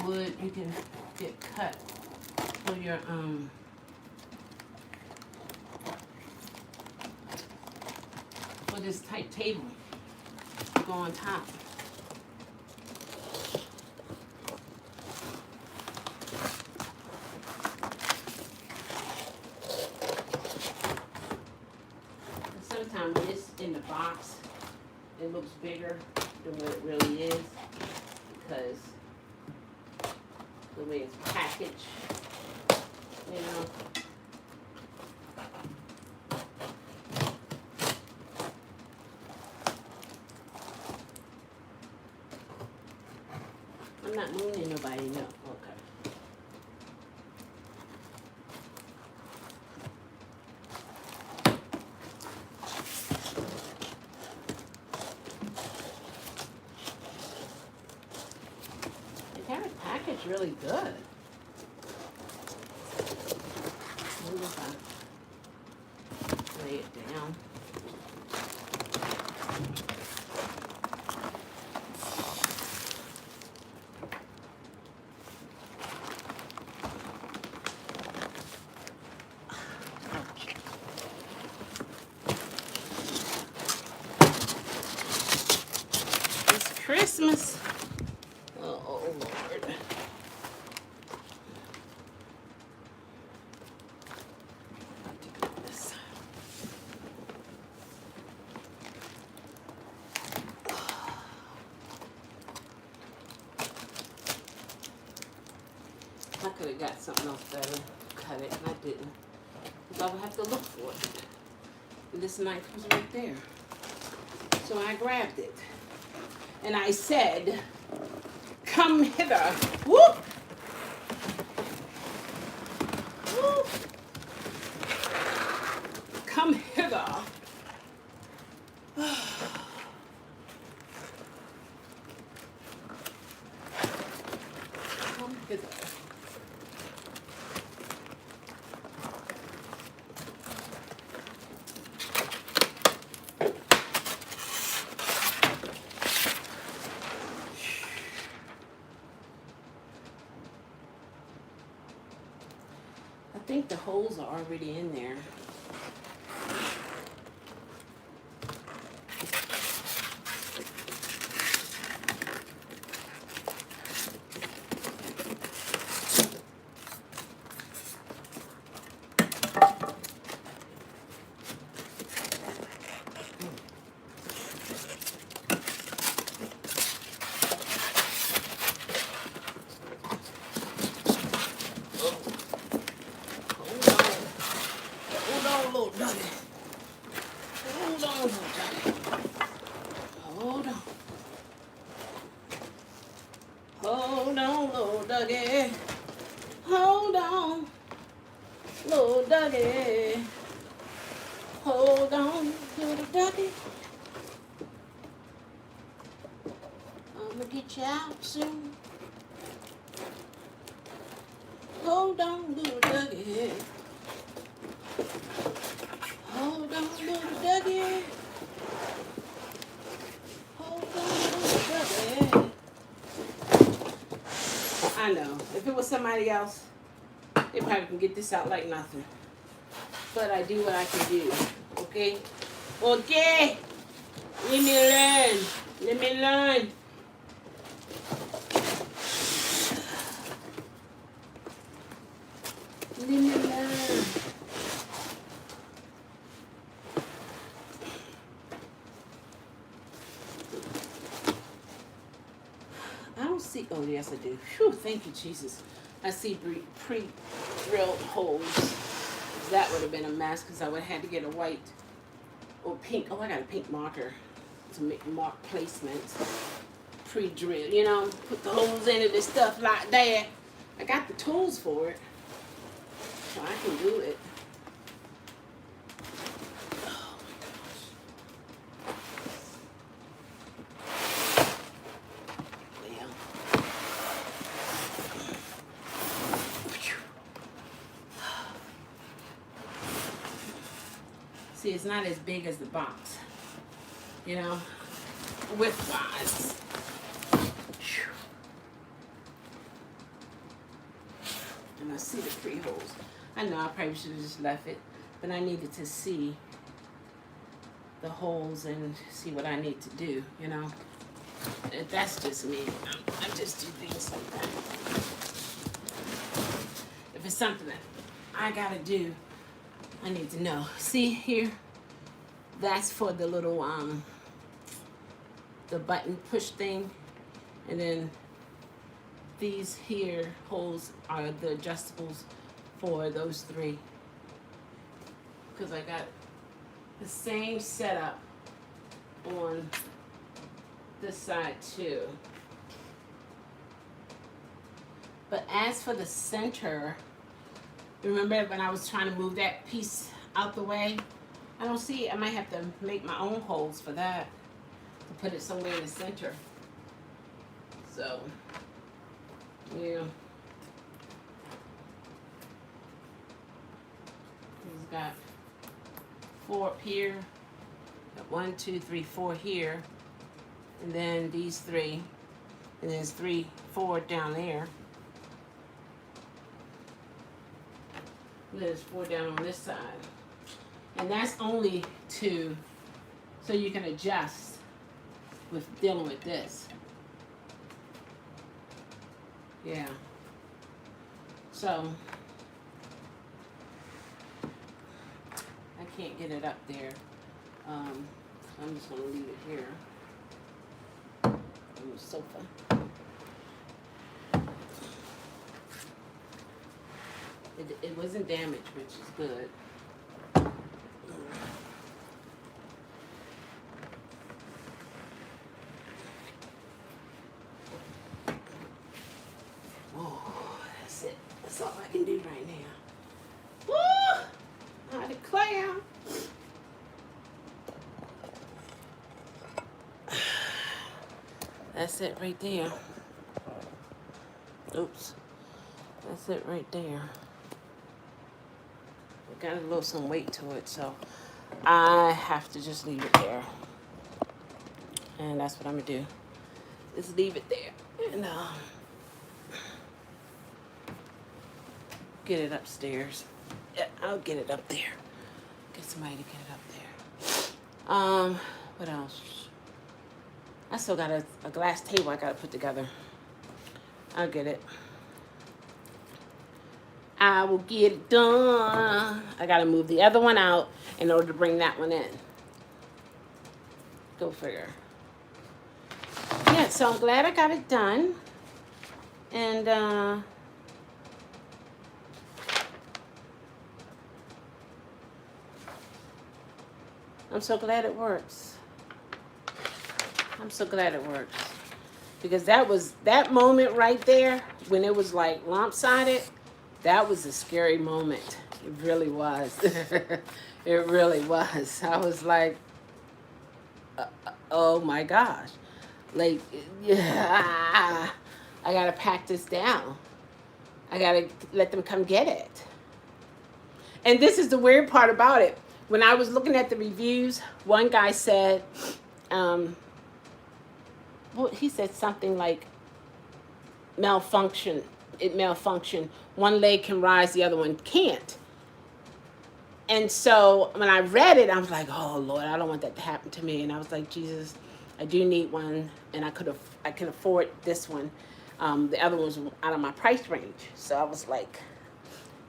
wood you can get cut for your for this type table to go on top. And sometimes when it's in the box, it looks bigger than what it really is. Because the way it's packaged. You know. I'm not mooning nobody, no. Okay. They got it packaged really good. Maybe if I lay it down. It's Christmas. Oh, Lord. I could have got something else better. Cut it, and I didn't. Because I would have to look for it. And this knife was right there. So I grabbed it. And I said, come hither. Whoop! Whoop! Come hither. Come hither. I think the holes are already in there. Hold on, Doggy. Hold on, Doggy. Hold on. Hold on, little Doggy. Hold on, little Doggy. Hold on, little Doggy. I'ma get you out soon. Hold on, little Doggy. Hold on, little Doggy. Hold on, little Doggy. I know. If it was somebody else, they probably can get this out like nothing. But I do what I can do. Okay? Okay? Let me learn. Let me learn. Let me learn. I don't see, oh yes I do. Whew, thank you, Jesus. I see pre-drilled holes. That would have been a mess because I would have had to get a white or pink. Oh, I got a pink marker to make mark placements. Pre-drill, you know, put the holes into this stuff like that. I got the tools for it, so I can do it. Oh my gosh. See, it's not as big as the box, you know, width-wise. And I see the pre-holes. I know I probably should have just left it, but I needed to see the holes and see what I need to do, you know. That's just me. I just do things sometimes. If it's something that I gotta do, I need to know. See here? That's for the little, the button push thing. And then these here holes are the adjustables for those three. Because I got the same setup on this side too. But as for the center, remember when I was trying to move that piece out the way? I don't see it. I might have to make my own holes for that to put it somewhere in the center. So, yeah. He's got 4 up here. Got 1, 2, 3, 4 here. And then these 3. And there's 3, 4 down there. There's 4 down on this side. And that's only to, so you can adjust with dealing with this. Yeah. So, I can't get it up there. I'm just going to leave it here on the sofa. It wasn't damaged, which is good. Oh, that's it. That's all I can do right now. Woo! I declare. That's it right there. Oops. That's it right there. Got a little some weight to it, so I have to just leave it there. And that's what I'm gonna do. Just leave it there. And get it upstairs. Yeah, I'll get it up there. Get somebody to get it up there. What else? I still got a glass table I gotta put together. I'll get it. I will get it done. I gotta move the other one out in order to bring that one in. Go figure. Yeah, so I'm glad I got it done. And I'm so glad it works. I'm so glad it works. Because that moment right there, when it was like lopsided, that was a scary moment. It really was. It really was. I was like, oh my gosh. Like, yeah, I gotta pack this down. I gotta let them come get it. And this is the weird part about it. When I was looking at the reviews, one guy said, well, he said something like malfunction. It malfunctioned. One leg can rise, the other one can't. And so when I read it, I was like, oh Lord, I don't want that to happen to me. And I was like, Jesus, I do need one, and I can afford this one. The other one's out of my price range. So I was like,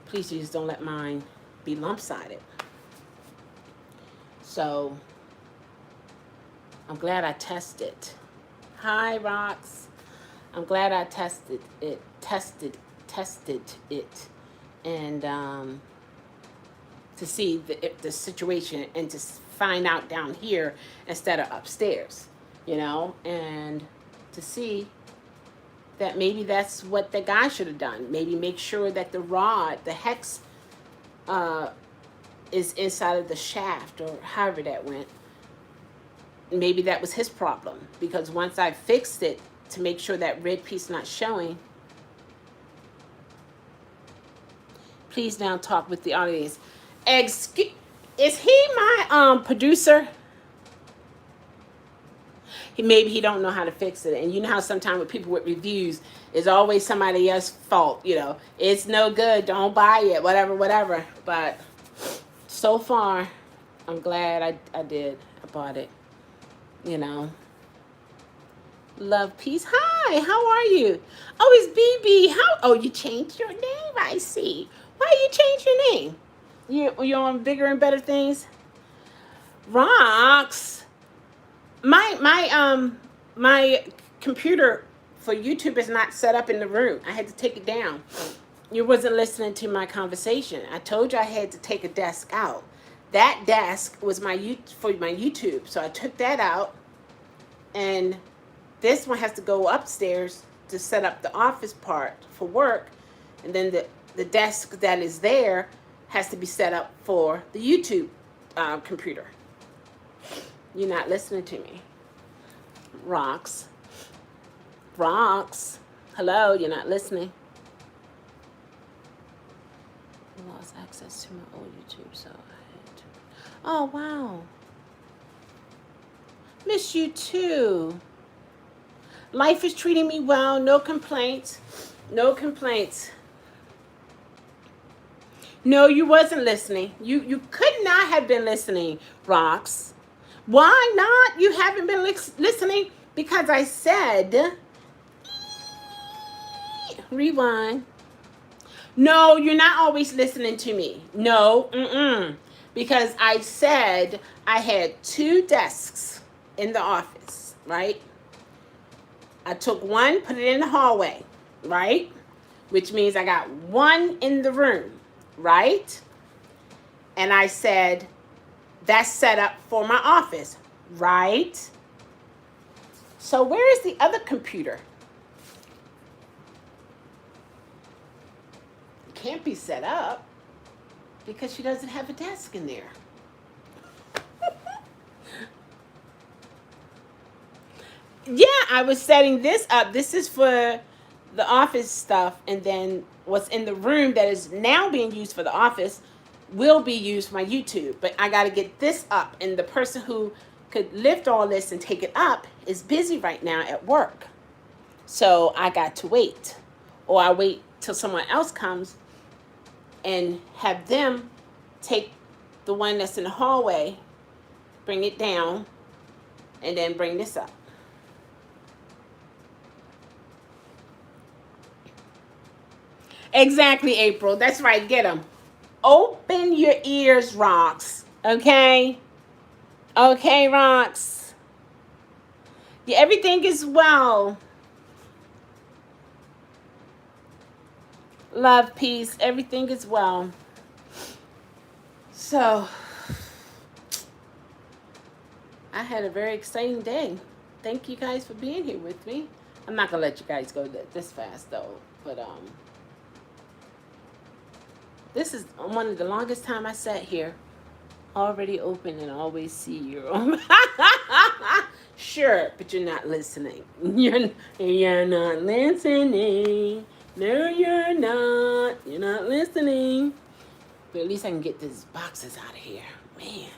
please Jesus, don't let mine be lump-sided. So I'm glad I tested. Hi, Rox. I'm glad I tested it, and to see the situation and to find out down here instead of upstairs, you know, and to see that maybe that's what the guy should have done. Maybe make sure that the rod, the hex, is inside of the shaft, or however that went. Maybe that was his problem, because once I fixed it to make sure that red piece not showing. Please now talk with the audience. Excuse, is he my producer? Maybe he don't know how to fix it. And you know how sometimes with people with reviews, it's always somebody else's fault, you know. It's no good, don't buy it, whatever. But so far, I'm glad I did. I bought it, you know. Love, peace. Hi, how are you? Oh, it's BB. Oh, you changed your name, I see. Why you change your name? You're on bigger and better things? Rocks. My computer for YouTube is not set up in the room. I had to take it down. You wasn't listening to my conversation. I told you I had to take a desk out. That desk was for my YouTube, so I took that out, and this one has to go upstairs to set up the office part for work, and then the desk that is there has to be set up for the YouTube computer. You're not listening to me. Rocks. Rocks. Hello, you're not listening. I lost access to my old YouTube, so I had to. Oh, wow. Miss you too. Life is treating me well. No complaints. No complaints. No, you wasn't listening. You could not have been listening, Rocks. Why not? You haven't been listening because I said, rewind. No, you're not always listening to me. No, because I said I had 2 desks in the office, right? I took one, put it in the hallway, right? Which means I got 1 in the room, right? And I said, that's set up for my office, right? So where is the other computer? It can't be set up because she doesn't have a desk in there. Yeah, I was setting this up. This is for the office stuff, and then what's in the room that is now being used for the office will be used for my YouTube. But I got to get this up, and the person who could lift all this and take it up is busy right now at work. So I got to wait, or I wait till someone else comes and have them take the one that's in the hallway, bring it down, and then bring this up. Exactly, April. That's right. Get them. Open your ears, Rocks. Okay? Okay, Rocks. Yeah, everything is well. Love, peace. Everything is well. So, I had a very exciting day. Thank you guys for being here with me. I'm not going to let you guys go this fast, though. But, this is one of the longest time I sat here. Already open and always see you. Sure, but you're not listening. You're not listening. No, you're not. You're not listening. But at least I can get these boxes out of here. Man,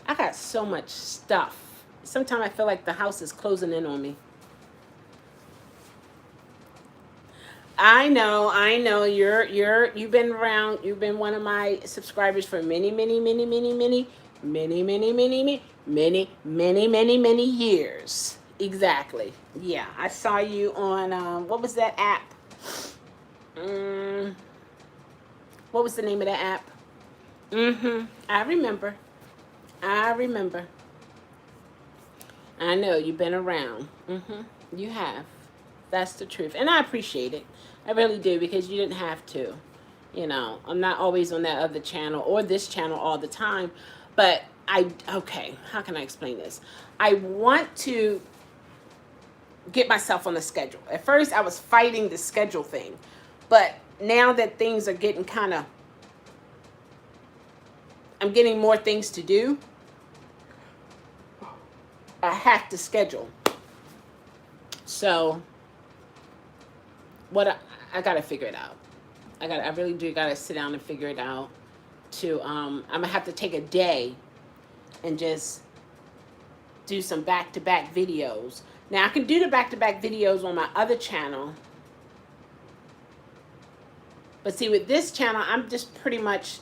I got so much stuff. Sometimes I feel like the house is closing in on me. I know. You've been around. You've been one of my subscribers for many years. Exactly. Yeah, I saw you on what was that app? What was the name of that app? I remember. I know you've been around. You have. That's the truth, and I appreciate it. I really do, because you didn't have to. You know, I'm not always on that other channel or this channel all the time, but okay, how can I explain this? I want to get myself on the schedule. At first, I was fighting the schedule thing, but now that things are getting I'm getting more things to do, I have to schedule. So, I gotta figure it out. I really do gotta sit down and figure it out. I'm gonna have to take a day and just do some back-to-back videos. Now I can do the back-to-back videos on my other channel, but see, with this channel, I'm just pretty much,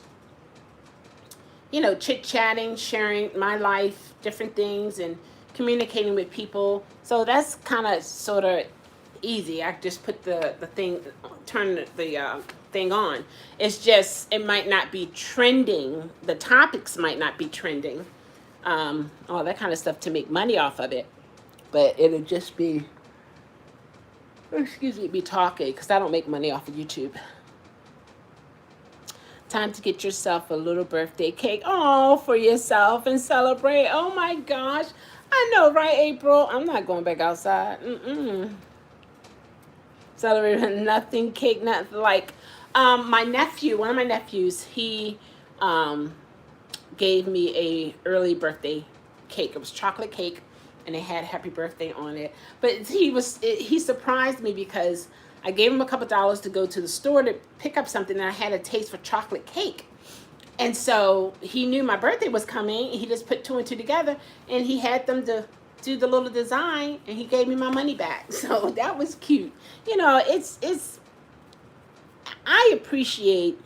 chit-chatting, sharing my life, different things, and communicating with people. So that's kind of sort of easy. I just put the thing, turn the thing on. It's just, it might not be trending. The topics might not be trending. All that kind of stuff to make money off of it. But it'll just be, be talking, because I don't make money off of YouTube. Time to get yourself a little birthday cake. Oh, for yourself and celebrate. Oh my gosh. I know, right, April? I'm not going back outside. Mm-mm. Celebrate nothing, cake, nothing like my nephew, one of my nephews, he um gave me a early birthday cake. It was chocolate cake, and it had happy birthday on it. But he surprised me because I gave him a couple dollars to go to the store to pick up something, and I had a taste for chocolate cake. And so he knew my birthday was coming. He just put two and two together, and he had them to do the little design, and he gave me my money back. So that was cute. You know, it's I appreciate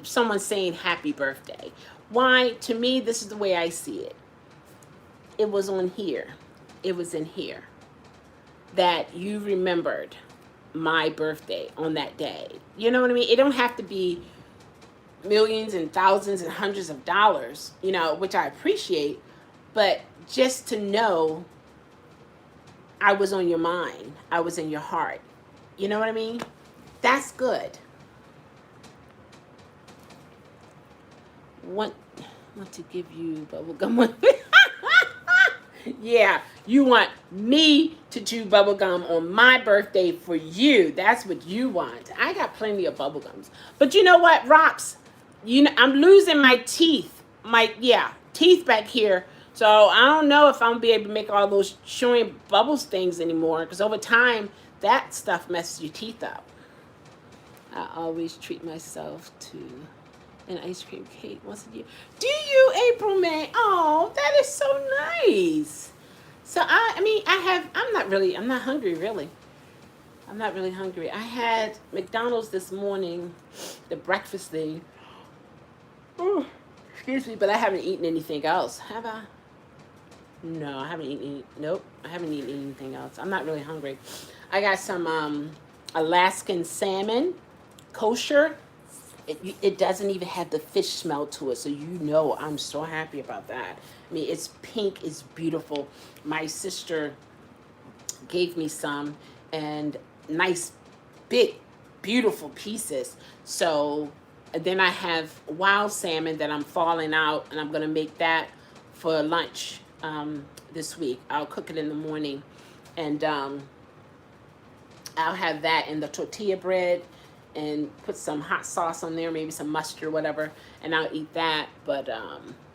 someone saying happy birthday. Why? To me, this is the way I see it. It was on here. It was in here that you remembered my birthday on that day. You know what I mean? It don't have to be millions and thousands and hundreds of dollars, you know, which I appreciate, but just to know I was on your mind, I was in your heart. You know what I mean? That's good. Want to give you bubblegum. Yeah, you want me to chew bubblegum on my birthday for you. That's what you want. I got plenty of bubblegums. But you know what, Rocks? You know, I'm losing my teeth. Teeth back here. So I don't know if I'm gonna be able to make all those chewing bubbles things anymore. Because over time, that stuff messes your teeth up. I always treat myself to an ice cream cake once a year. Do you, April May? Oh, that is so nice. So I'm not hungry really. I'm not really hungry. I had McDonald's this morning, the breakfast thing. Oh, excuse me, but I haven't eaten anything else. Have I? No, I haven't eaten. Nope, I haven't eaten anything else. I'm not really hungry. I got some Alaskan salmon, kosher. It doesn't even have the fish smell to it, so you know I'm so happy about that. I mean, it's pink, it's beautiful. My sister gave me some, and nice, big, beautiful pieces. So then I have wild salmon that I'm falling out, and I'm gonna make that for lunch this week. I'll cook it in the morning, and I'll have that in the tortilla bread and put some hot sauce on there, maybe some mustard or whatever, and I'll eat that. But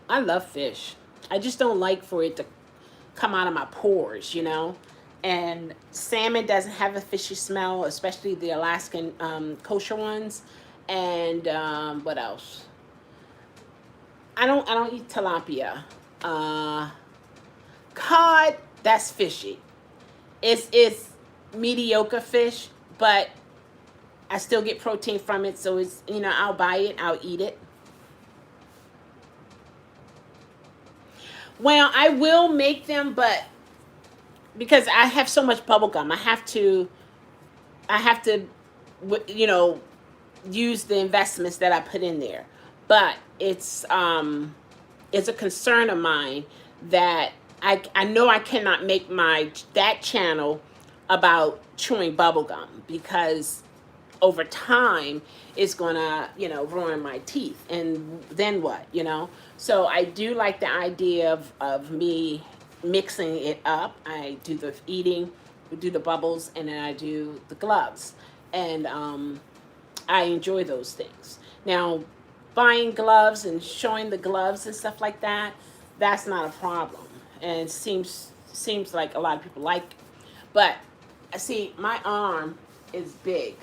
I love fish. I just don't like for it to come out of my pores, you know? And salmon doesn't have a fishy smell, especially the Alaskan kosher ones. And what else? I don't eat tilapia. Cod, that's fishy. It's mediocre fish, but I still get protein from it, so it's, you know, I'll buy it, I'll eat it. Well, I will make them, but because I have so much bubble gum, I have to, you know, use the investments that I put in there. But it's a concern of mine that I know I cannot make that channel about chewing bubble gum, because over time it's gonna, you know, ruin my teeth, and then what, you know? So I do like the idea of me mixing it up. I do the eating, we do the bubbles, and then I do the gloves, and I enjoy those things. Now, buying gloves and showing the gloves and stuff like that, that's not a problem, and it seems like a lot of people like it. But see, my arm is big,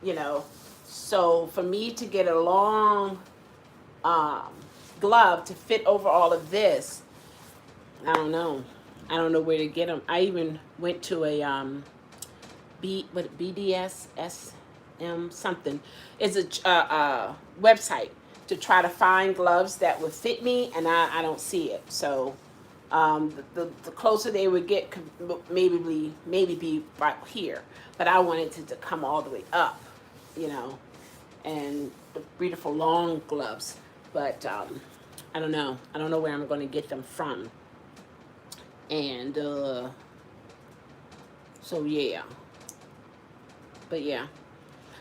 you know, so for me to get a long glove to fit over all of this, I don't know. I don't know where to get them. I even went to a BDSSM something. It's a website to try to find gloves that would fit me, and I don't see it. So the closer they would get could maybe be right here, but I wanted to come all the way up, you know, and the beautiful long gloves. But I don't know. I don't know where I'm going to get them from. And so yeah. But yeah.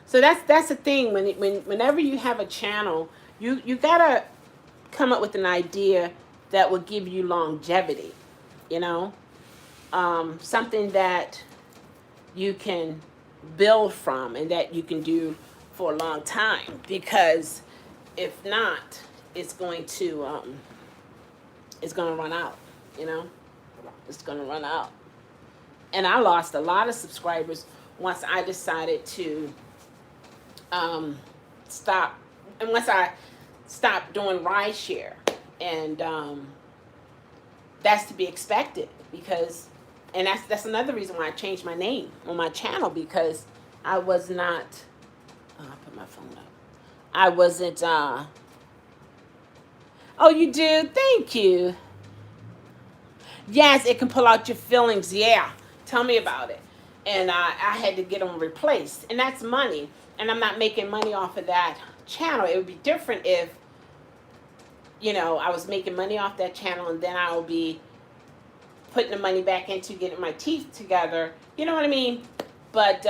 So that's the thing. Whenever you have a channel, you gotta come up with an idea that will give you longevity. You know, something that you can build from and that you can do for a long time. Because if not, it's going to run out. You know, it's going to run out. And I lost a lot of subscribers once I decided to stop, and once I stopped doing rideshare, and that's to be expected because, and that's another reason why I changed my name on my channel, because I was not. Oh, I put my phone up. I wasn't. Oh, you do. Thank you. Yes, it can pull out your feelings. Yeah, tell me about it. And I had to get them replaced, and that's money. And I'm not making money off of that channel. It would be different if, I was making money off that channel, and then I would be putting the money back into getting my teeth together. You know what I mean? But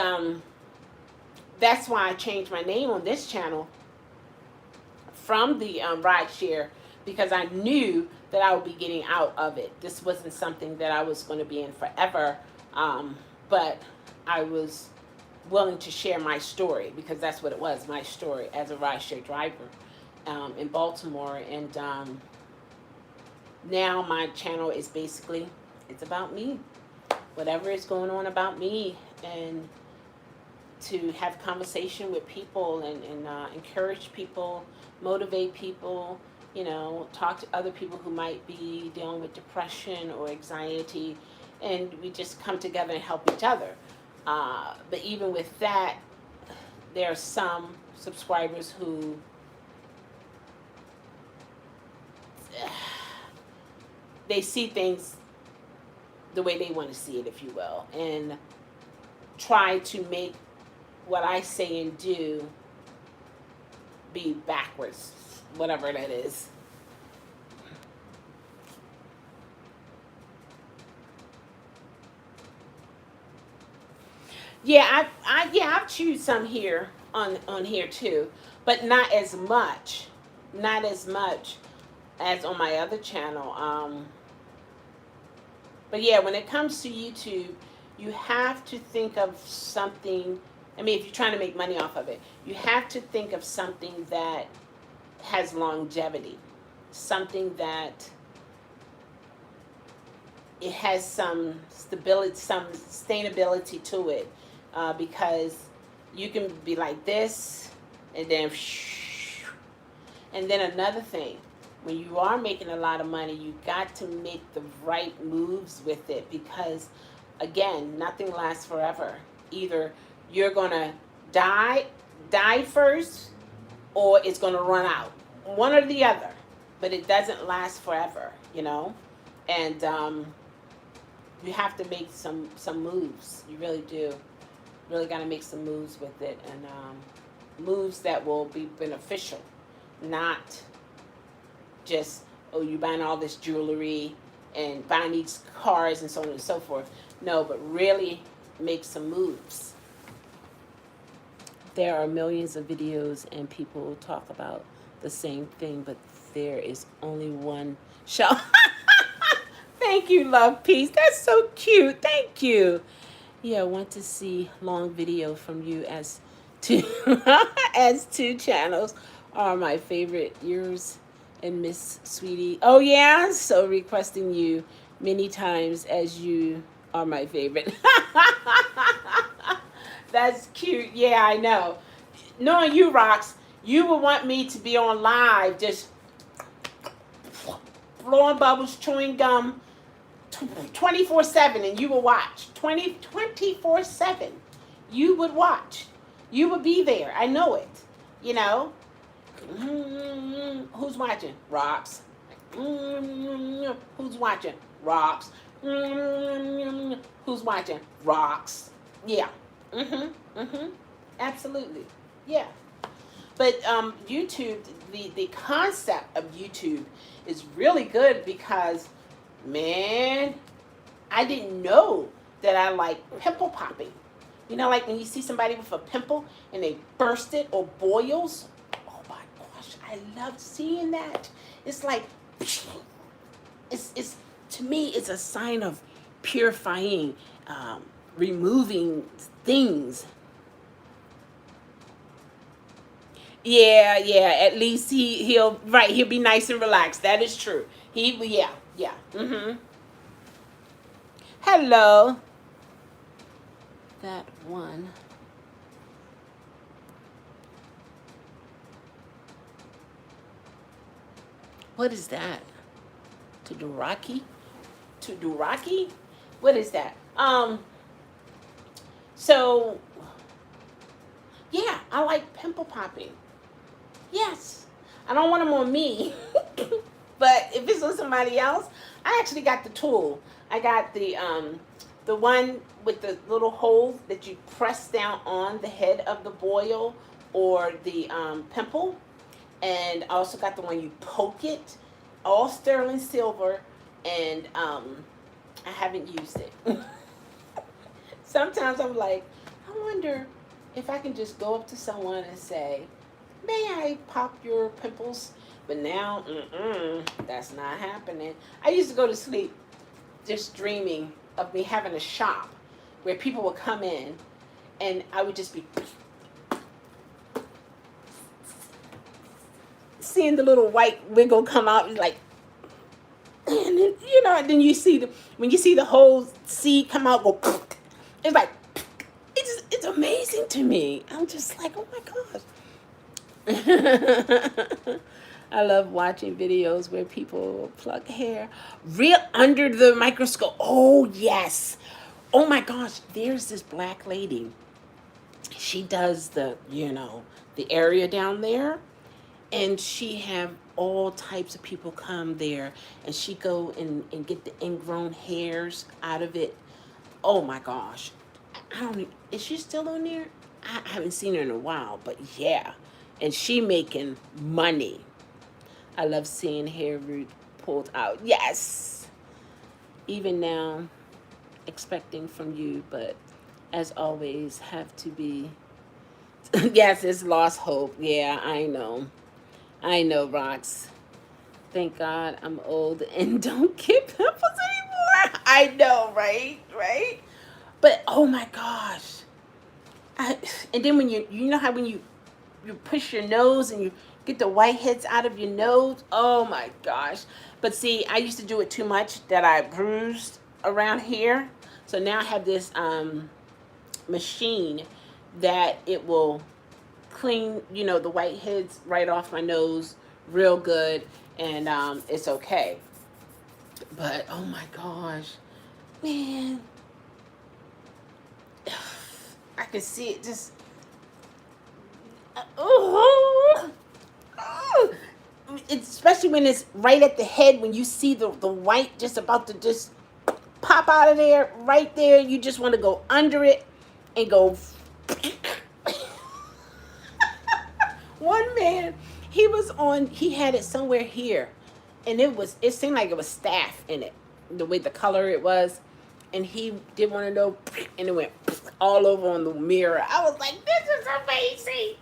that's why I changed my name on this channel from the rideshare, because I knew that I would be getting out of it. This wasn't something that I was going to be in forever, but I was willing to share my story, because that's what it was, my story as a rideshare driver in Baltimore. And now my channel is basically, it's about me. Whatever is going on about me, and to have conversation with people and encourage people, motivate people, talk to other people who might be dealing with depression or anxiety, and we just come together and help each other. But even with that, there are some subscribers who they see things the way they want to see it, if you will, and try to make what I say and do be backwards, whatever that is. Yeah, I've chewed some here on here too, but not as much, as on my other channel. But yeah, when it comes to YouTube, you have to think of something. I mean, if you're trying to make money off of it, you have to think of something that has longevity, something that it has some stability, some sustainability to it, because you can be like this, and then another thing. When you are making a lot of money, you got to make the right moves with it, because, again, nothing lasts forever. Either you're gonna die first, or it's gonna run out. One or the other, but it doesn't last forever, And you have to make some moves. You really do. Really got to make some moves with it, and moves that will be beneficial, not just, oh, you're buying all this jewelry and buying these cars and so on and so forth. No, but really make some moves. There are millions of videos and people talk about the same thing, but there is only one show. Thank you, love, peace. That's so cute. Thank you. Yeah, I want to see long video from you, as two as two channels are my favorite. Yours and Miss Sweetie. Oh yeah, so requesting you many times, as you are my favorite. That's cute. Yeah, I know. Knowing you, Rox, you would want me to be on live, just blowing bubbles, chewing gum, 24/7, and you will watch. 24/7. You would watch. You would be there. I know it. Who's watching? Rocks. Who's watching? Rocks. Who's watching? Rocks. Yeah. Absolutely. Yeah. But YouTube, the concept of YouTube is really good, because, man, I didn't know that I like pimple popping. You know, like when you see somebody with a pimple and they burst it or boils. Oh my gosh, I love seeing that. It's like, it's to me, it's a sign of purifying, um, removing things. Yeah, yeah. At least he'll be nice and relaxed. That is true. Yeah, yeah. Mm-hmm. Hello. That one. What is that? Todoraki? Todoraki? What is that? So yeah, I like pimple popping. Yes. I don't want them on me. But if it's on somebody else, I actually got the tool. I got the one with the little holes that you press down on the head of the boil or the pimple, and I also got the one you poke it, all sterling silver, and I haven't used it. Sometimes I'm like, I wonder if I can just go up to someone and say, may I pop your pimples? But now, that's not happening. I used to go to sleep just dreaming of me having a shop where people would come in and I would just be seeing the little white wiggle come out, like, and then, then you see when you see the whole seed come out, go, it's like, it's amazing to me. I'm just like, oh my gosh. I love watching videos where people pluck hair real under the microscope. Oh yes. Oh my gosh, there's this black lady. She does the area down there, and she have all types of people come there, and she go and get the ingrown hairs out of it. Oh my gosh. I don't, is she still on there? I haven't seen her in a while, but yeah. And she making money. I love seeing hair root pulled out. Yes. Even now, expecting from you, but as always, have to be. Yes, it's lost hope. Yeah, I know. I know, Rox. Thank God I'm old and don't get pimples anymore. I know, right? Right? But oh my gosh. And then when you know how when you push your nose and you get the whiteheads out of your nose. Oh my gosh. But see, I used to do it too much that I bruised around here. So now I have this machine that it will clean, the whiteheads right off my nose real good, and it's okay. But oh my gosh, man, I can see it just. It's, especially when it's right at the head, when you see the white just about to just pop out of there, right there, you just want to go under it and go. One man, he had it somewhere here, and it seemed like it was staph in it, the way the color it was, and he did one of those, and it went all over on the mirror. I was like, this is amazing.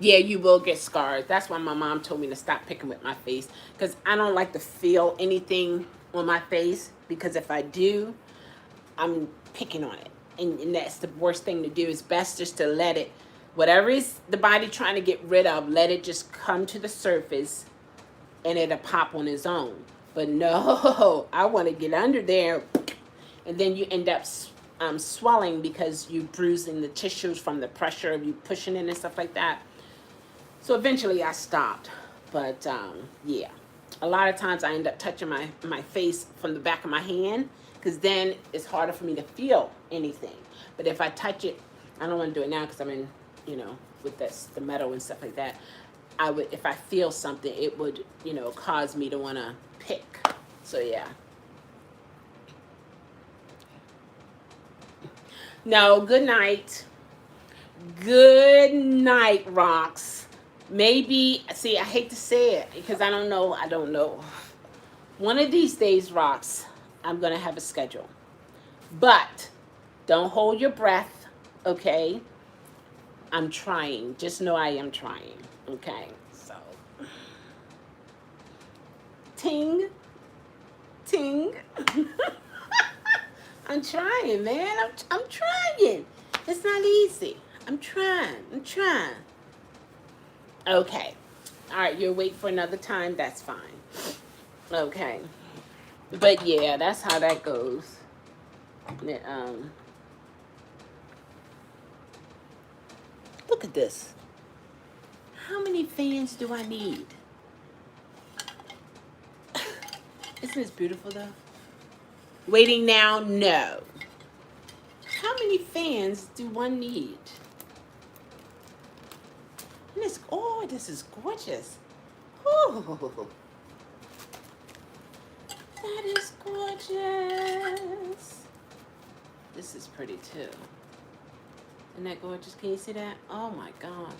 Yeah, you will get scars. That's why my mom told me to stop picking with my face, because I don't like to feel anything on my face, because if I do, I'm picking on it. And that's the worst thing to do. It's best just to let it, whatever is the body trying to get rid of, let it just come to the surface and it'll pop on its own. But no, I want to get under there, and then you end up swelling because you bruising the tissues from the pressure of you pushing it and stuff like that. So eventually I stopped. But yeah, a lot of times I end up touching my face from the back of my hand, because then it's harder for me to feel anything. But if I touch it, I don't want to do it now because I'm in, with the metal and stuff like that. I would, if I feel something, it would, cause me to want to pick. So yeah. No, good night. Good night, Rox. Maybe, see, I hate to say it because I don't know. One of these days, Rox, I'm going to have a schedule. But don't hold your breath, okay? I'm trying. Just know I am trying, okay? So, ting, ting. I'm trying, man. I'm trying. It's not easy. I'm trying. I'm trying. Okay. All right, you'll wait for another time. That's fine. Okay. But yeah, that's how that goes. Look at this. How many fans do I need? Isn't this beautiful though? Waiting now? No. How many fans do one need? And it's, oh, this is gorgeous. Oh, that is gorgeous. This is pretty too. Isn't that gorgeous? Can you see that? Oh my gosh.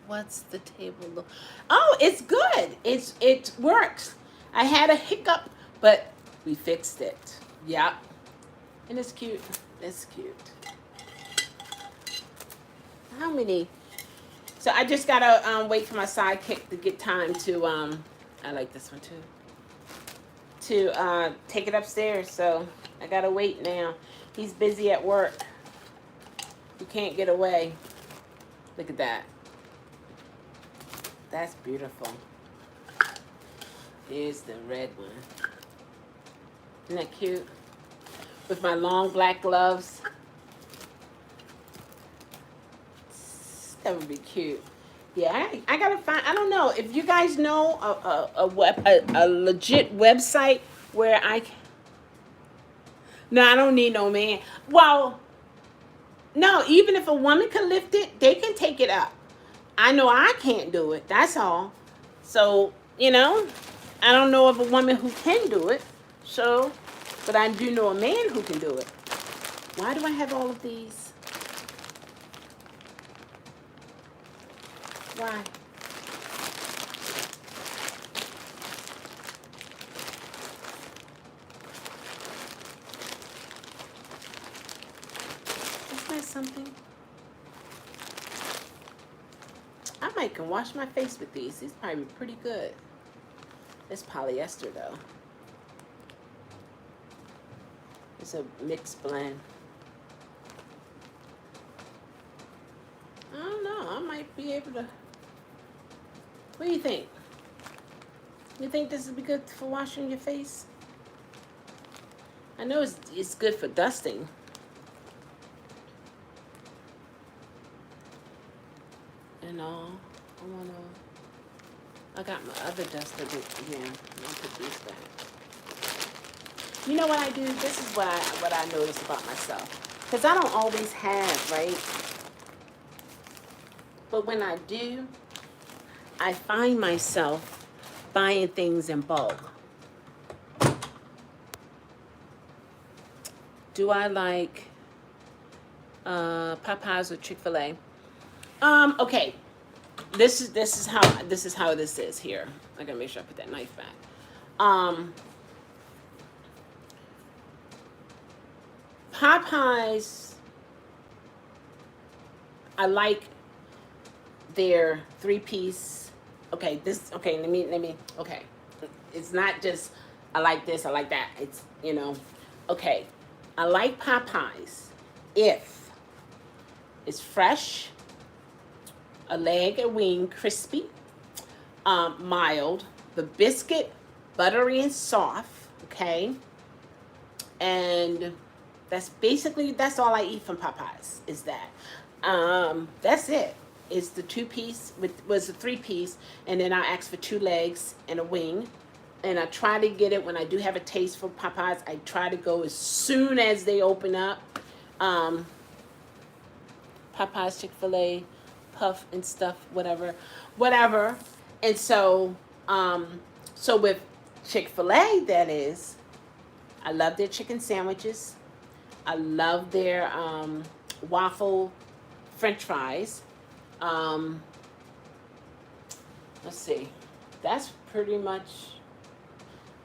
What's the table look? Oh, it's good. It works. I had a hiccup, but we fixed it. Yep. And it's cute. It's cute. How many? So I just gotta wait for my sidekick to get time to I like this one too. To take it upstairs. So I gotta wait now. He's busy at work. You can't get away. Look at that. That's beautiful. Here's the red one. Isn't that cute? With my long black gloves. That would be cute. Yeah, I gotta find. I don't know if you guys know a legit website where I can. No, I don't need no man. Well, no. Even if a woman can lift it, they can take it up. I know I can't do it. That's all. So I don't know of a woman who can do it. So, but I do know a man who can do it. Why do I have all of these? Why? Isn't that something? I might can wash my face with these. These probably pretty good. It's polyester though. It's a mixed blend. I don't know. I might be able to. What do you think? You think this would be good for washing your face? I know it's good for dusting. I got my other duster. Yeah, I'll put these back. You know what I do? This is what I notice about myself. Because I don't always have, right? But when I do, I find myself buying things in bulk. Do I like Popeyes or Chick-fil-A? Okay. This is how this is here. I gotta make sure I put that knife back. Popeyes, I like their 3-piece. Okay, let me okay. It's not just I like this, I like that. It's okay. I like Popeyes if it's fresh, a leg, a wing, crispy, mild, the biscuit, buttery and soft, okay? And that's all I eat from Popeyes is that. That's it. It's the 2-piece, was a 3-piece, and then I ask for 2 legs and a wing. And I try to get it when I do have a taste for Popeyes. I try to go as soon as they open up. Popeyes, Chick-fil-A, Puff and stuff, whatever. And so with Chick-fil-A, that is, I love their chicken sandwiches. I love their waffle French fries. Let's see. That's pretty much,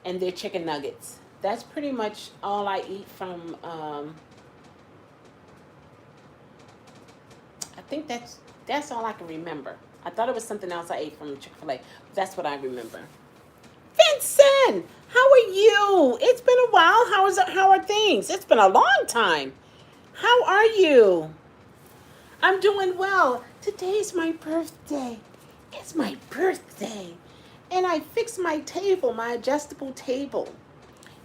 and their chicken nuggets. That's pretty much all I eat from. I think that's all I can remember. I thought it was something else I ate from Chick-fil-A. That's what I remember. Vincent, how are you? It's been a while. How are things? It's been a long time. How are you? I'm doing well. Today's my birthday. It's my birthday. And I fixed my table, my adjustable table.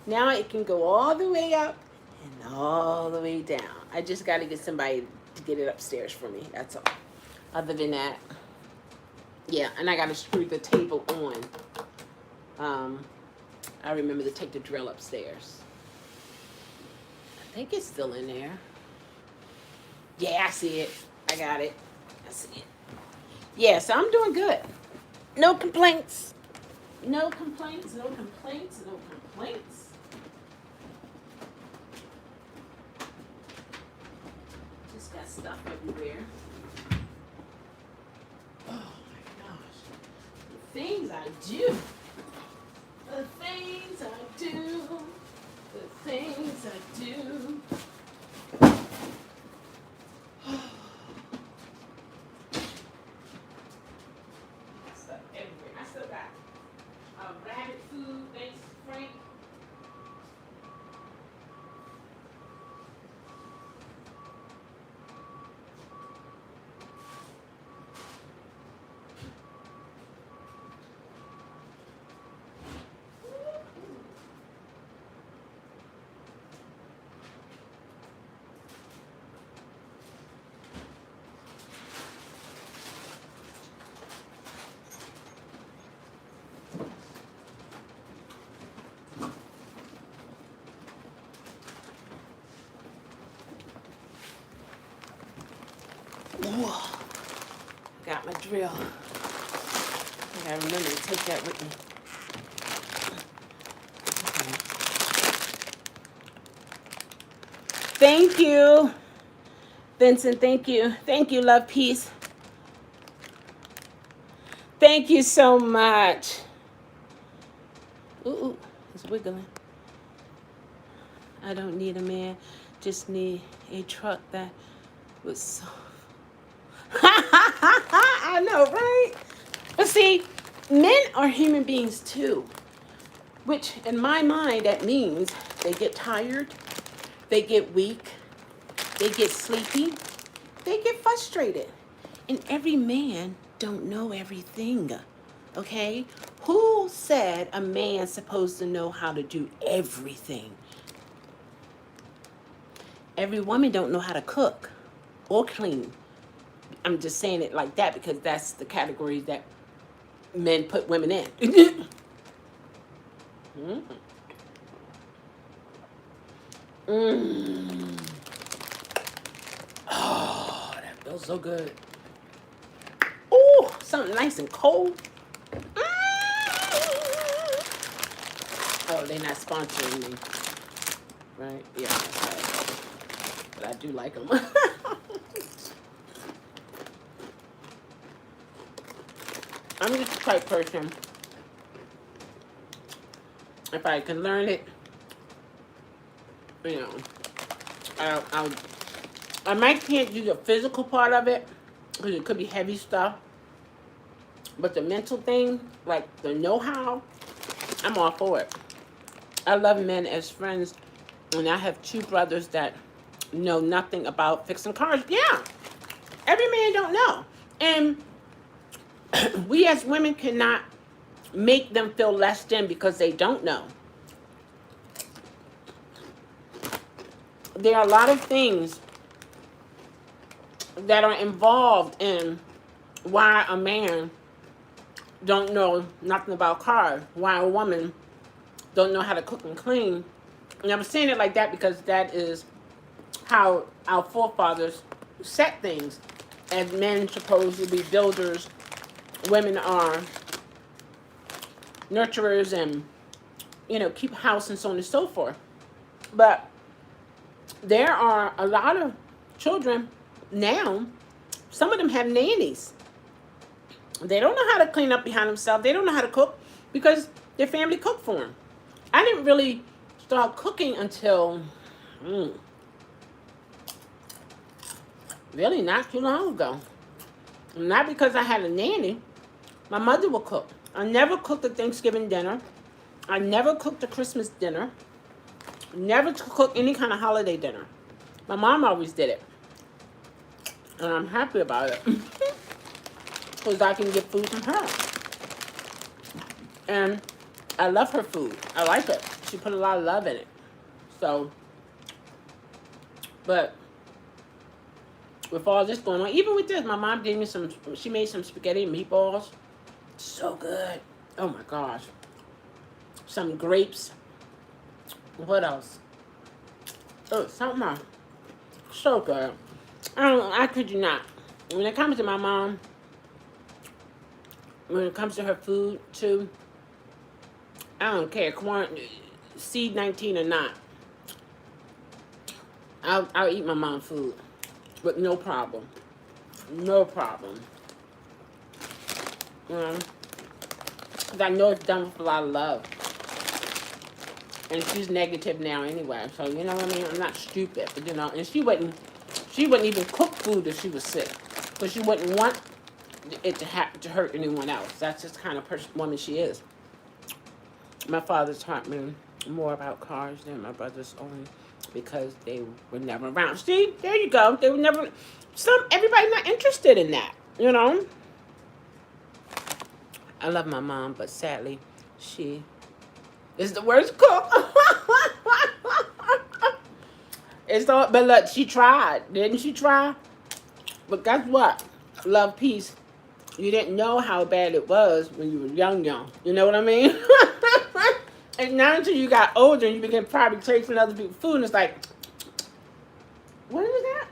Now it can go all the way up and all the way down. I just got to get somebody to get it upstairs for me. That's all. Other than that, yeah, and I got to screw the table on. I remember to take the drill upstairs. I think it's still in there. Yeah, I see it. I got it. I see it. Yeah, so I'm doing good. No complaints. No complaints, no complaints, no complaints. Just got stuff everywhere. Oh my gosh. The things I do. The things I do. The things I do. Stuff everywhere. I still got rabbit food. Thanks, Frank. Whoa. Got my drill. I gotta remember to take that with me. Thank you, Vincent. Thank you. Thank you, love, peace. Thank you so much. Ooh, it's wiggling. I don't need a man, just need a truck that was so. I know, right? But see, men are human beings too, which in my mind that means they get tired, they get weak, they get sleepy, they get frustrated. And every man don't know everything, okay? Who said a man's supposed to know how to do everything? Every woman don't know how to cook or clean. I'm just saying it like that because that's the category that men put women in. mm. Mm. Oh, that feels so good. Oh, something nice and cold. Mm. Oh, they're not sponsoring me. Right? Yeah, that's right. But I do like them. I'm just a type person. If I can learn it, you know, I might can't do the physical part of it because it could be heavy stuff. But the mental thing, like the know-how, I'm all for it. I love men as friends, and I have two brothers that know nothing about fixing cars. Yeah, every man don't know, and we as women cannot make them feel less than because they don't know. There are a lot of things that are involved in why a man don't know nothing about cars, why a woman don't know how to cook and clean. And I'm saying it like that because that is how our forefathers set things. As men supposed to be builders, women are nurturers and, you know, keep house and so on and so forth. But there are a lot of children now, some of them have nannies. They don't know how to clean up behind themselves. They don't know how to cook because their family cooked for them. I didn't really start cooking until really not too long ago. Not because I had a nanny. My mother would cook. I never cooked a Thanksgiving dinner. I never cooked a Christmas dinner. Never to cook any kind of holiday dinner. My mom always did it. And I'm happy about it. Because I can get food from her. And I love her food. I like it. She put a lot of love in it. So, but with all this going on, even with this, my mom gave me she made some spaghetti and meatballs. So good. Oh my gosh. Some grapes. What else? Oh, something else. So good. I could you not. When it comes to my mom, when it comes to her food too, I don't care. Seed 19 or not. I'll eat my mom's food. But no problem. No problem. You know? Because I know it's done with a lot of love. And she's negative now anyway. So, you know what I mean? I'm not stupid. But, you know, and she wouldn't even cook food if she was sick. Because she wouldn't want it to hurt anyone else. That's just the kind of woman she is. My father taught me more about cars than my brothers, only because they were never around. See, there you go. They were never. Everybody not interested in that. You know. I love my mom, but sadly, she is the worst cook. It's all, but look, she tried, didn't she try? But guess what? Love, peace. You didn't know how bad it was when you were young. You know what I mean? And not until you got older and you began probably tasting other people's food, and it's like, what is that?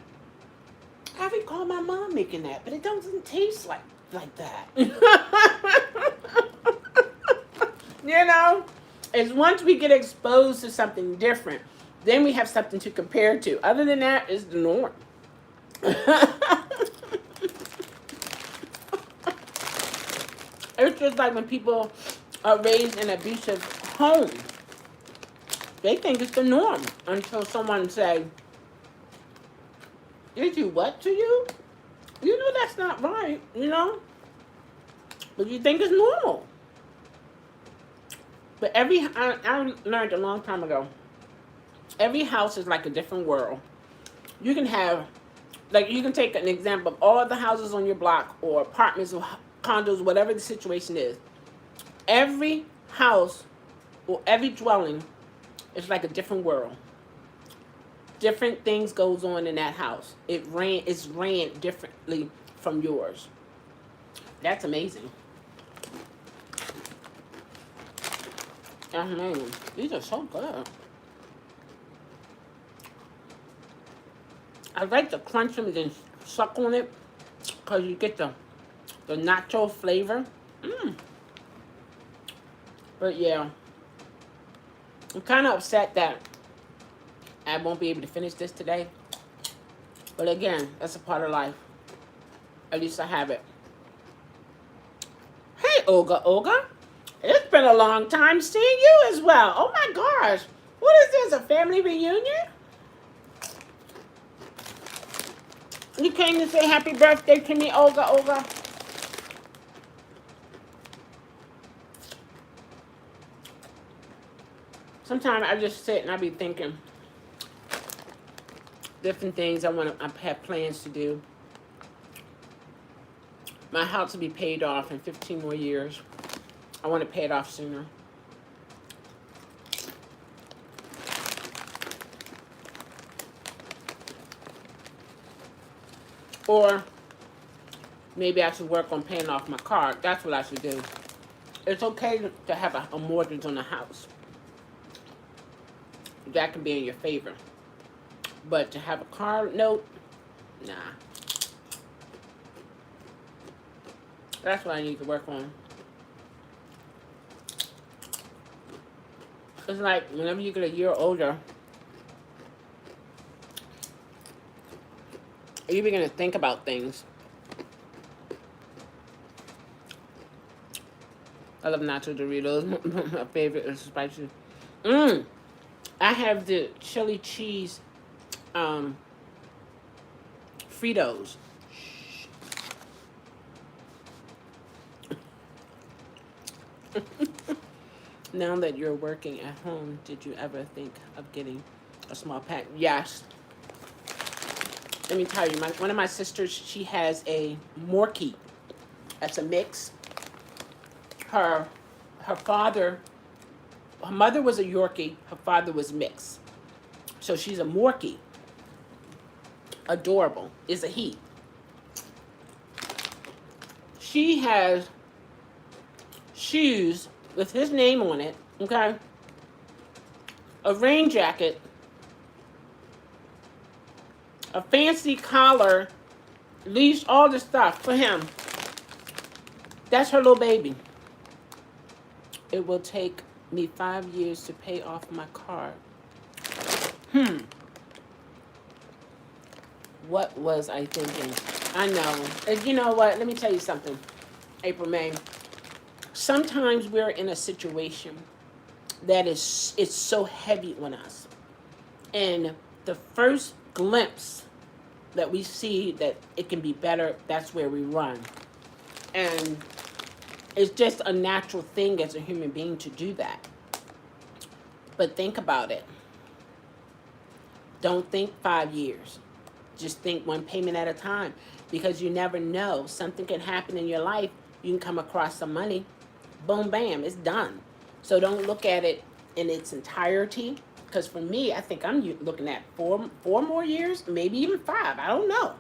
I recall my mom making that, but it doesn't taste like that. You know? It's once we get exposed to something different, then we have something to compare to. Other than that, it's the norm. It's just like when people are raised in an abusive home. They think it's the norm until someone say, did you what to you? You know that's not right, you know? But you think it's normal. But I learned a long time ago, every house is like a different world. You can have, like you can take an example of all the houses on your block or apartments or condos, whatever the situation is. Every house or every dwelling is like a different world. Different things goes on in that house. It's ran differently from yours. That's amazing. Man, these are so good. I like to crunch them and then suck on it because you get the nacho flavor. But yeah, I'm kind of upset that I won't be able to finish this today. But again, that's a part of life. At least I have it. Hey, Olga. It's been a long time seeing you as well. Oh my gosh. What is this, a family reunion? You came to say happy birthday to me, Olga. Sometimes I just sit and I be thinking different things I have plans to do. My house will be paid off in 15 more years. I want to pay it off sooner. Or maybe I should work on paying off my car. That's what I should do. It's okay to have a mortgage on a house. That can be in your favor. But to have a car note, nah. That's what I need to work on. It's like whenever you get a year older, you begin to think about things. I love nacho Doritos. My favorite is spicy. Mmm. I have the chili cheese um, Fritos. Now that you're working at home, did you ever think of getting a small pack? Yes. Let me tell you, one of my sisters, she has a Morkie. That's a mix. Her her father, her mother was a Yorkie. Her father was mixed. So she's a Morkie. Adorable. Is a he. She has shoes with his name on it. Okay. A rain jacket. A fancy collar. Leash. All the stuff for him. That's her little baby. It will take me 5 years to pay off my car. What was I thinking? I know. And you know what? Let me tell you something, April May. Sometimes we're in a situation that it's so heavy on us. And the first glimpse that we see that it can be better, that's where we run. And it's just a natural thing as a human being to do that. But think about it. Don't think 5 years. Just think one payment at a time, because you never know. Something can happen in your life. You can come across some money. Boom, bam, it's done. So don't look at it in its entirety. Because for me, I think I'm looking at four more years, maybe even 5. I don't know.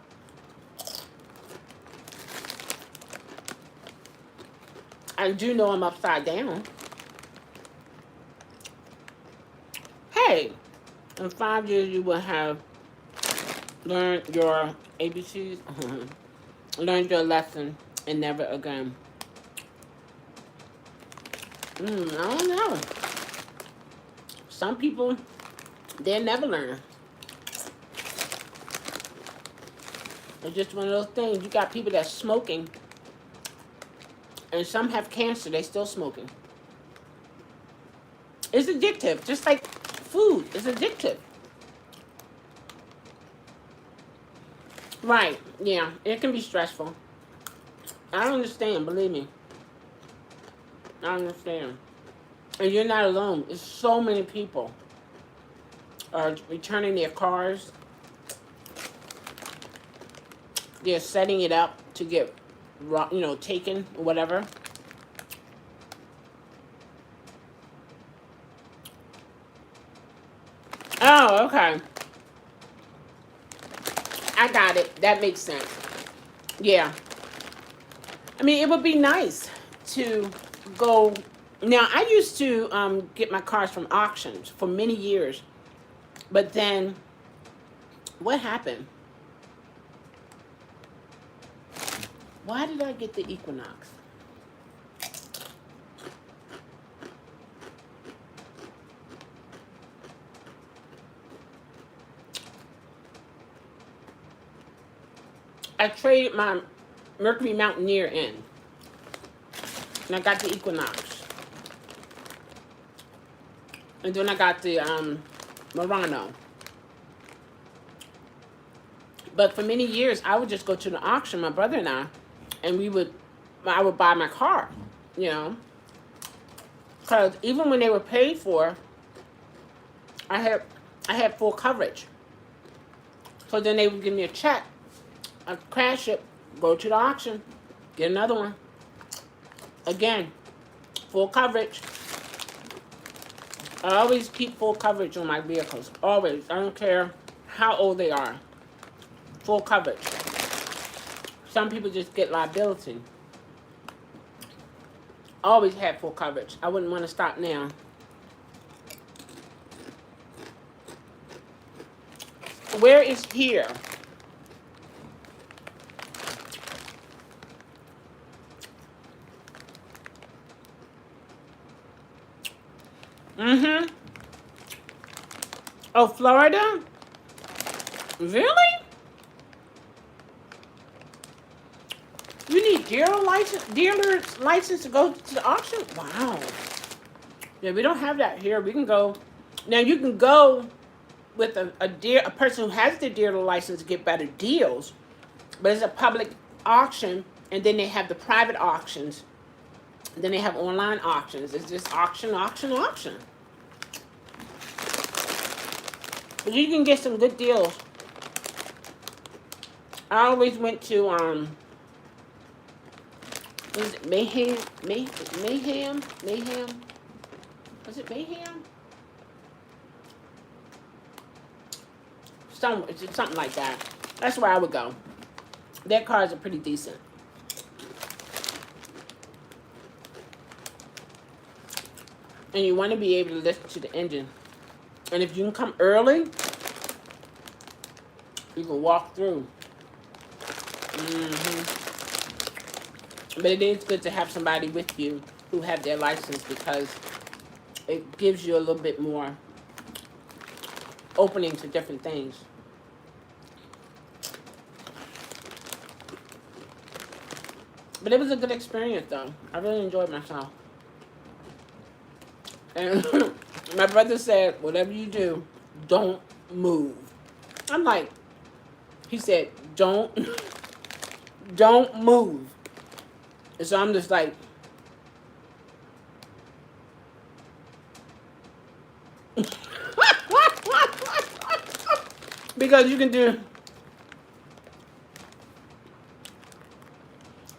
I do know I'm upside down. Hey, in 5 years you will have learned your ABCs, learned your lesson, and never again. I don't know. Some people, they'll never learn. It's just one of those things. You got people that's smoking, and some have cancer. They still smoking. It's addictive, just like food. It's addictive. Right, yeah, it can be stressful. I understand, believe me. I understand. And you're not alone. It's so many people are returning their cars. They're setting it up to get, taken, whatever. Oh, okay. I got it. That makes sense. Yeah. I mean, it would be nice to go. Now, I used to get my cars from auctions for many years. But then, what happened? Why did I get the Equinox? I traded my Mercury Mountaineer in. And I got the Equinox. And then I got the Murano. But for many years, I would just go to the auction, my brother and I would buy my car, Because even when they were paid for, I had full coverage. So then they would give me a check. I'd crash it, go to the auction, get another one. Again, full coverage. I always keep full coverage on my vehicles. Always. I don't care how old they are. Full coverage. Some people just get liability. Always had full coverage. I wouldn't want to stop now. Where is here? Oh, Florida? Really? You need dealer's license to go to the auction? Wow. Yeah, we don't have that here. We can go. Now you can go with a person who has the dealer license to get better deals, but it's a public auction, and then they have the private auctions. Then they have online auctions. It's just auction, auction, auction. But you can get some good deals. I always went to what is it, Mayhem? Was it Mayhem? Something like that. That's where I would go. Their cars are pretty decent. And you want to be able to listen to the engine. And if you can come early, you can walk through. But it is good to have somebody with you who have their license, because it gives you a little bit more opening to different things. But it was a good experience, though. I really enjoyed myself. And my brother said, whatever you do, don't move. I'm like, he said, don't move. And so I'm just like, because you can do,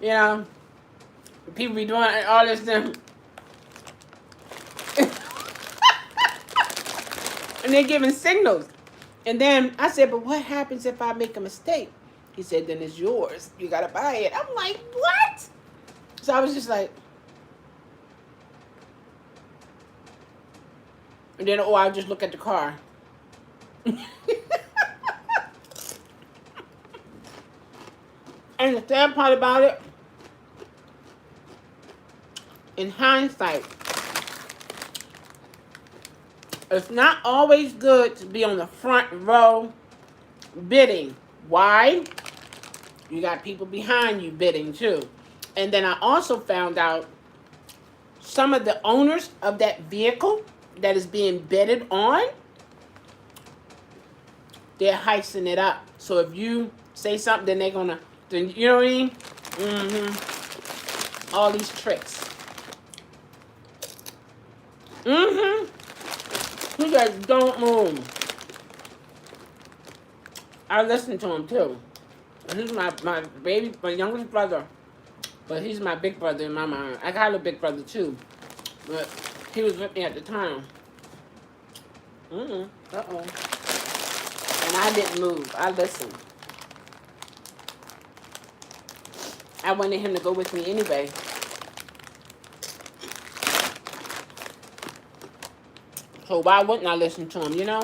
you know, people be doing all this thing. And they're giving signals. And then I said, but what happens if I make a mistake? He said, then it's yours. You got to buy it. I'm like, what? So I was just like, and then, I'll just look at the car. And the sad part about it, in hindsight, it's not always good to be on the front row bidding. Why? You got people behind you bidding too. And then I also found out some of the owners of that vehicle that is being bidded on, they're heisting it up. So if you say something, then they're gonna, then you know what I mean? All these tricks. He said, don't move. I listened to him too. He's my youngest brother. But he's my big brother in my mind. I got a big brother too. But he was with me at the time. And I didn't move. I listened. I wanted him to go with me anyway. So why wouldn't I listen to him, you know?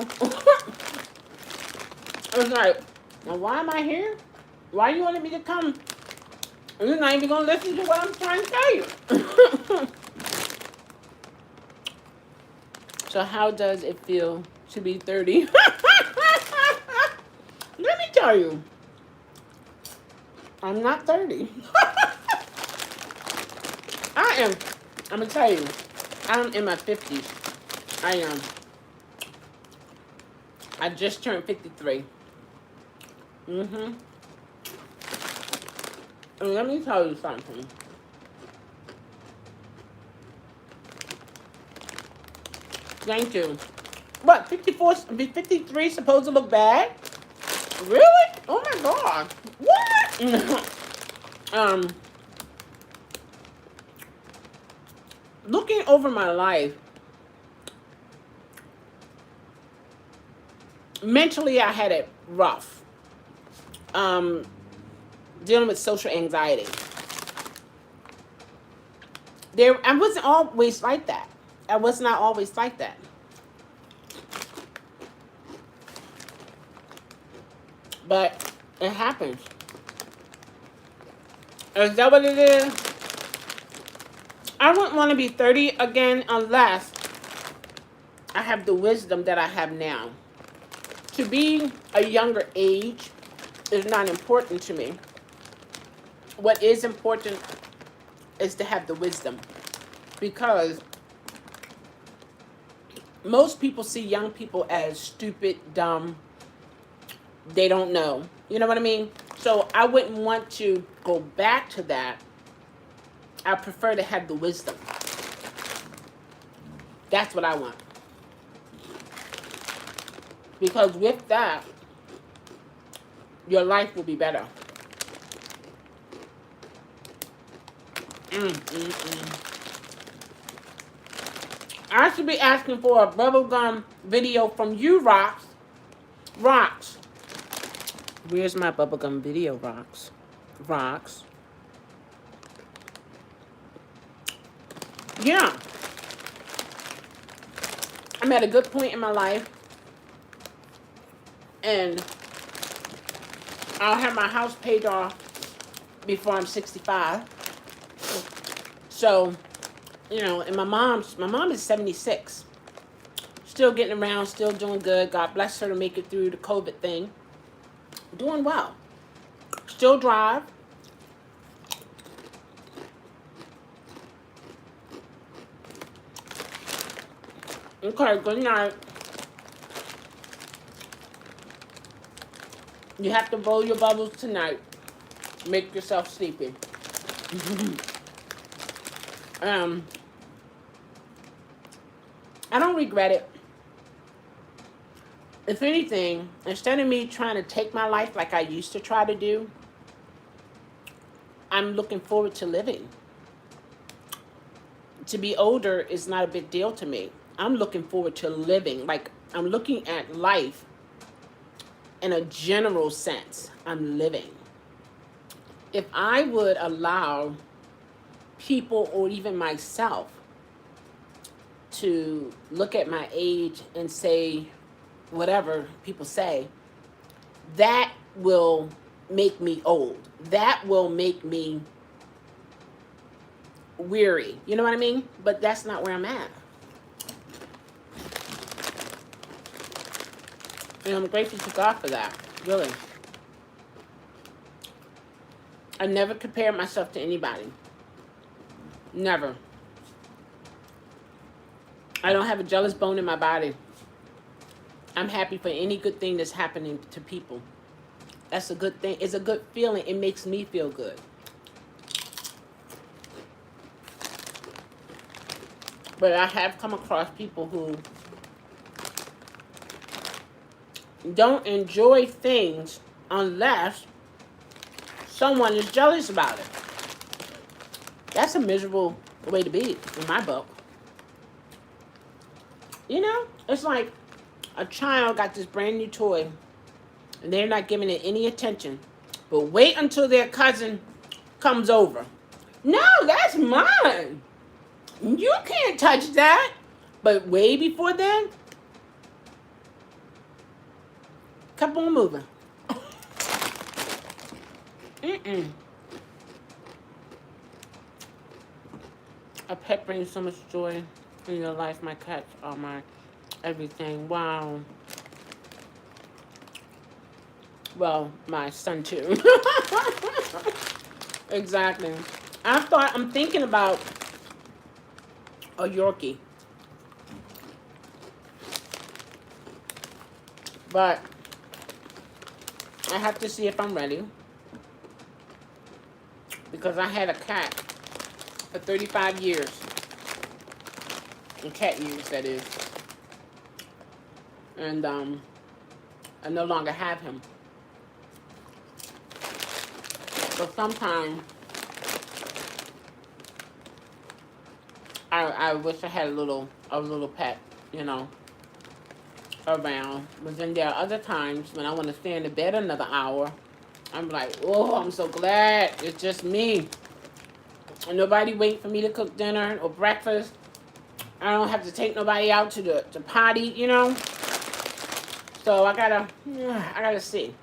I was like, now why am I here? Why you wanted me to come? And you're not even going to listen to what I'm trying to tell you. So how does it feel to be 30? Let me tell you. I'm not 30. I'm going to tell you. I'm in my 50s. I am. I just turned 53. And let me tell you something. Thank you. What, 54, 53 supposed to look bad? Really? Oh my God. What? Looking over my life, mentally I had it rough. Dealing with social anxiety. I wasn't always like that. I was not always like that. But it happens. Is that what it is? I wouldn't want to be 30 again unless I have the wisdom that I have now. To be a younger age is not important to me. what is important is to have the wisdom, because most people see young people as stupid, dumb, they don't know. You know what I mean? So I wouldn't want to go back to that. I prefer to have the wisdom. That's what I want. Because with that, your life will be better. I should be asking for a bubblegum video from you, Rocks. Rocks. Where's my bubblegum video, Rocks? Rocks. Yeah. I'm at a good point in my life. And I'll have my house paid off before I'm 65. So, you know, and my mom is 76. Still getting around, still doing good. God bless her to make it through the COVID thing. Doing well. Still drive. Okay, good night. You have to blow your bubbles tonight. Make yourself sleepy. I don't regret it. If anything, instead of me trying to take my life like I used to try to do, I'm looking forward to living. To be older is not a big deal to me. I'm looking forward to living. Like, I'm looking at life in a general sense. I'm living. If I would allow people or even myself to look at my age and say whatever people say, that will make me old. That will make me weary. You know what I mean? But that's not where I'm at. And I'm grateful to God for that, really. I never compare myself to anybody. Never. I don't have a jealous bone in my body. I'm happy for any good thing that's happening to people. That's a good thing. It's a good feeling. It makes me feel good. But I have come across people who don't enjoy things unless someone is jealous about it. That's a miserable way to be, in my book. You know, it's like a child got this brand new toy and they're not giving it any attention. But wait until their cousin comes over. No, that's mine. You can't touch that. But way before then, keep on moving. A pet brings so much joy in your life. My cats are my everything. Wow. Well, my son too. Exactly. I'm thinking about a Yorkie. But I have to see if I'm ready. Because I had a cat for 35 years. In cat years, that is. And I no longer have him. So sometimes I wish I had a little pet, you know, around. But then there are other times when I want to stay in the bed another hour. I'm like, oh, I'm so glad it's just me. And nobody waiting for me to cook dinner or breakfast. I don't have to take nobody out to potty, you know. So I gotta see.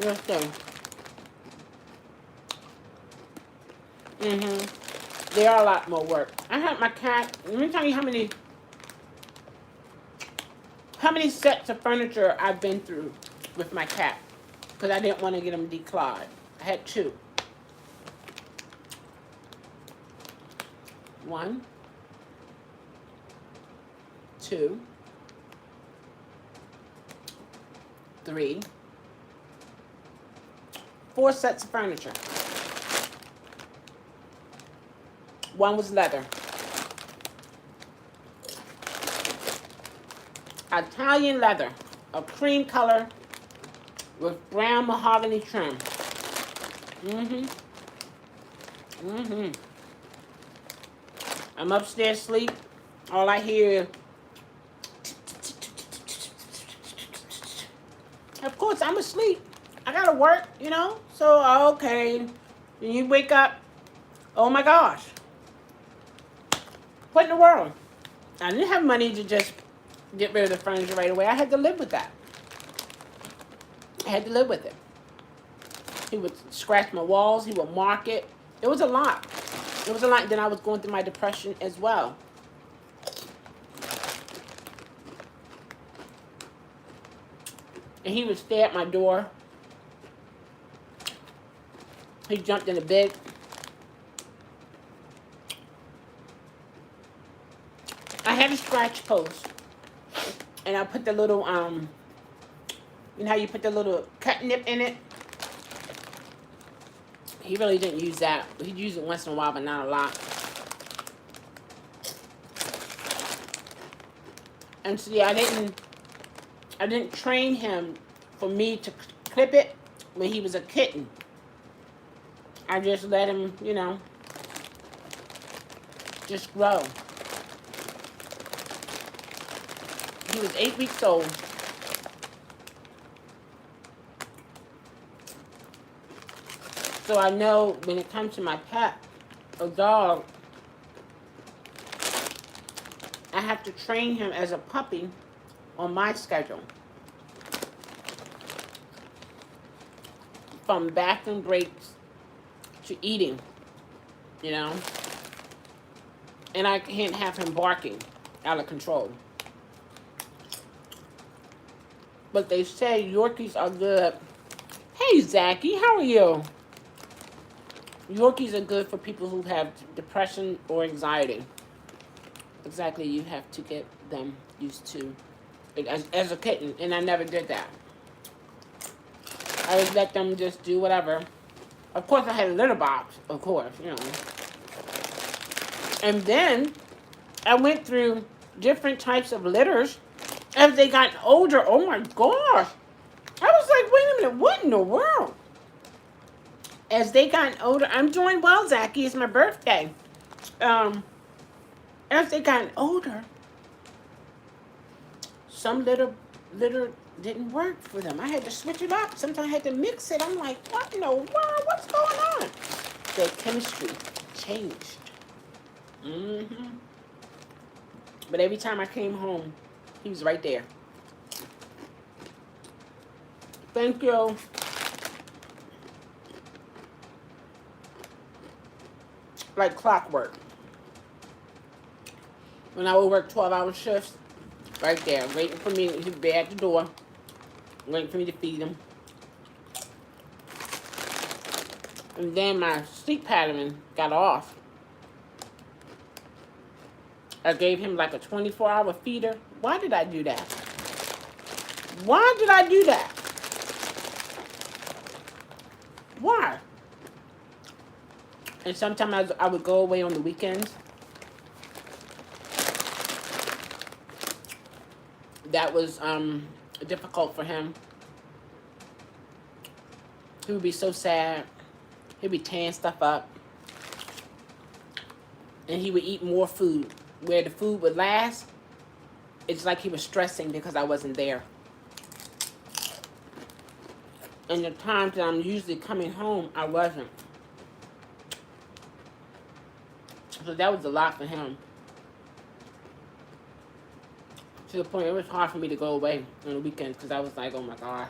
Let's see. They are a lot more work. I had my cat. Let me tell you how many how many sets of furniture I've been through with my cat. Because I didn't want to get him declawed. I had 2. 1, 2, 3, 4 sets of furniture. 1 was leather. Italian leather, a cream color with brown mahogany trim. I'm upstairs asleep. All I hear is, of course, I'm asleep. I gotta work, you know? So, okay. When you wake up, oh my gosh. What in the world? I didn't have money to just get rid of the furniture right away. I had to live with that. I had to live with it. He would scratch my walls. He would mark it. It was a lot. It was a lot. Then I was going through my depression as well. And he would stay at my door. He jumped in the bed. I had a scratch post. And I put the little, you know how you put the little cut nip in it? He really didn't use that. He'd use it once in a while, but not a lot. And so, yeah, I didn't train him for me to clip it when he was a kitten. I just let him, you know, just grow. He was 8 weeks old. So I know when it comes to my pet, a dog, I have to train him as a puppy on my schedule. From bathroom breaks to eating, you know. And I can't have him barking out of control. But they say Yorkies are good. Hey, Zachy, how are you? Yorkies are good for people who have depression or anxiety. Exactly, you have to get them used to it as a kitten, and I never did that. I would let them just do whatever. Of course, I had a litter box, of course, you know. And then I went through different types of litters as they got older. Oh my gosh. I was like, wait a minute, what in the world? As they got older, I'm doing well, Zachy. It's my birthday. As they got older, some litter didn't work for them. I had to switch it up. Sometimes I had to mix it. I'm like, what in the world? What's going on? Their chemistry changed. But every time I came home, he was right there. Thank you. Like clockwork. When I would work 12-hour shifts, right there, waiting for me. He'd be at the door, waiting for me to feed him. And then my sleep pattern got off. I gave him like a 24-hour feeder. Why did I do that? Why did I do that? Why? And sometimes I would go away on the weekends. That was difficult for him. He would be so sad. He'd be tearing stuff up. And he would eat more food. Where the food would last, it's like he was stressing because I wasn't there. And the times that I'm usually coming home, I wasn't. So that was a lot for him. To the point it was hard for me to go away on the weekends because I was like, oh my God.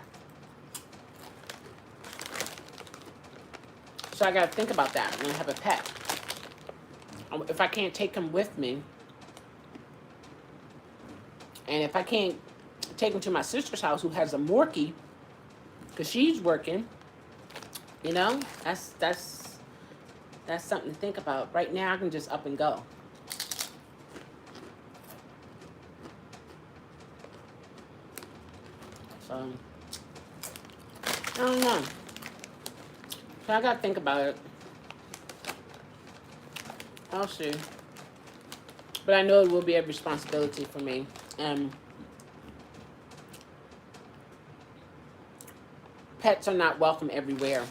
So I got to think about that when I have a pet. If I can't take him with me, and if I can't take them to my sister's house who has a Morkie because she's working. You know, that's something to think about. Right now, I can just up and go. So, I don't know. So I gotta think about it. I'll see. But I know it will be a responsibility for me. Pets are not welcome everywhere.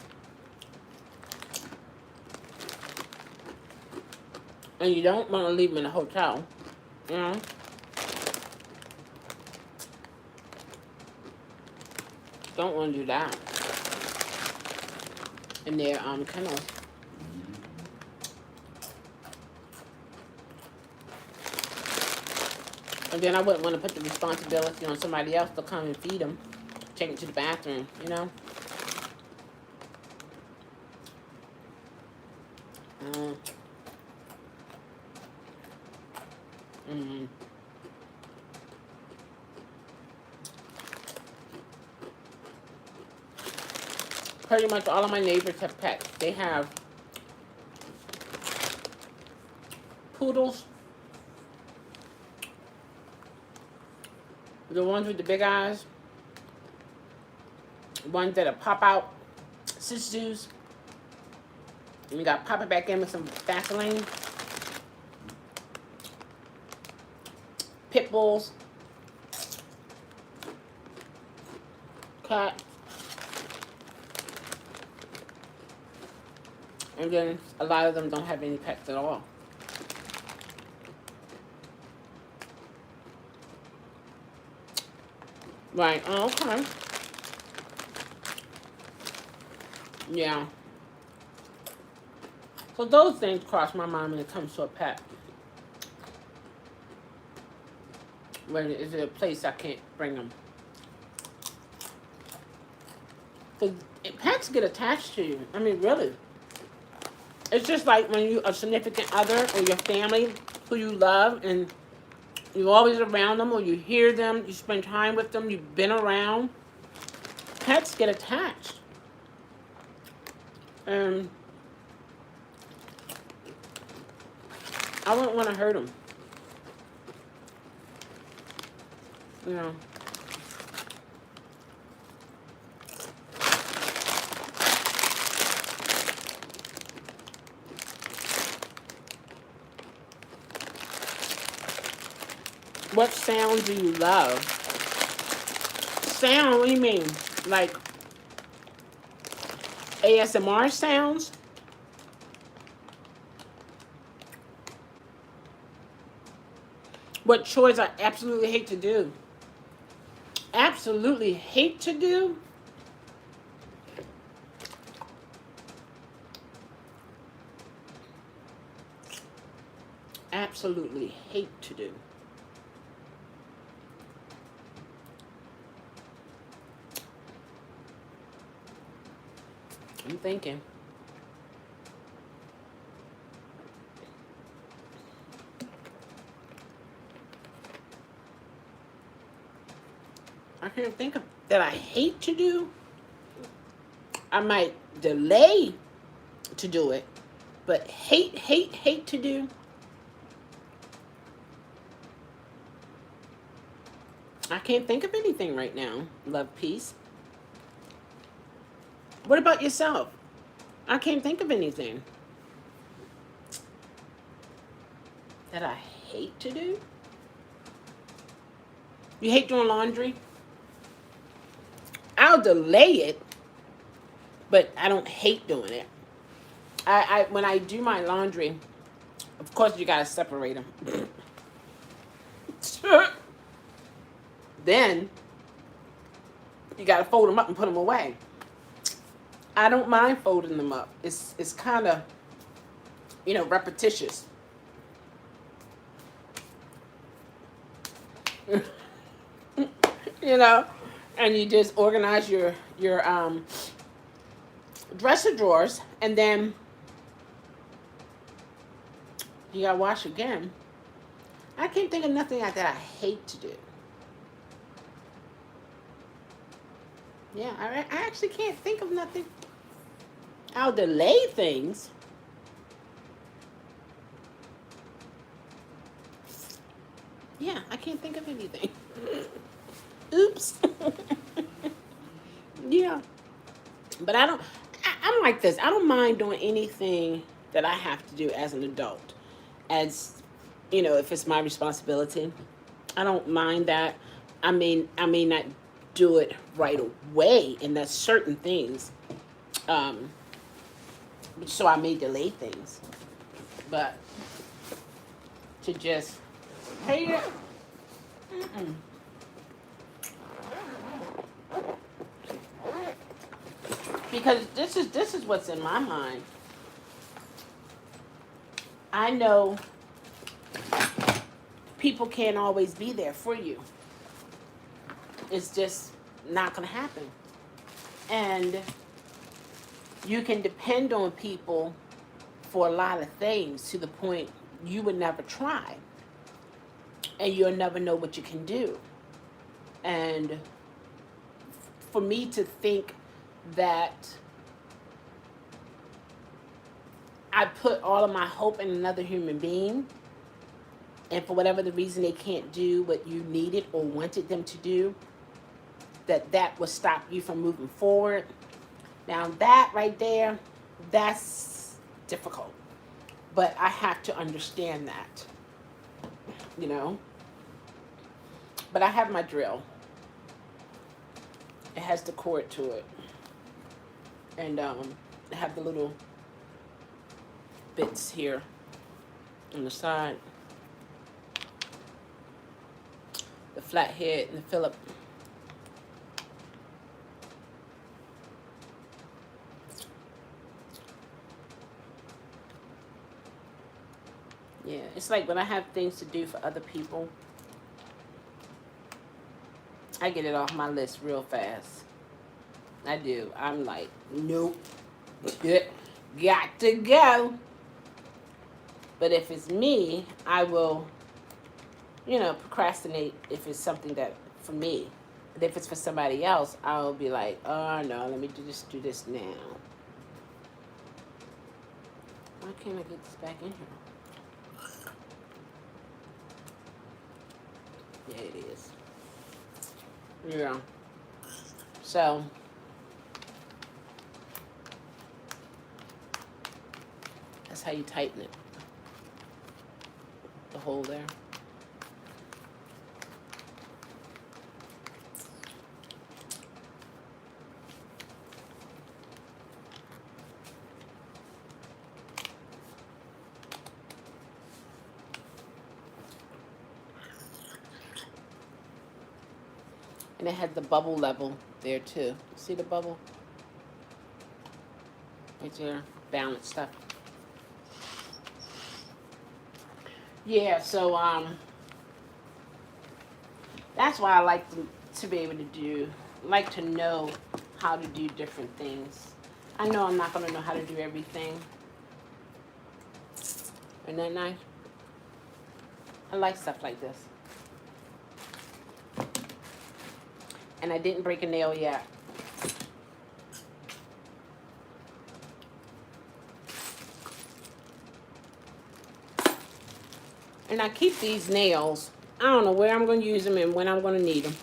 And you don't want to leave them in a hotel. You know? Don't want to do that. In their kennels. And then I wouldn't want to put the responsibility on somebody else to come and feed them. Take them to the bathroom, you know? Pretty much all of my neighbors have pets. They have poodles. The ones with the big eyes. Ones that'll pop out. Shih Tzus. And you gotta pop it back in with some Vaseline. Pit bulls. Cat. And then a lot of them don't have any pets at all. Right, oh, okay. Yeah. So those things cross my mind when it comes to a pet. When is it a place I can't bring them? Because pets get attached to you. I mean, really. It's just like when you a significant other or your family who you love and you're always around them or you hear them, you spend time with them, you've been around. Pets get attached. And I wouldn't want to hurt them. You know. What sound do you love? Sound, what do you mean? Like ASMR sounds? What chores I absolutely hate to do? Absolutely hate to do? Absolutely hate to do. I'm thinking. I can't think of that I hate to do. I might delay to do it, but hate to do. I can't think of anything right now. Love, peace. What about yourself? I can't think of anything that I hate to do. You hate doing laundry? I'll delay it, but I don't hate doing it. I when I do my laundry, of course you gotta separate them. Then you gotta fold them up and put them away. I don't mind folding them up. It's kind of, you know, repetitious. You know, and you just organize your dresser drawers, and then you gotta wash again. I can't think of nothing like that I hate to do. Yeah, I actually can't think of nothing. I'll delay things. Yeah, I can't think of anything. Oops. Yeah. But I'm like this. I don't mind doing anything that I have to do as an adult. As, if it's my responsibility. I don't mind that. I may not do it right away, and that's certain things. Um, so I may delay things. But to just, hey, mm-mm. Because this is what's in my mind. I know people can't always be there for you. It's just not going to happen. And you can depend on people for a lot of things to the point you would never try. And you'll never know what you can do. And for me to think that I put all of my hope in another human being, and for whatever the reason they can't do what you needed or wanted them to do, that will stop you from moving forward. Now that right there, that's difficult. But I have to understand that, you know. But I have my drill. It has the cord to it. And I have the little bits here on the side. The flat head and the Phillip. Yeah, it's like when I have things to do for other people, I get it off my list real fast. I do. I'm like, nope. Got to go. But if it's me, I will, procrastinate if it's something that for me. But if it's for somebody else, I'll be like, oh no, let me just do this now. Why can't I get this back in here? Yeah, it is. Yeah. So, that's how you tighten it. The hole there. And it had the bubble level there too. See the bubble? Right there. Balance stuff. Yeah, so that's why I like to be able to know how to do different things. I know I'm not going to know how to do everything. Isn't that nice? I like stuff like this. And I didn't break a nail yet. And I keep these nails. I don't know where I'm going to use them and when I'm going to need them.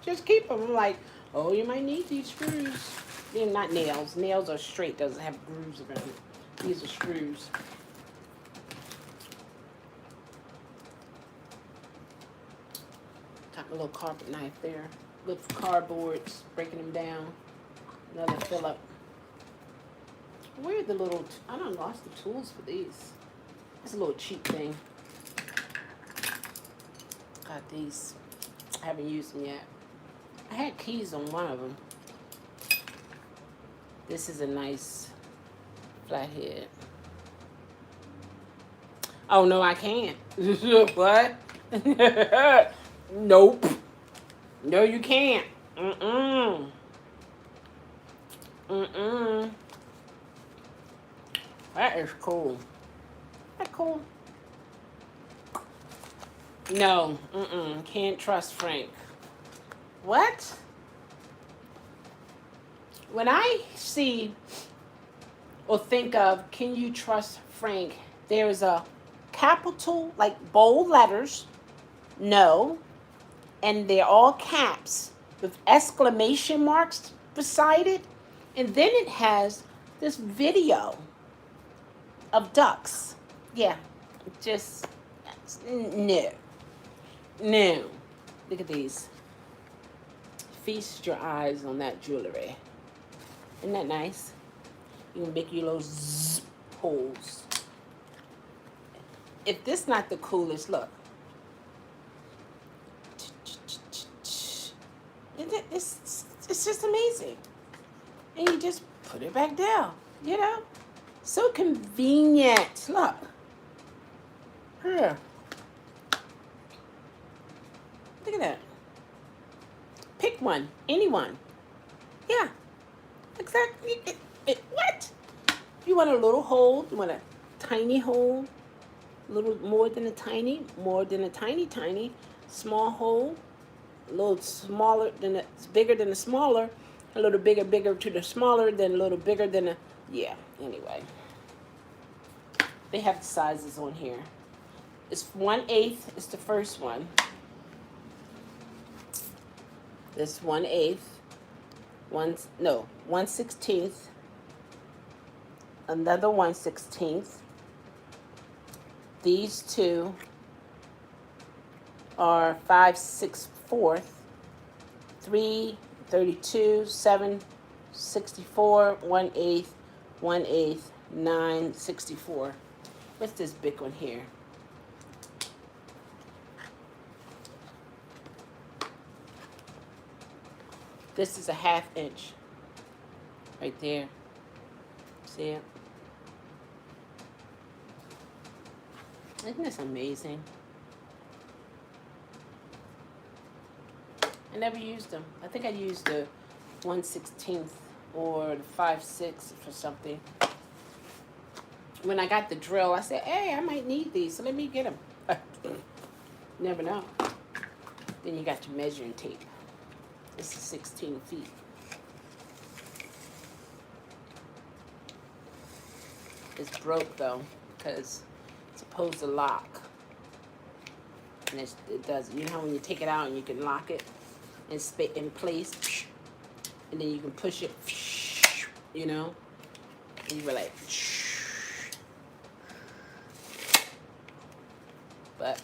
Just keep them. I'm like, oh, you might need these screws. They're not nails. Nails are straight. Doesn't have grooves around it. These are screws. Got a little carpet knife there. Good for cardboards. Breaking them down. Another Phillip. Where are the little... I done lost the tools for these. It's a little cheap thing. Got these. I haven't used them yet. I had keys on one of them. This is a nice flathead. Oh, no, I can't. What? Nope. No, you can't. Mm-mm. Mm-mm. That is cool. That cool? No. Mm-mm. Can't trust Frank. What? when I see or think of can you trust Frank, there is a capital, like bold letters, no, and they're all caps with exclamation marks beside it. And then it has this video of ducks. Yeah, just no. No. Look at these. Feast your eyes on that jewelry. Isn't that nice? You can make your little zzz holes. If this not the coolest, look. It's just amazing. And you just put it back down, you know? So convenient. Look. Here. Look at that. Pick one. Anyone. Yeah. Exactly. What? You want a little hole? You want a tiny hole? A little more than a tiny? More than a tiny? Small hole? A little smaller than a, bigger than the smaller? A little bigger to the smaller, then a little bigger than a, yeah, anyway. They have the sizes on here. It's 1/8 is the first one. This 1/8. 1/16. Another 1/16. These two are 5/64. 3/32, 7/64, 1/8, 1/8, 9/64. What's this big one here? This is a 1/2 inch. Right there. See it? Isn't this amazing? I never used them. I think I used the 1/16 or the 5/6 for something. When I got the drill, I said, hey, I might need these, so let me get them. Never know. Then you got your measuring tape. This is 16 feet. It's broke though, because it's supposed to lock. And it doesn't. You know when you take it out and you can lock it in place, and then you can push it, you know, and you were like, but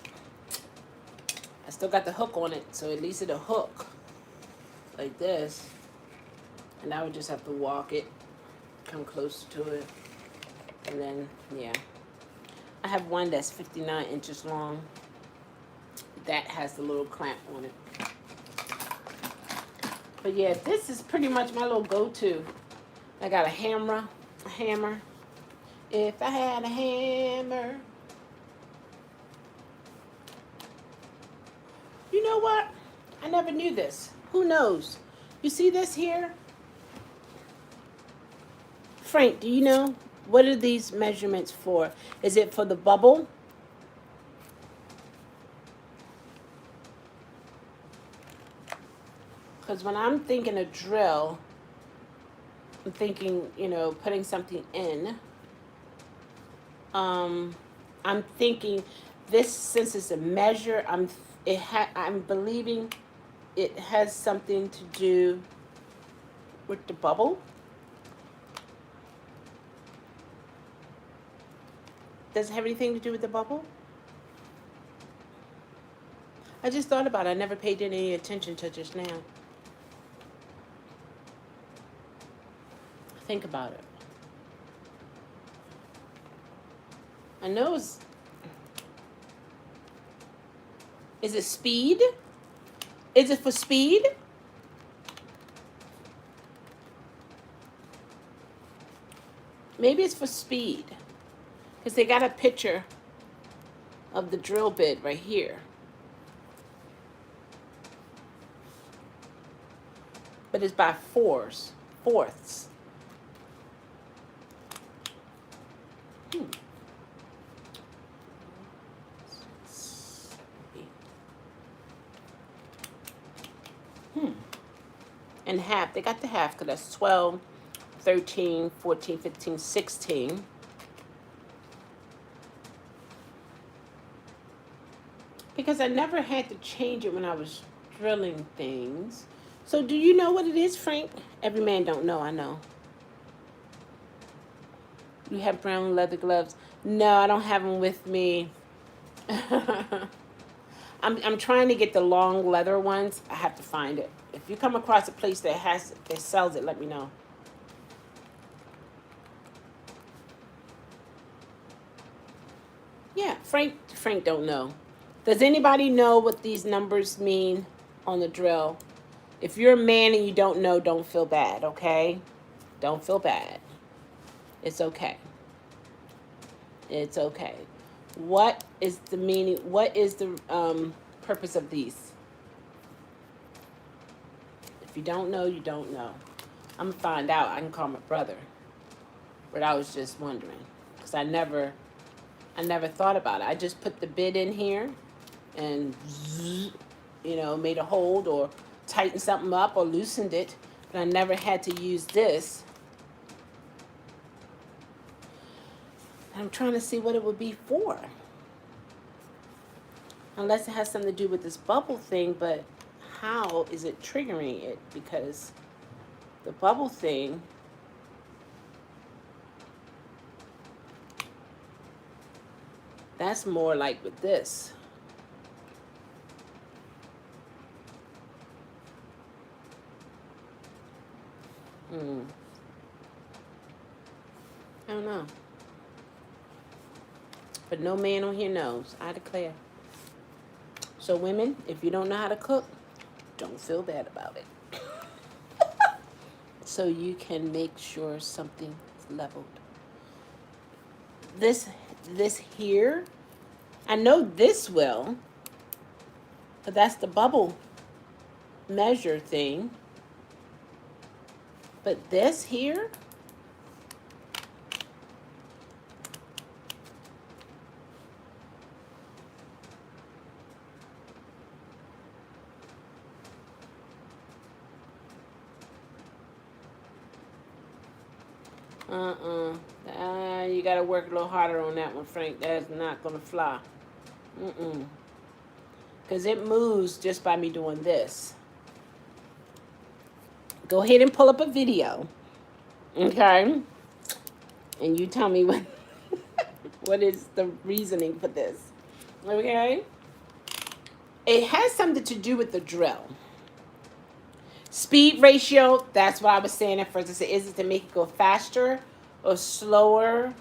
I still got the hook on it, so at least it'll hook like this, and I would just have to walk it, come close to it, and then, yeah. I have one that's 59 inches long. That has the little clamp on it. But yeah, this is pretty much my little go-to. I got a hammer. If I had a hammer. You know what? I never knew this. Who knows? You see this here? Frank, do you know? What are these measurements for? Is it for the bubble? Because when I'm thinking a drill, I'm thinking, you know, putting something in. I'm thinking this, since it's a measure, I'm believing it has something to do with the bubble. Does it have anything to do with the bubble? I just thought about it. I never paid any attention to just now. Think about it. I know it's... Is it speed? Is it for speed? Maybe it's for speed. Because they got a picture of the drill bit right here. But it's by fourths. and half. They got the half because that's 12, 13, 14, 15, 16. Because I never had to change it when I was drilling things. So do you know what it is, Frank? Every man don't know, I know. You have brown leather gloves. No, I don't have them with me. I'm trying to get the long leather ones. I have to find it. If you come across a place that sells it, let me know. Yeah, Frank don't know. Does anybody know what these numbers mean on the drill? If you're a man and you don't know, don't feel bad, okay? Don't feel bad. It's okay. It's okay. What is the meaning? What is the purpose of these? If you don't know, you don't know. I'm gonna find out. I can call my brother. But I was just wondering because I never thought about it. I just put the bit in here and made a hold or tightened something up or loosened it. But I never had to use this. I'm trying to see what it would be for. Unless it has something to do with this bubble thing, but how is it triggering it? Because the bubble thing, that's more like with this. I don't know. But no man on here knows. I declare. So women, if you don't know how to cook, don't feel bad about it. So you can make sure something is leveled. This here, I know this will, but that's the bubble measure thing. But this here, you gotta work a little harder on that one, Frank. That's not gonna fly. Because it moves just by me doing this. Go ahead and pull up a video, okay? And you tell me what what is the reasoning for this, okay? It has something to do with the drill. Speed ratio, that's what I was saying at first. I said, is it to make it go faster or slower?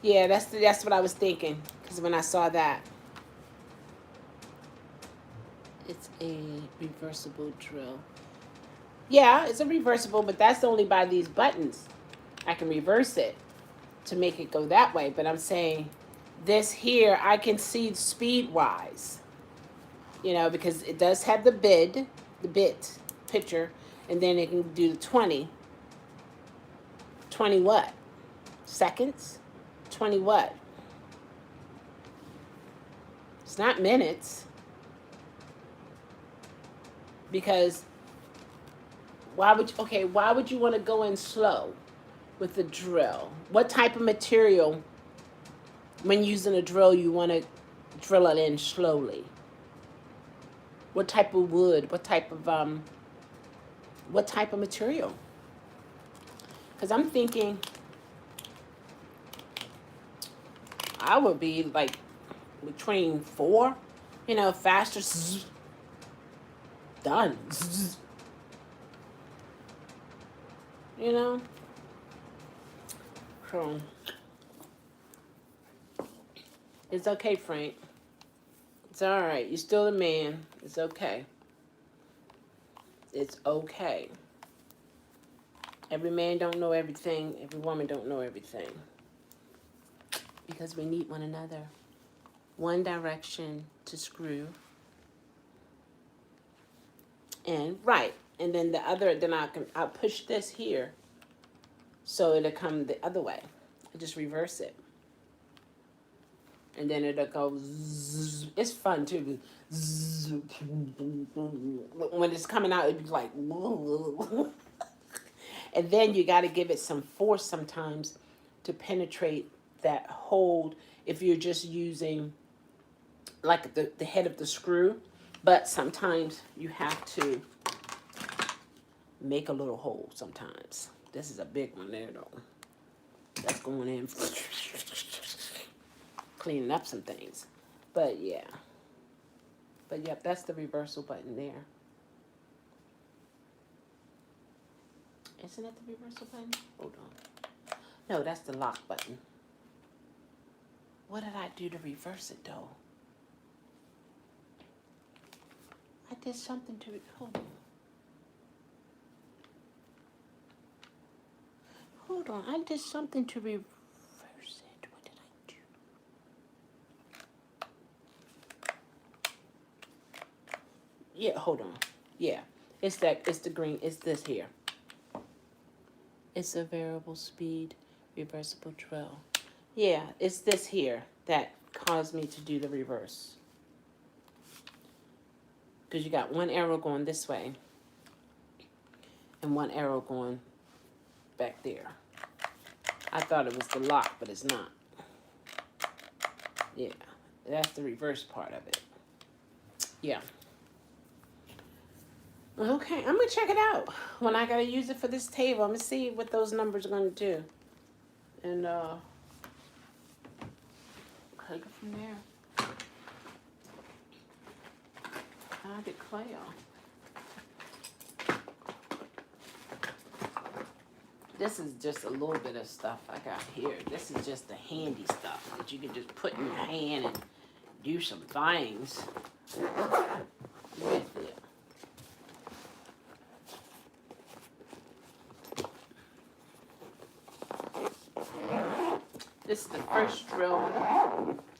Yeah, that's what I was thinking. Because when I saw that. It's a reversible drill. Yeah, it's a reversible, but that's only by these buttons. I can reverse it to make it go that way. But I'm saying this here, I can see speed-wise. Because it does have the bit picture, and then it can do the 20. 20 what? Seconds? 20 what? It's not minutes. Because why would you want to go in slow with the drill? What type of material, when using a drill, you want to drill it in slowly? What type of wood? What type of material? Because I'm thinking I would be like between 4, faster. Done. So it's okay, Frank. It's all right. You're still a man. It's okay. It's okay. Every man don't know everything. Every woman don't know everything. Because we need one another. One direction to screw. And right. And then the other, then I'll push this here so it'll come the other way. I just reverse it. and then it'll go zzz. It's fun too. Zzz. When it's coming out, it'll be like and then you got to give it some force sometimes to penetrate that hold if you're just using like the head of the screw, but sometimes you have to make a little hole sometimes. This is a big one there though. That's going in, cleaning up some things. But yeah. But yep, that's the reversal button there. Isn't it the reversal button? Hold on. No, that's the lock button. What did I do to reverse it though? I did something to it. Hold on. Hold on. I did something to reverse it. What did I do? Yeah, hold on. Yeah. It's the green. It's this here. It's a variable speed reversible drill. Yeah, it's this here that caused me to do the reverse. Because you got one arrow going this way and one arrow going back there. I thought it was the lock, but it's not. Yeah, that's the reverse part of it. Yeah. Okay, I'm going to check it out. When I got to use it for this table, I'm going to see what those numbers are going to do. And take it from there. I'll get clay off. This is just a little bit of stuff I got here. This is just the handy stuff that you can just put in your hand and do some things with it. This is the first drill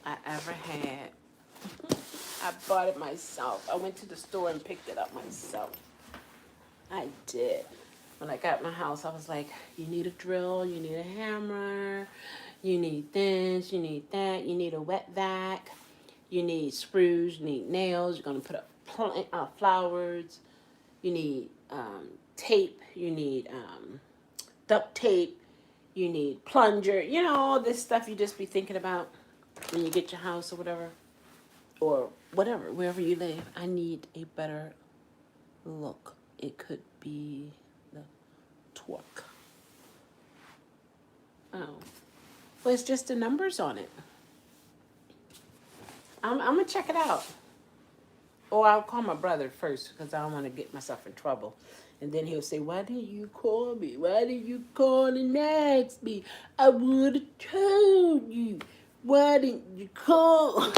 I ever had. I bought it myself. I went to the store and picked it up myself. I did. When I got my house, I was like, you need a drill, you need a hammer, you need this, you need that, you need a wet vac, you need screws, you need nails, you're going to put up flowers, you need tape, you need duct tape, you need plunger, you know, all this stuff you just be thinking about when you get your house or whatever, wherever you live. I need a better look. It could be the torque. Oh. Well, it's just the numbers on it. I'm going to check it out. Or I'll call my brother first because I don't want to get myself in trouble. And then he'll say, why didn't you call me? Why didn't you call and ask me? I would have told you. Why didn't you call?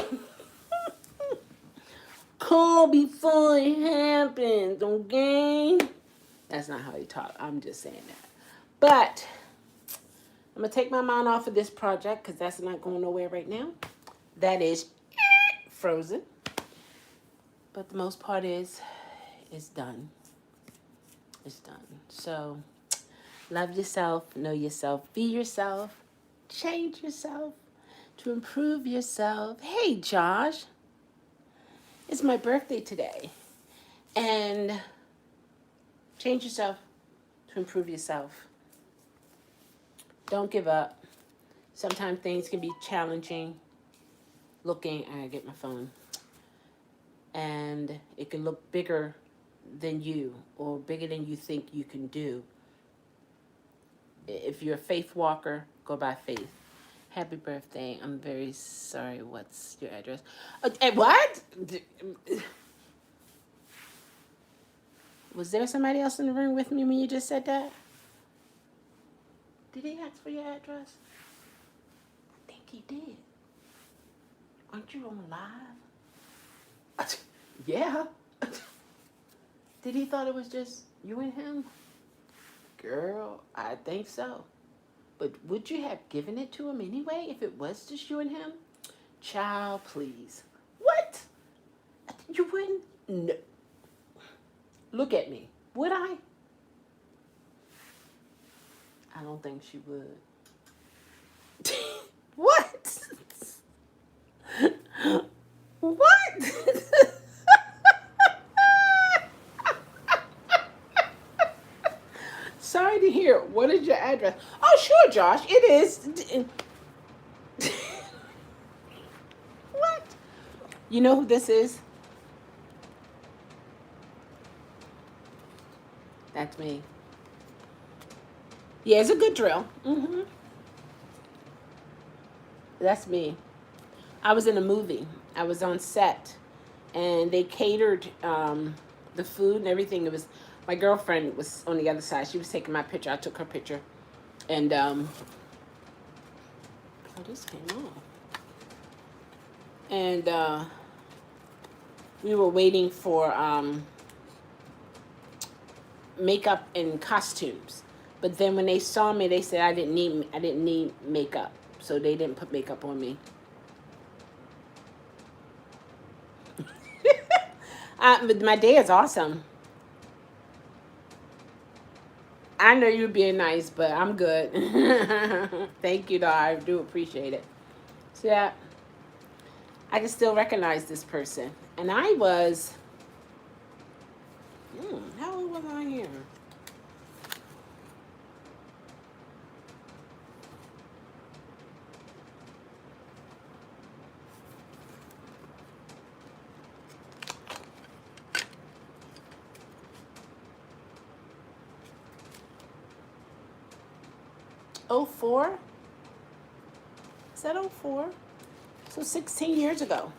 Call before it happens, okay? That's not how he talk. I'm just saying that. But I'm going to take my mind off of this project because that's not going nowhere right now. That is frozen. But the most part is, it's done. It's done. So, love yourself, know yourself, be yourself, change yourself to improve yourself. Hey, Josh. It's my birthday today. And change yourself to improve yourself. Don't give up. Sometimes things can be challenging. I gotta get my phone. And it can look bigger than you or bigger than you think you can do. If you're a faith walker, go by faith. Happy birthday. I'm very sorry. What's your address? What? Was there somebody else in the room with me when you just said that? Did he ask for your address? I think he did. Aren't you on live? Yeah. Did he thought it was just you and him? Girl, I think so. But would you have given it to him anyway if it was just you and him? Child, please. What? You wouldn't? No. Look at me. Would I? I don't think she would. What? address. Oh, sure, Josh, it is. What? You know who this is? That's me. Yeah, it's a good drill. That's me. I was in a movie. I was on set, and they catered the food and everything. It was my girlfriend was on the other side. She was taking my picture. I took her picture, and oh, this came off. And we were waiting for makeup and costumes. But then when they saw me, they said I didn't need makeup, so they didn't put makeup on me. But my day is awesome. I know you're being nice, but I'm good. Thank you, though. I do appreciate it. So yeah, I can still recognize this person, and I was. How old was I here? Oh 04? Is that 04? So 16 years ago.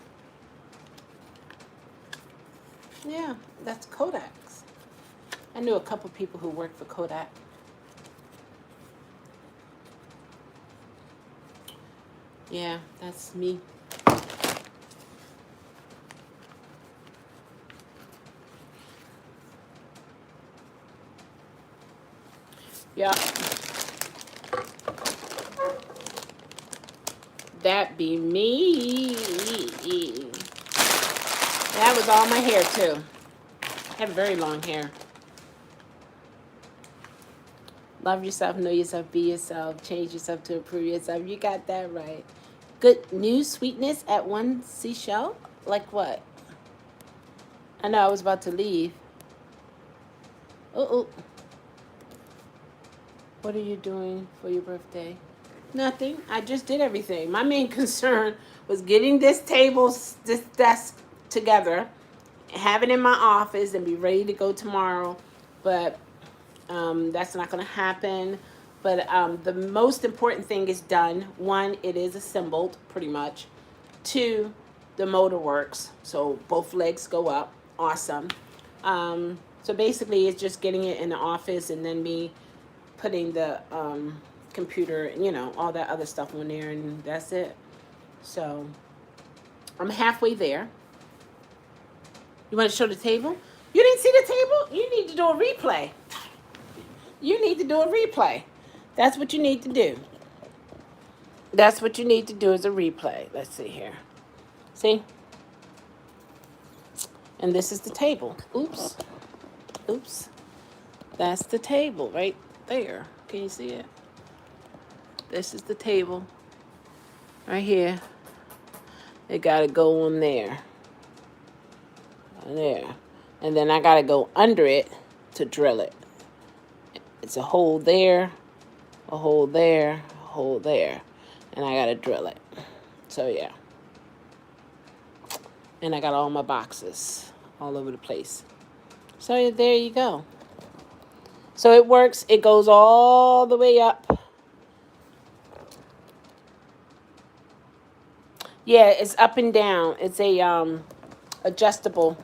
Yeah, that's Kodak's. I knew a couple people who worked for Kodak. Yeah, that's me. Yeah. That be me. That was all my hair too. I had very long hair. Love yourself, know yourself, be yourself, change yourself to improve yourself. You got that right. Good news, sweetness at one seashell? Like what? I know I was about to leave. Oh. What are you doing for your birthday? Nothing. I just did everything. My main concern was getting this desk together, have it in my office, and be ready to go tomorrow. But that's not going to happen. But the most important thing is done. One, it is assembled pretty much. Two, the motor works, so both legs go up. Awesome. So basically, it's just getting it in the office and then me putting the computer and all that other stuff on there, and that's it. So I'm halfway there. You want to show the table? You didn't see the table? You need to do a replay. You need to do a replay. That's what you need to do. That's what you need to do is a replay. Let's see here. See? And this is the table. Oops. That's the table right there. Can you see it? This is the table right here. It got to go on there. There. And then I got to go under it to drill it. It's a hole there, a hole there, a hole there. And I got to drill it. So, yeah. And I got all my boxes all over the place. So, there you go. So, it works. It goes all the way up. Yeah, it's up and down. It's a adjustable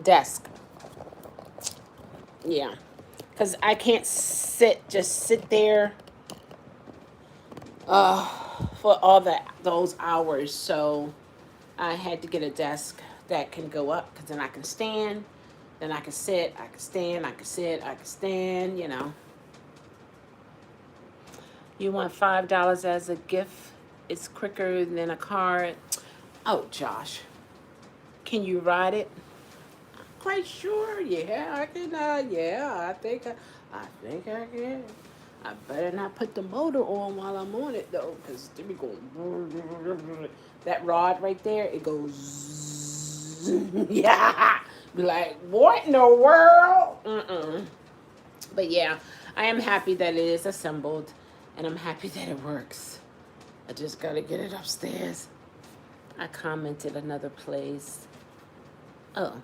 desk. Yeah. Because I can't just sit there for all those hours. So I had to get a desk that can go up, because then I can stand, then I can sit, I can stand, I can sit, I can stand, You want $5 as a gift? It's quicker than a card. Oh, Josh, can you ride it? Quite sure. Yeah, I can. I think I can. I better not put the motor on while I'm on it though, because they be going. That rod right there, it goes. Yeah. Be like, what in the world? But yeah, I am happy that it is assembled, and I'm happy that it works. I just gotta get it upstairs. I commented another place. Oh.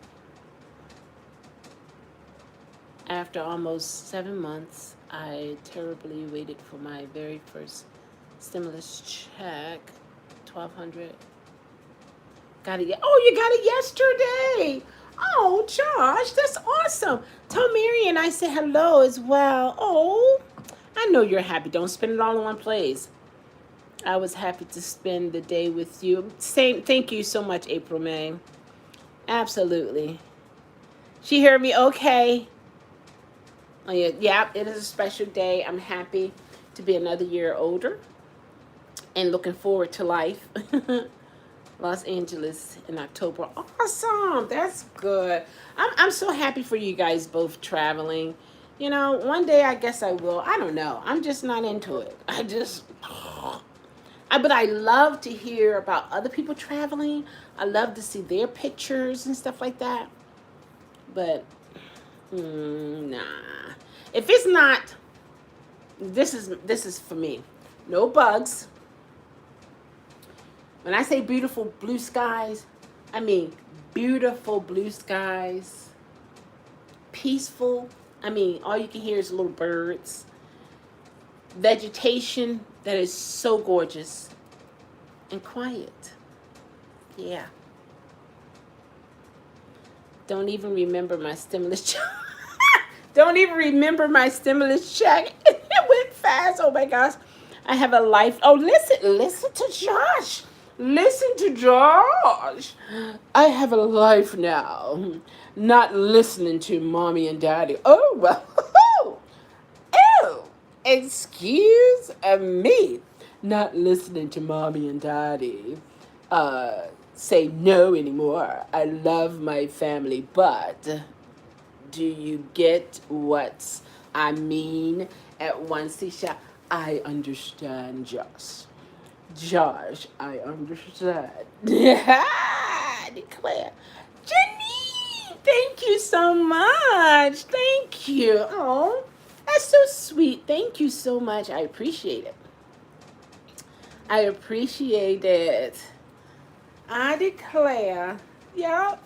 After almost 7 months, I terribly waited for my very first stimulus check. 1,200. Got it. Oh, you got it yesterday. Oh, Josh, that's awesome. Tell Meridian I said hello as well. Oh, I know you're happy. Don't spend it all in one place. I was happy to spend the day with you. Same. Thank you so much, April May. Absolutely. She heard me okay. Oh, yeah, it is a special day. I'm happy to be another year older and looking forward to life. Los Angeles in October. Awesome. That's good. I'm so happy for you guys both traveling. You know, one day I guess I will. I don't know. I'm just not into it. But I love to hear about other people traveling. I love to see their pictures and stuff like that. But nah. If it's not, this is for me. No bugs. When I say beautiful blue skies, I mean beautiful blue skies. Peaceful. I mean, all you can hear is little birds. Vegetation that is so gorgeous and quiet. Yeah. Don't even remember my stimulus check. Don't even remember my stimulus check. It went fast. Oh my gosh. I have a life. Oh, listen to Josh. Listen to Josh. I have a life now. Not listening to mommy and daddy. Oh, well. Oh, excuse me. Not listening to mommy and daddy say no anymore. I love my family, but do you get what I mean at one Sisha? I understand, Josh. Josh, I understand. Yeah, declare. Janine, thank you so much. Thank you. Oh, that's so sweet. Thank you so much. I appreciate it. I appreciate it. I declare. Yep.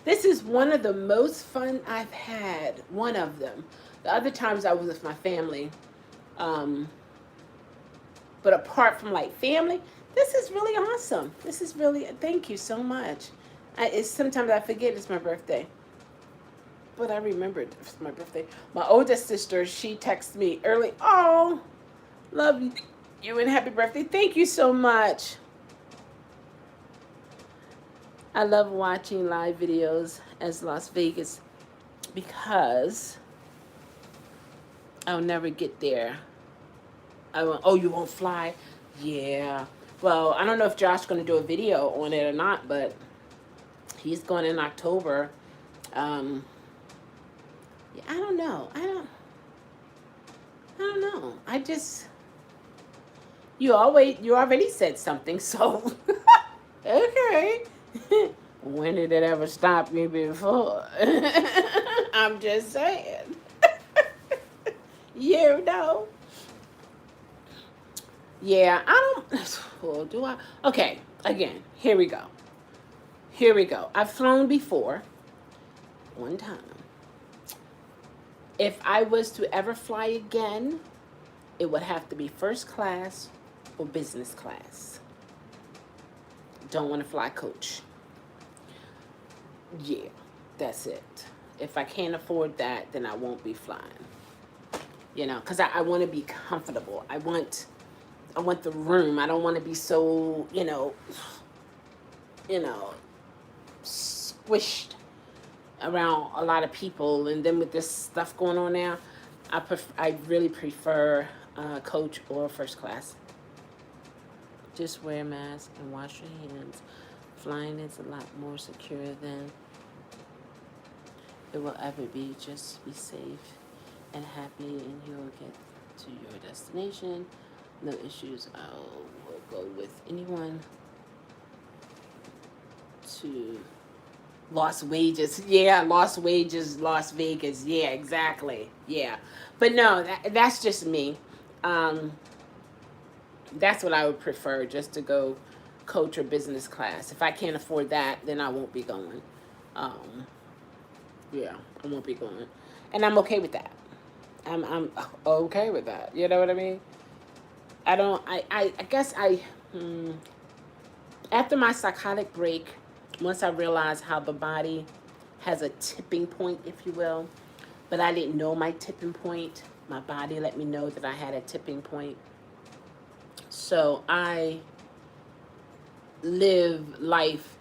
This is one of the most fun I've had. One of them. The other times I was with my family. But apart from like family, this is really awesome. This is really, thank you so much. Sometimes I forget it's my birthday. But I remembered it's my birthday. My oldest sister, she texted me early. Oh, love you and happy birthday. Thank you so much. I love watching live videos as Las Vegas because I'll never get there. Oh, you won't fly? Yeah. Well, I don't know if Josh's going to do a video on it or not, but he's going in October. Yeah, I don't know. I don't know. You already said something, so okay. When did it ever stop me before? I'm just saying. You know. Yeah, I don't. Well, do I? Okay, again, here we go. I've flown before. One time. If I was to ever fly again, it would have to be first class or business class. Don't want to fly coach. Yeah, that's it. If I can't afford that, then I won't be flying. You know, because I want to be comfortable. I want the room. I don't want to be so, squished around a lot of people. And then with this stuff going on now, I really prefer coach or first class. Just wear a mask and wash your hands. Flying is a lot more secure than it will ever be. Just be safe and happy, and you'll get to your destination. No issues. I will go with anyone to Lost wages. Yeah, lost wages, Las Vegas. Yeah, exactly. Yeah. But no, that's just me. Um, that's what I would prefer, just to go coach or business class. If I can't afford that, then I won't be going. Um, yeah, I won't be going. And I'm okay with that. I'm okay with that. You know what I mean? I don't, I guess after my psychotic break, once I realized how the body has a tipping point, if you will, but I didn't know my tipping point. My body let me know that I had a tipping point. So I live life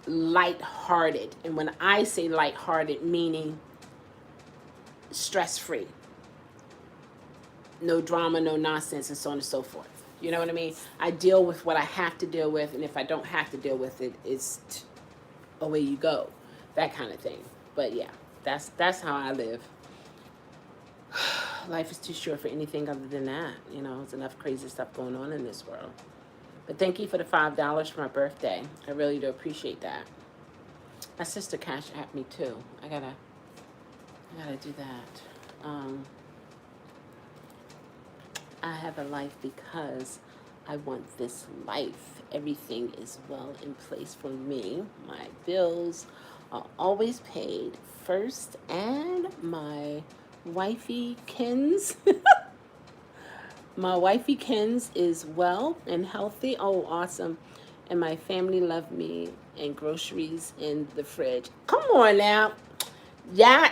lighthearted. And when I say lighthearted, meaning stress free, no drama, no nonsense, and so on and so forth. You know what I mean? I deal with what I have to deal with, and if I don't have to deal with it, it's away you go, that kind of thing. But yeah, that's how I live. Life is too short for anything other than that. You know, there's enough crazy stuff going on in this world. But thank you for the $5 for my birthday. I really do appreciate that. My sister cash at me too. I gotta do that. I have a life because I want this life. Everything is well in place for me. My bills are always paid first, and my wifey Kins. My wifey Kins is well and healthy. Oh, awesome. And my family love me, and groceries in the fridge. Come on now. Yeah.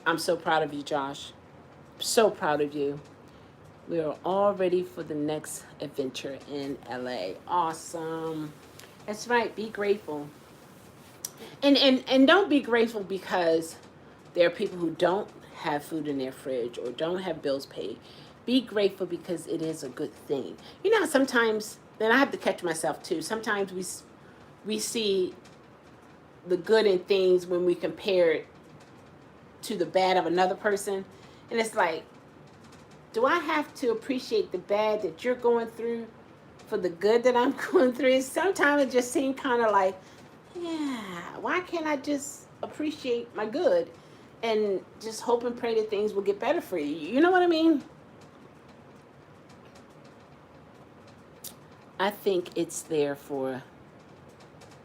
I'm so proud of you, Josh. So proud of you. We are all ready for the next adventure in LA. Awesome. That's right. Be grateful. And don't be grateful because there are people who don't have food in their fridge or don't have bills paid. Be grateful because it is a good thing. You know, sometimes, and I have to catch myself too. Sometimes we see the good in things when we compare it to the bad of another person, and it's like, do I have to appreciate the bad that you're going through for the good that I'm going through? Sometimes it just seems kind of like, yeah, why can't I just appreciate my good and just hope and pray that things will get better for you? You know what I mean? I think it's there for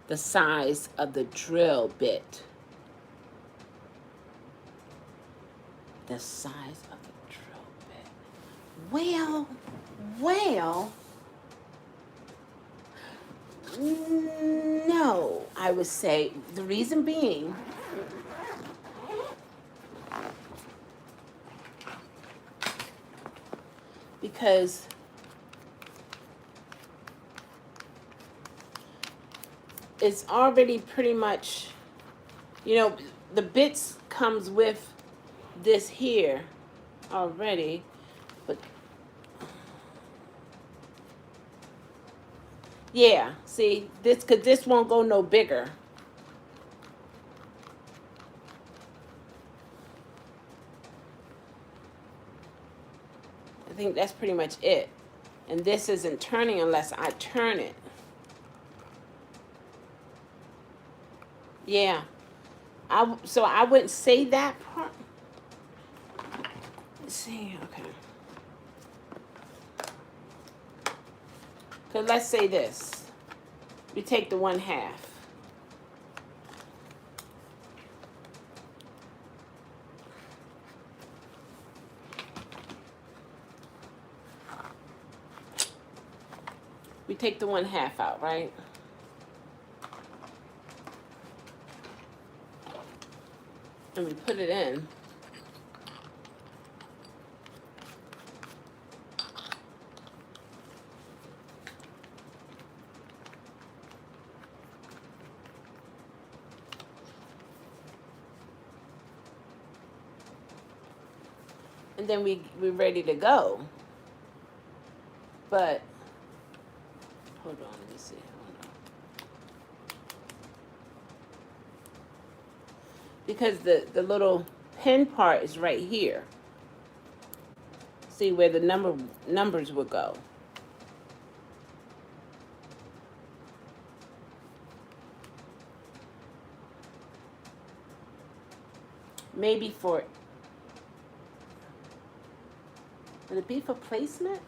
the size of the drill bit. The size of the drill bit. Well, no, I would say the reason being, because it's already pretty much, you know, the bits comes with this here already, but yeah, see, this, because this won't go no bigger. I think that's pretty much it. And this isn't turning unless I turn it. Yeah. So I wouldn't say that part. Let's see, okay. So let's say this. We take the 1/2. We take the 1/2 out, right? And we put it in. And then we're ready to go. But hold on, let me see. Because the little pin part is right here. See where the numbers would go. maybe for, would it be for placement?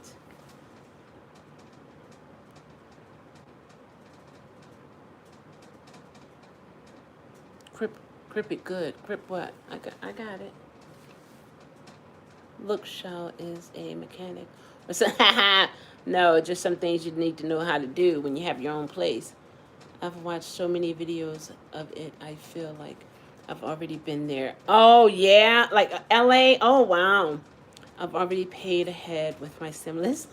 Grip it good. Grip what? I got it. Look, Chelle is a mechanic. No, just some things you need to know how to do when you have your own place. I've watched so many videos of it. I feel like I've already been there. Oh, yeah? Like LA? Oh, wow. I've already paid ahead with my stimulus.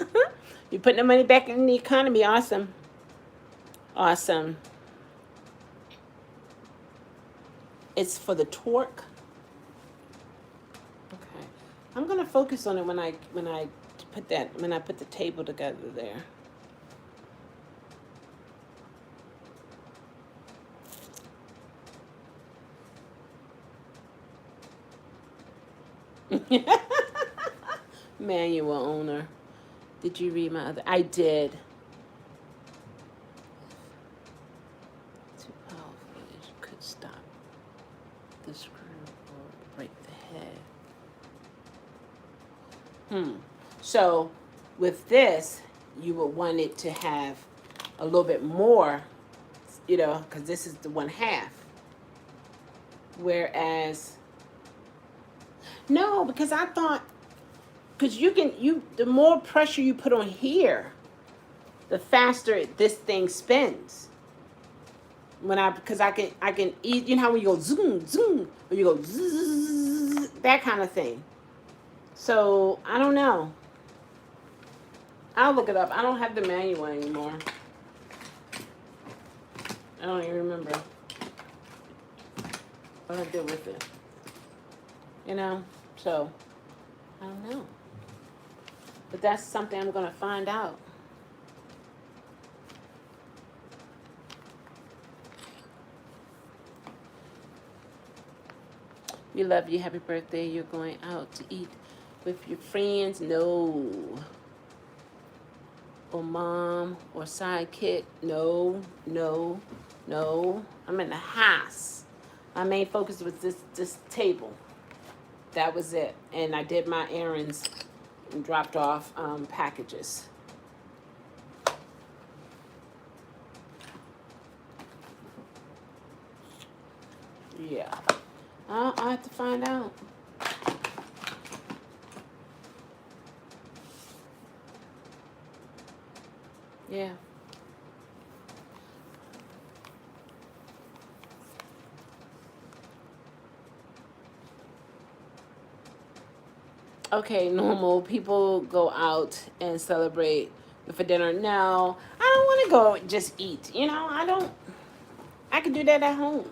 You're putting the money back in the economy. Awesome. Awesome. It's for the torque. Okay. I'm gonna focus on it when I put the table together there. Manual owner. Did you read my other? I did. Too powerful. It could stop the screw or break the head. So with this, you would want it to have a little bit more, because this is the 1/2. Whereas, no, because I thought, because the more pressure you put on here, the faster this thing spins. Because I can eat, you know how when you go zoom, zoom, or you go zzz, that kind of thing. So, I don't know. I'll look it up. I don't have the manual anymore. I don't even remember what I did with it. So, I don't know. But that's something I'm going to find out. We love you. Happy birthday. You're going out to eat with your friends? No. Or mom or sidekick? No. I'm in the house. My main focus was this table. That was it. And I did my errands and dropped off packages. Yeah. I'll have to find out. Yeah. Okay, normal. People go out and celebrate for dinner. No, I don't want to go just eat. I could do that at home.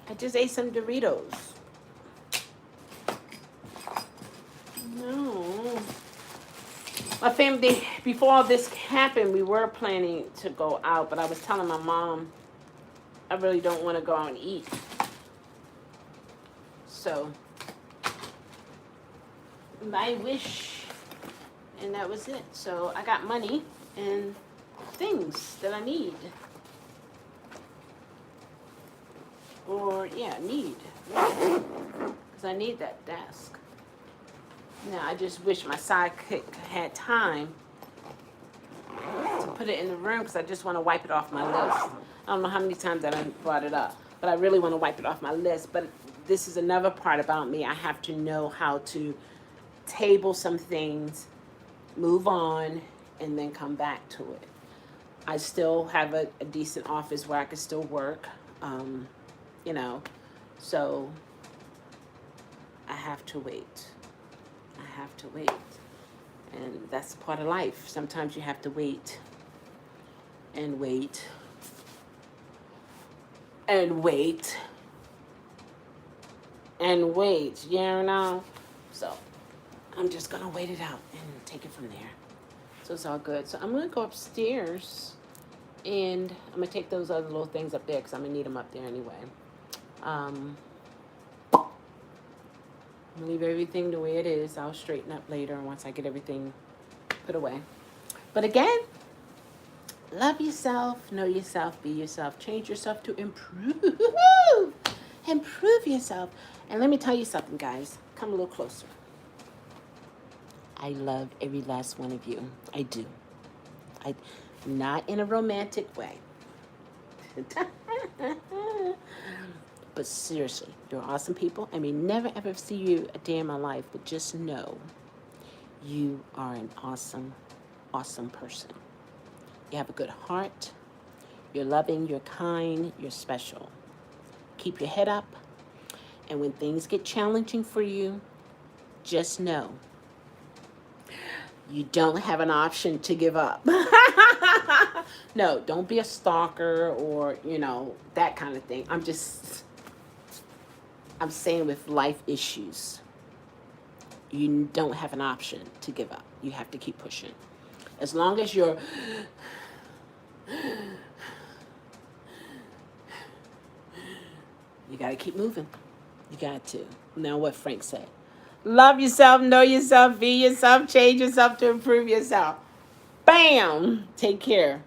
I just ate some Doritos. No. My family, before all this happened, we were planning to go out, but I was telling my mom I really don't want to go out and eat. So, my wish, and that was it. So, I got money and things that I need. Need. Because I need that desk. Now, I just wish my sidekick had time to put it in the room because I just want to wipe it off my list. I don't know how many times that I brought it up, but I really want to wipe it off my list. But this is another part about me. I have to know how to table some things, move on, and then come back to it. I still have a decent office where I can still work, so I have to wait. And that's part of life. Sometimes you have to wait and wait and wait and wait, So I'm just going to wait it out and take it from there. So it's all good. So I'm going to go upstairs and I'm going to take those other little things up there because I'm going to need them up there anyway. I'm going to leave everything the way it is. I'll straighten up later once I get everything put away. But again, Love yourself, know yourself, be yourself, change yourself to improve. Improve yourself. And let me tell you something, guys. Come a little closer. I love every last one of you. I do. I, not in a romantic way. But seriously, you're awesome people. I may never ever see you a day in my life, but just know you are an awesome, awesome person. You have a good heart. You're loving, you're kind, you're special. Keep your head up. And when things get challenging for you, just know you don't have an option to give up. No, don't be a stalker or, that kind of thing. I'm saying with life issues, you don't have an option to give up. You have to keep pushing. As long as you're you got to keep moving. You got to. Now what Frank said. Love yourself, know yourself, be yourself, change yourself to improve yourself. Bam! Take care.